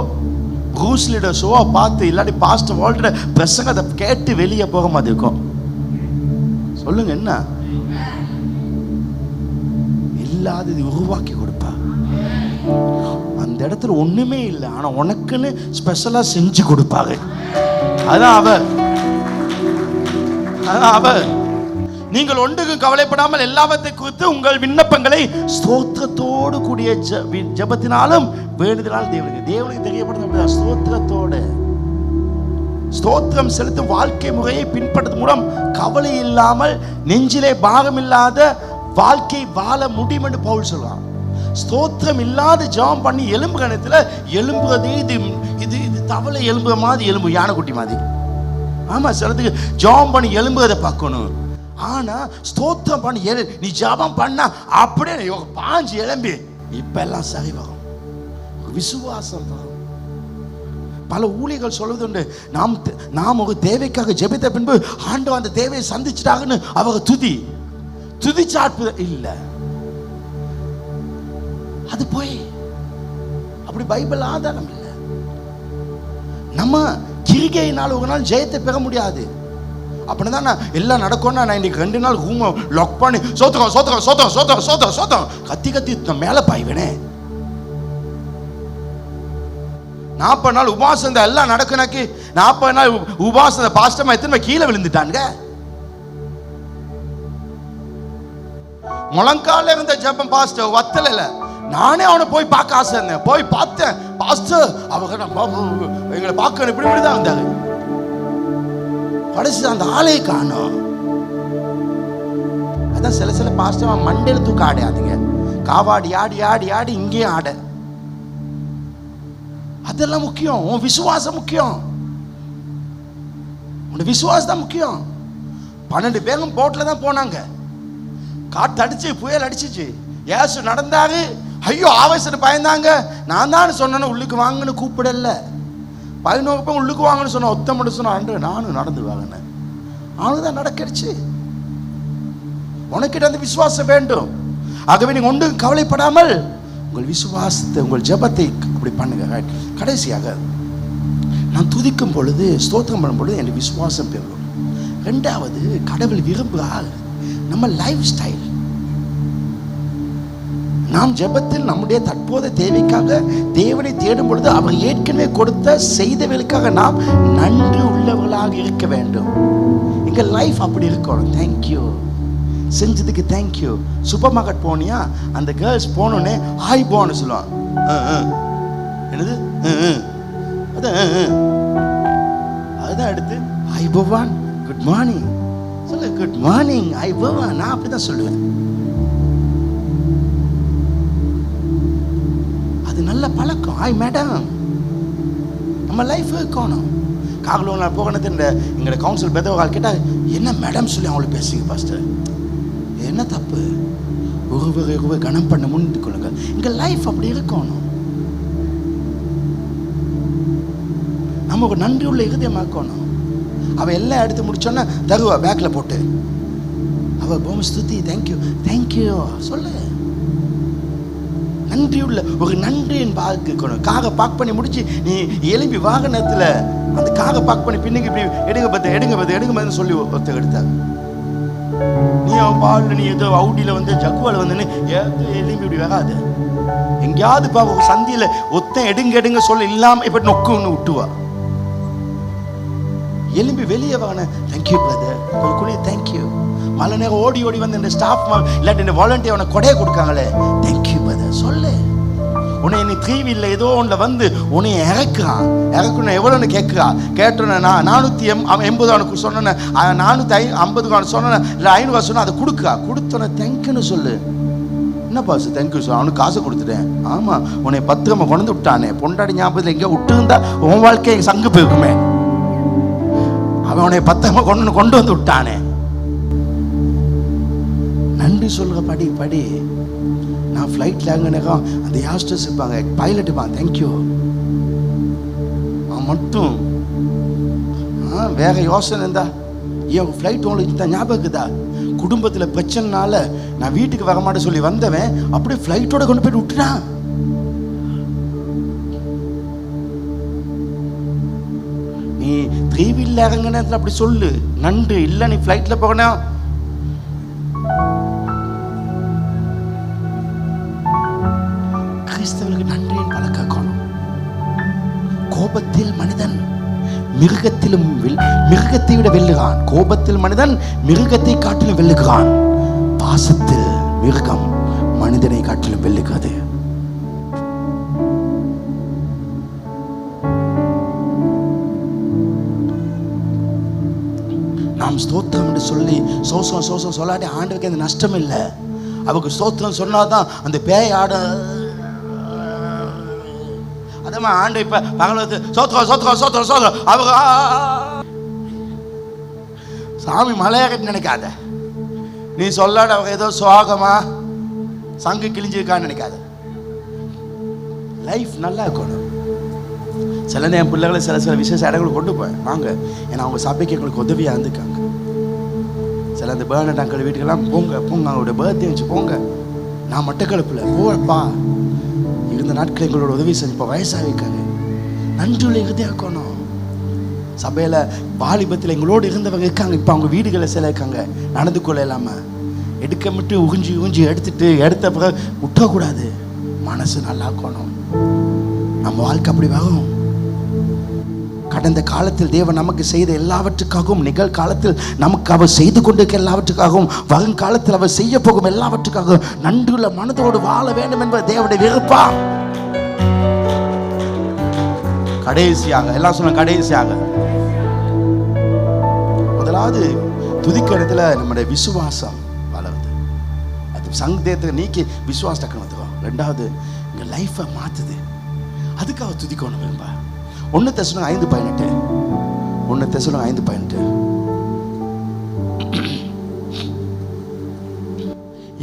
ப்ரூஸ்லியோட ஷோவை பார்த்து இல்லாட்டி பாஸ்டர் வால்டோட பிரசங்கத்தை கேட்டு வெளியே போக மாதிரி இருக்கும். சொல்லுங்க, என்ன இல்லாதது உருவாக்கி கொடுப்பா. அந்த இடத்துல ஒண்ணுமே இல்லை, ஆனா உனக்குன்னு ஸ்பெஷலா செஞ்சு கொடுப்பாங்க. அதான் அவ. நீங்கள் ஒன்றுக்கும் கவலைப்படாமல் எல்லாவற்றை குறித்து உங்கள் விண்ணப்பங்களை ஸ்தோத்திரத்தோடு கூடிய ஜெபத்தினாலும் வேண்டுதலால் தேவனுக்கு தெரியப்படுத்த ஸ்தோத்திரத்தோடு. ஸ்தோத்திரம் செலுத்தும் வாழ்க்கை முறையை பின்பற்றது மூலம் கவலை இல்லாமல் நெஞ்சிலே பாகம் இல்லாத வாழ்க்கை வாழ முடியும் என்று பவுல் சொல்றான். ஸ்தோத்திரம் இல்லாத ஜெபம் பண்ணி எலும்பு கணத்துல எலும்புறதே இது தவளை எலும்புற மாதிரி, எலும்பு யானைக்குட்டி மாதிரி. ஆமா, சிலத்துக்கு ஜெபம் பண்ணி எலும்புறதை பார்க்கணும். ஆனா ஸ்தோத்திரம் பண்ணி நீ ஜெபம் பண்ணா அப்படியே பாஞ்சு எலும்பி இப்ப எல்லாம் சரி வரும். விசுவாசம் வரும். பல ஊழியர்கள் சொல்வது உண்டு, நாம் ஒரு தேவைக்காக ஜெபித்த பின்பு ஆண்டவர் அந்த தேவையை சந்திச்சிட்டாங்கன்னு அவங்க துதிச்சாட்பு இல்ல. அது போய் அப்படி பைபிள் ஆதாரம் இல்லை. நம்ம கிரிகையினால் ஒரு நாள் ஜெயத்தை பெற முடியாது. அப்படிதான் நான் எல்லாம் நடக்கும்னா நான் இன்னைக்கு 2 நாள் ரூமை லாக் பண்ணி சோத்திரம் கத்தி மேல பாய்வேனே. 40 நாள் உபாசம் எல்லாம் நடக்குனாக்கி 40 நாள் உபாசம் பாஸ்டமா எத்தனை கீழே விழுந்துட்டானுங்க. முழங்கால இருந்த ஜெபம் பாஸ்டர் வத்தல. நானே அவனை போய் பார்க்க ஆசை இருந்தேன். போய் பார்த்தேன், பாஸ்டர் அவங்க எங்களை பார்க்கணும் இப்படிதான் வந்தாங்க. கடைசி அந்த ஆளை காணும். அதான் சில பாஸ்டர் மண்டையில தூக்க ஆடாதுங்க, காவாடி ஆடி ஆடி ஆடி இங்கே ஆட. அதெல்லாம் முக்கியம். உன் விசுவாசம் முக்கியம். உன் விசுவாசம் தான் முக்கியம். 12 பேரும் போட்ல தான் போனாங்க. காற்று அடிச்சு புயல் அடிச்சிச்சு. ஏசு நடந்தாரு. ஐயோ ஆவேசம் பயந்தாங்க. நான் தான் சொன்னேன்னு உள்ளுக்கு வாங்கன்னு கூப்பிடல. 11 பேர் உள்ளுக்கு வாங்கன்னு சொன்ன, ஒத்த மட்டும் சொன்ன, நானும் நடந்து வாங்கினேன். அவனுதான் நடக்கிடுச்சு. உனக்கிட்ட அந்த விசுவாசம் வேண்டும். ஆகவே நீங்க ஒன்றும் கவலைப்படாமல் உங்கள் விசுவாசத்தை, உங்கள் ஜெபத்தை அப்படி பண்ணுங்க. கடைசியாக நான் துதிக்கும் பொழுது, ஸ்தோத்திரம் பண்ணும் பொழுது என் விசுவாசம் பெறும். 2வது, கடவுள் விரும்புகிறார் நம்ம லைஃப் ஸ்டைல். நாம் ஜெபத்தில் நம்முடைய தற்போதைய தேவைக்காக தேவனை தேடும் பொழுது அவர் ஏற்கனவே கொடுத்த செய்தவர்களுக்காக நாம் நன்றி உள்ளவர்களாக இருக்க வேண்டும். எங்க லைஃப் அப்படி இருக்கணும். தேங்க்யூ செஞ்சதுக்கு தேங்க்யூ. சூப்பர் மார்க்கெட் போனியா, அந்த கேர்ள்ஸ் போனோடனே ஹாய் போன்னு சொல்லுவான். என்னது அதுதான் எடுத்து ஹாய் பவான், குட் மார்னிங் சொல்லு. குட் மார்னிங் ஹாய் பவான். நான் அப்படிதான் சொல்லுவேன். அது நல்ல பழக்கம். Hi madam. நம்ம லைஃப் இருக்கணும். காகலூர் நான் போகணும். எங்களோட கவுன்சில் பெதவாள் கேட்டால் என்ன மேடம் சொல்லி அவங்களுக்கு பேசுங்க பாஸ்டர். என்ன தப்பு? ஒருவரை கனம் பண்ண முன்னிட்டு கொள்ளுங்க. எங்க லைஃப் அப்படி இருக்கணும். நம்ம ஒரு நன்றி உள்ள இருதயமாக்கணும். அவ எல்லாம் எடுத்து முடிச்சோன்னா தருவா பேக்ல போட்டு. அவ போம் ஸ்துதி தேங்க்யூ தேங்க்யூ சொல்லு. நன்றி உள்ள ஒரு நன்றியின் பார்க்கணும். காக பாக் பண்ணி முடிச்சு நீ எலும்பி வாகனத்துல அந்த காக பாக் பண்ணி பின்னுக்கு இப்படி எடுங்க சொல்லி ஒருத்தர் எடுத்தாங்க. நீ பால் நீ ஏதோ அவுடியில வந்து ஜக்குவால வந்து எலும்பி இப்படி வராது. எங்கேயாவது ஒரு சந்தியில ஒத்த எடுங்க சொல்ல இல்லாம இப்ப நொக்குன்னு விட்டுவா. எலும்பி வெளியே வாங்க. தேங்க்யூ பிரதர், ஒரு குழி தேங்க்யூ. மழை நேரம் ஓடி வந்து இந்த ஸ்டாஃப் இல்லாட்டி இந்த வாலண்டியர் அவனை கொடையை கொடுக்காங்களே, தேங்க்யூ பிரதர் சொல்லு. உன்னை நீ டிவியில் ஏதோ ஒன்றில் வந்து உன்னை இறக்கணும் எவ்வளோன்னு கேட்டோன்னே நான் 480 அவனுக்கு சொன்னேன், 450 சொன்னேன், இல்லை 500 சொன்னேன். அதை கொடுத்தோன்னே தேங்க்யூன்னு சொல்லு. என்ன பாசு தேங்க்யூ சார், அவனுக்கு காசு கொடுத்துட்டேன். ஆமாம், உன்னை பத்திரமா கொண்டு விட்டானே, பொண்டாடி ஞாபகத்தில் எங்கேயோ விட்டுருந்தா உன் வாழ்க்கை சங்கு போயிருக்குமே. அவன் உன்னை பத்திரமா கொண்டு வந்து விட்டானே. நன்றி சொல்கிற படி படி. நான் ஃப்ளைட்டில் அங்கே நேரம் அந்த யாஸ்டர்ஸ் இருப்பாங்க, பைலட் இருப்பாங்க, தேங்க்யூ. அவன் மட்டும் வேற யோசனை இருந்தா என் ஃப்ளைட் உங்களுக்கு தான் ஞாபகம் இருக்குதா? குடும்பத்தில் பிரச்சனைனால நான் வீட்டுக்கு வர மாட்டேன் சொல்லி வந்தவன் அப்படியே ஃப்ளைட்டோட கொண்டு போயிட்டு விட்டுட்டான். நீ 3 வீலர் இறங்க நேரத்தில் அப்படி சொல்லு, நன்றி இல்லை நீ ஃப்ளைட்ல போகணும். கிறிஸ்தவர்களுக்கு நன்றியின் பழக்கம். கோபத்தில் மனிதன் மிருகத்தை விட வெல்லுகிறான். கோபத்தில் மனிதன் மிருகத்தை காட்டிலும் வெல்லுகிறான். பாசத்தில் மிருகம் மனிதனை காட்டிலும் வெல்லுகிறது. நாம் ஸ்தோத்திரம் என்று சொல்லி சோசம் சொல்லாட்டி ஆண்டவருக்கு அந்த நஷ்டம் இல்லை. அவருக்கு ஸ்தோத்திரம் சொன்னாதான் அந்த பேய் ஆட. அதே மாதிரி ஆண்டு இப்ப பகலத்து சோத்திரம் அவங்க சாமி மலையாகன்னு நினைக்காத. நீ சொல்லாட அவங்க ஏதோ சுவாகமா சங்கு கிழிஞ்சிருக்கான்னு நினைக்காத. லைஃப் நல்லா இருக்கணும். சில நேரம் பிள்ளைகளை சில விசேஷ இடங்களுக்கு கொண்டு போய் வாங்க, ஏன்னா அவங்க சபைக்கு எங்களுக்கு உதவியாக இருந்துக்காங்க. சில அந்த பேர்னட் அங்கிள் வீட்டுக்கெல்லாம் போங்க அவங்களுடைய பர்த்டே வச்சு போங்க. நான் மட்டக்களப்பில் போப்பா இருந்த நாட்கள் எங்களோட உதவி செஞ்சு இப்போ வயசாக வைக்காங்க. நன்றியுள்ள இருந்தே இருக்கணும். சபையில் வாலிபத்தில் எங்களோடு இருந்தவங்க இருக்காங்க, இப்போ அவங்க வீடுகளில் சில இருக்காங்க. நடந்து கொள்ள இல்லாமல் எடுக்கமிட்டு உறிஞ்சி எடுத்த பிறகு விட்டக்கூடாது. மனசு நல்லா இருக்கணும். நம்ம வாழ்க்கை அப்படி வரும். கடந்த காலத்தில் தேவன் நமக்கு செய்த எல்லாவற்றுக்காகவும், நிகழ்காலத்தில் நமக்கு அவர் செய்து கொண்டிருக்க எல்லாவற்றுக்காகவும், வருங்காலத்தில் அவர் செய்ய போகும் எல்லாவற்றுக்காகவும் நன்றியுள்ள மனதோடு வாழ வேண்டும் என்பது தேவனுடைய விருப்பம். கடைசியாக எல்லாம் சொன்ன கடைசியாக முதலாவது துதிக்க இடத்துல நம்முடைய விசுவாசம் வளருது. அது சந்தேகத்தை நீக்கி விசுவாசம் வந்துடும். ரெண்டாவது எங்க லைஃபை மாத்துது. அதுக்காக துதிக்கணும் விரும்ப. 1 தெசலோனிக்கர் 5:18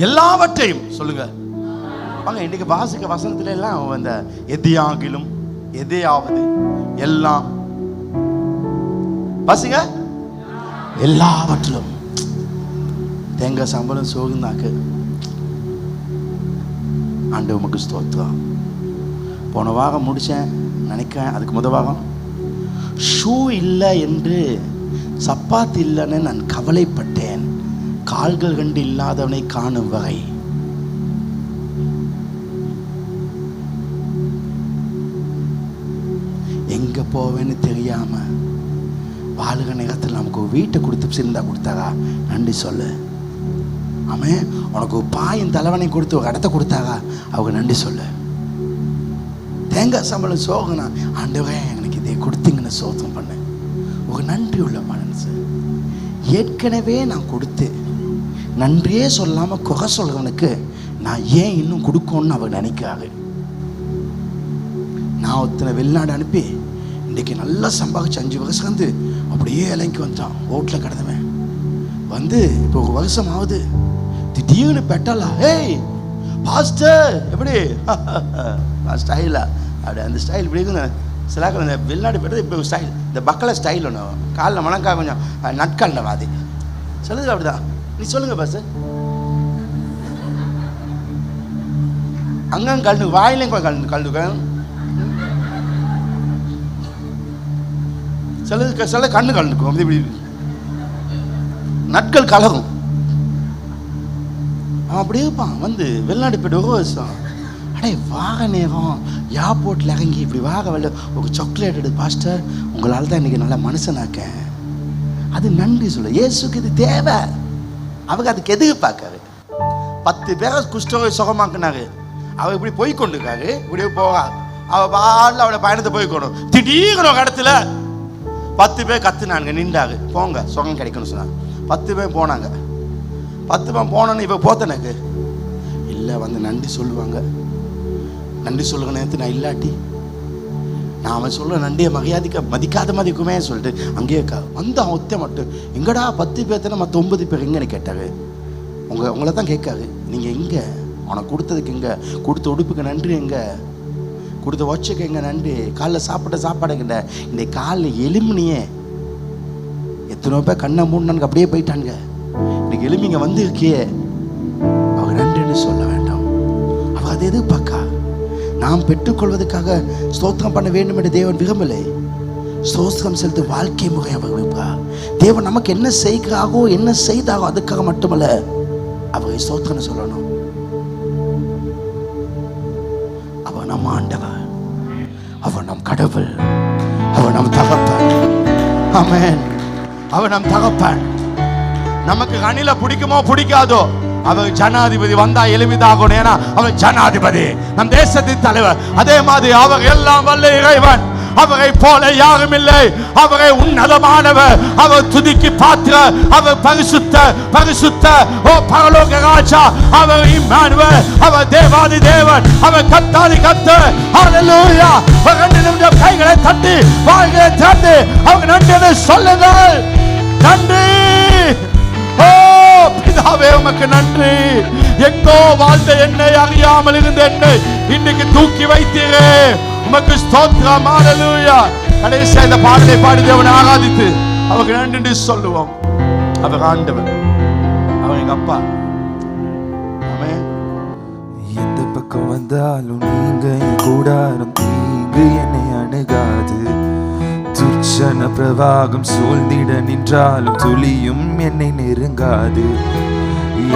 எல்லாவற்றையும் சொல்லுங்க வாங்க. இன்னைக்கு வாசிக்க வசனத்துல எல்லாம் அந்த எதையாகிலும் எதையாவது எல்லாம் வாசிங்க. எல்லாவற்றிலும் தேங்காய் சம்பளம் சோகுந்தாக்கு ஆண்டு உமக்கு ஸ்தோத்திரம். போன வாரம் முடிச்சேன் நினைக்கிறேன். அதுக்கு முதல் வாரம் ஷூ இல்லை என்று சப்பாத்து இல்லைன்னு நான் கவலைப்பட்டேன். கால்கள் கண்டு இல்லாதவனை காணும் வகை. எங்க போவேன்னு தெரியாம வாழுக நேரத்தில் நமக்கு ஒரு வீட்டை கொடுத்து சிறந்தா கொடுத்தாரா நன்றி சொல்லு. ஆமாம், உனக்கு ஒரு பாயின் தலைவனை கொடுத்து ஒரு இடத்த கொடுத்தாரா அவங்க நன்றி சொல்லு. தேங்காய் சம்பளம் சோகனா ஆண்டவரே எனக்கு இதை கொடுத்தீங்கன்னு சோகம் பண்ணேன். ஒரு நன்றி உள்ள மனசு. ஏற்கனவே நான் கொடுத்து நன்றியே சொல்லாமல் குறை சொல்றவனுக்கு நான் ஏன் இன்னும் கொடுக்கணும்னு அவர் நினைக்கிறாரு. நான் ஒருத்தனை வெளிநாடு அனுப்பி இன்றைக்கி நல்லா சம்பாதிச்சு 5 வருஷம் வந்து அப்படியே இலைக்கு வந்துட்டான். ரோட்டில் கிடந்தவன் வந்து இப்போ 1 வருஷம் ஆகுது. திடீர்னு பெட்டலா ஏய் பாஸ்டர் எப்படி ஸ்டைலா அப்படி அந்த ஸ்டைல் இப்படி இருக்குங்க. சிலாக்கள் இந்த வெளிநாடு போய்ட்டு இப்போ ஸ்டைல் இந்த பக்கலை ஸ்டைல் ஒன்று காலில் மணக்கா கொஞ்சம் நட்காலில் வாதி சொல்லுங்க. அப்படிதான் நீ சொல்லுங்க பாஸ்டர். அங்கங்க கலந்து வாயிலையும் கலந்துக்க சில கண்ணு கலந்துக்கும். அப்படி இப்படி நட்கள் கலரும். அவன் அப்படி இருப்பான். வந்து வெளிநாடு போய்ட்டு 1 வருஷம் அடே வாக நேரம் ஏர்போர்ட்டில் இறங்கி இப்படி வாக வெளில ஒரு சாக்லேட் எடுத்து பாஸ்டர் உங்களால் தான் இன்றைக்கி நல்லா மனுஷனாக்கேன். அது நன்றி சொல்ல. இயேசுக்கு இது தேவை. அவங்க அதுக்கு எதிர்பார்க்காரு. 10 பேரை குஷ்டரோகி சுகமாக்குனாரு. அவள் இப்படி போய் கொண்டிருக்காரு. இப்படியே போவா அவள் பாடல அவளை பயணத்தை போய்க்கணும். திடீர்னு ஒரு இடத்துல 10 பேர் கத்துனாங்க நின்றாங்க. போங்க சுகம் கிடைக்கணும்னு சொன்னாங்க. 10 பேர் போனாங்க. 10 பேர் போனோன்னு இப்போ போத்தனக்கு இல்லை வந்து நன்றி சொல்லுவாங்க. நன்றி சொல்லுங்க நேரத்து நான் இல்லாட்டி நான் அவன் சொல்ல நன்றியை மதிக்காத மாதிரி இருக்குமே சொல்லிட்டு அங்கேயே வந்து அவன் ஒத்த மட்டும் எங்கடா 10 பேர்த்தானே மற்ற 9 பேர் எங்கன்னு கேட்டாரு. உங்களை தான் கேட்காது. நீங்கள் எங்கே, உனக்கு கொடுத்ததுக்கு எங்கே, கொடுத்த உடுப்புக்கு நன்றி எங்கே, கொடுத்த வச்சுக்கு எங்கே நன்றி, காலைல சாப்பிட்ட சாப்பாடுங்க. இந்த காலில் எலுமினியே எத்தனை பேர் கண்ணை மூடனு அப்படியே போயிட்டானுங்க. இன்னைக்கு எலுமிங்க வந்து இருக்கியே, அவங்க நன்றின்னு சொல்ல வேண்டாம். அவள் அதை எதிர்பார்க்கா. நாம் பெற்றுக்கொள்வதற்காக ஸ்தோத்திரம் பண்ண வேண்டும் என்று தேவன் விரும்பலை. ஸ்தோத்திரம் செலுத்த வாழ்க்கை முறை அவர் விரும்புகிறார். தேவன் நமக்கு என்ன செய்கிறாரோ என்ன செய்தாரோ அதுக்காக மட்டுமல்ல, அவரை ஸ்தோத்திரம் சொல்லணும். அவர் நம் ஆண்டவர், அவர் நம் கடவுள், அவர் நம் தகப்பன். ஆமென். அவர் நம் தகப்பன். நமக்கு அணில பிடிக்குமோ பிடிக்காதோ, அவர் ஜனாதிபதி வந்தா எளிமைதாகணும். ஏன்னா அவர் ஜனாதிபதி, நம் தேசத்தின் தலைவர். அதே மாதிரி அவர் எல்லாம் வல்ல இறைவன், அவரை போல யாரும் இல்லை. அவரை உன்னதமானவர், அவர் துதிக்கு பாத்திர, அவர் பரிசுத்த பரிசுத்த ஓ பரலோக ராஜா, அவர் இம்மானுவேல், அவர் தேவாதி தேவன், அவர் கர்த்தாதி கர்த்தர். ஹல்லேலூயா. ரெண்டு நிமிடம் கைகளை தட்டி வாய்களை திறந்து அவர் நன்றி சொல்லுங்கள். நன்றி. ஓ பிதாவே உமக்கு நன்றி. எங்கோ வாழ்ந்த என்னை, அறியாமல் இருந்த என்னை இன்னைக்கு தூக்கி வைத்தீரே, உமக்கு ஸ்தோத்திரம். ஹல்லேலூயா. கடைசியா இந்த பாடலை பாடி தேவனை ஆராதித்து அவருக்கு நன்றி சொல்லுவோம். அவர் ஆண்டவர், அவர் எங்க அப்பா. ஆமென். எந்த பக்கம் வந்தாலும் நீங்க என் கூடாரம், தீங்கு என்னை அணுகாது. துர்ச்சன பிரவாகம் சூழ்ந்திட நின்றாலும் துளியும் என்னை நெருங்காது.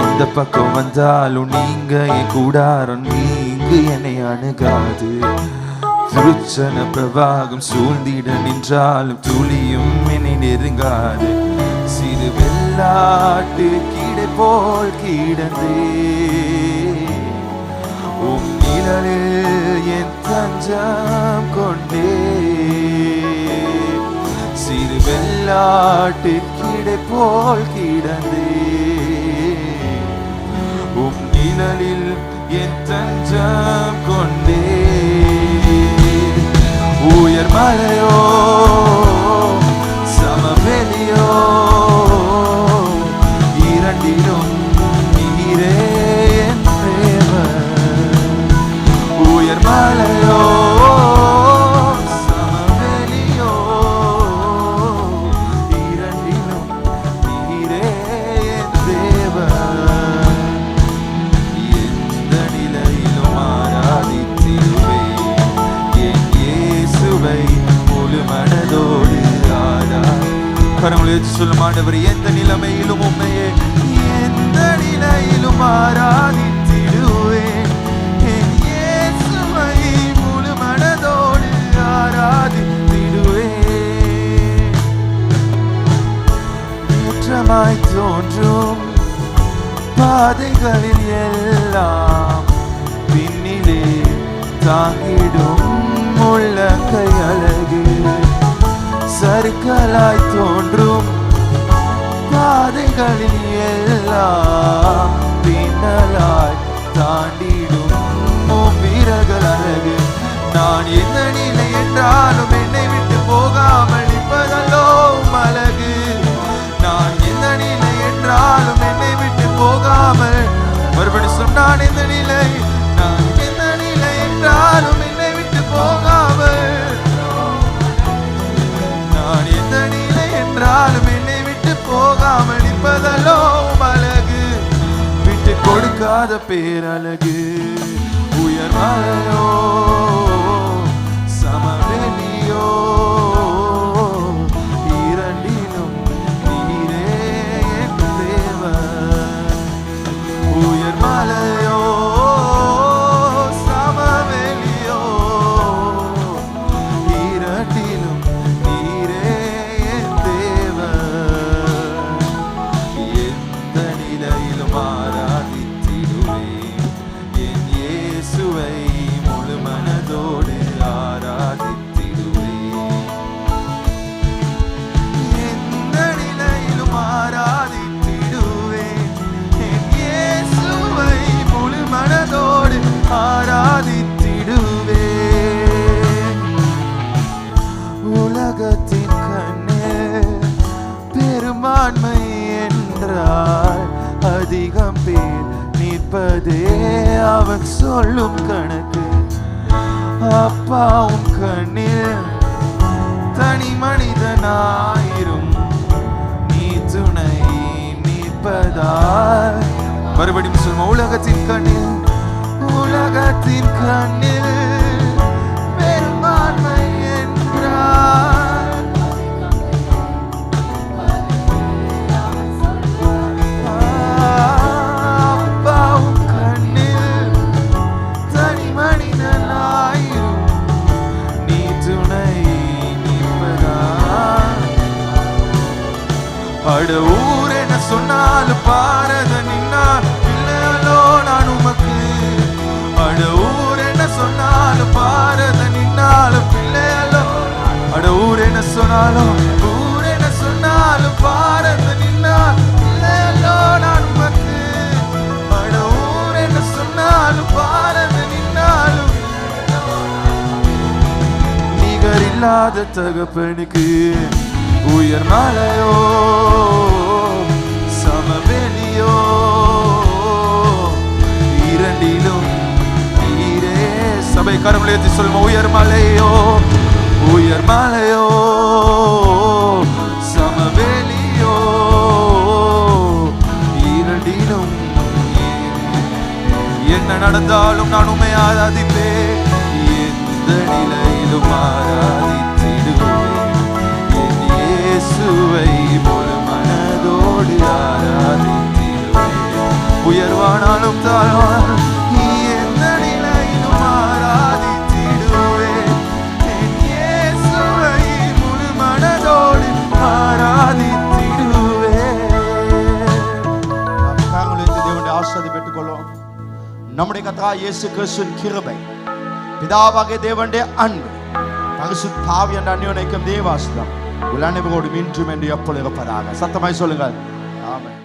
எந்த பக்கம் வந்தாலும் நீங்க என் கூடாரம், நீங்கு என்னை அணுகாது. துர்ச்சன பிரவாகம் சூழ்ந்திட நின்றாலும் துளியும் என்னை நெருங்காது. சிறு வெள்ளாட்டு கீடை போல் கிடந்தே, உம் நிழலில் என் தஞ்சம் கொண்டே. சிறு வெள்ளாட்டு கீடை போல் கிடந்தே, உம் நிழலில் என் தஞ்சம் கொண்டே. உயர் மலையோ சமவெளியோ இரண்டிலும் நீரே என் தேவன். உயர் மலையோ சமவெளியோ இரண்டிலும் நீரே என் தேவன். எந்த நிலையிலும் ஆராதித்திடுவேன் என் இயேசுவை முழு மனதோடு. கரங்களை சொல்லும் ஆண்டவர், எந்த நிலைமையிலும் உம்மையே, எந்த நிலையிலும் ஆராதித்திடுவேன் என் இயேசுவை முழு மனதோடு ஆராதித்திடுவேன். ஏற்றமாய் தோன்றும் பாதைகளில் எல்லாம் பின்னிலே தாங்கிடும் உள்ளங்கை அழகு. சறுக்கலாய் தோன்றும் பாதைகளில் எல்லாம் பின்னலாய் தாண்டிடும் வீரர்கள் அழகு. நான் எந்த நிலை என்றாலும் என்னை விட்டு போகாமல் நிற்பதல்லோ அழகு. நான் எந்த நிலை என்றாலும் என்னை விட்டு போகாமல், மறுபடி சொன்னான் எந்த நிலை, நான் எந்த நிலை என்றாலும் என்னை விட்டு போகாமல், நான் எந்த நிலை என்றாலும் என்னை விட்டு போகாமல் நிற்பதல்லோ அழகு. விட்டு கொடுக்காத பேரழகு. உயர் மலையோ சமவெளியோ இரண்டிலும் நீரே என் தேவன். உயர் மலையோ சமவெளியோ இரண்டிலும் நீரே என் தேவன். எந்த நிலையிலும் ஆராதித்திடுவேன் என் இயேசுவை முழு மனதோ அதிகம் பேர் நிற்பதே அவன் சொல்லும் கணக்கு. அப்பா உன் கண்ணில் தனி மனிதனாயிரும் நீ துணை நிற்பதால். மறுபடியும் சொல்லுமா, உலகத்தின் கண்ணில் உலகத்தின் கண்ணில் பெரும்பான்மை என்றார். அப்பாவும் கண்ணில் தனி மனிதனாயிரும் நீ துணை நிற்பதால். அட ஊர் என்ன சொன்னாலும் பாரத நின்னால் பிள்ளைகளோ நான் உமக்கு. அட ஊர் என்ன சொன்னாலும் பாரத நின்னாலும் பிள்ளைகளோ. அட ஊர் என்ன சொன்னாலும் ஊர் என்ன சொன்னாலும் பாரத நின்னால் பிள்ளைகளோ நான் உமக்கு. அட ஊர் என்ன சொன்னாலும் பாரத நின்னாலும். நிகர் இல்லாத தகப்பனுக்கு உயர் மலையோ சமவெளியோ இரண்டிலும் நீரே. சபை கரங்களை உயர்த்தி சொல்லுமா, உயர் மலையோ உயர் மலையோ சமவெளியோ இரண்டிலும் என்ன நடந்தாலும் நான் உம்மை ஆராதிப்பேன். எந்த நிலையிலும் ஆராதித்திடுவேன் என் இயேசுவை முழு மனதோடு ஆராதித்திடுவேன். உயர்வானாலும் தாழ்வானாலும் எந்த நிலையிலும் ஆராதித்திடுவேன் என் இயேசுவை முழு மனதோடு ஆராதித்திடுவேன். தேவனுடைய ஆசீர்வாதத்தை பெற்றுக்கொள்வோம். நம்முடைய கர்த்தராகிய இயேசு கிறிஸ்துவின் கிருபை, பிதாவாகிய தேவனுடைய அன்பு, பரிசுத்த ஆவியின் அந்யோன்யம் தேவாசீர்வாதம் உங்கள் அனைவரோடும் இன்றும் என்று எப்பொழுதும் இருப்பதாக. சத்தமாய் சொல்லுங்கள். ஆமென்.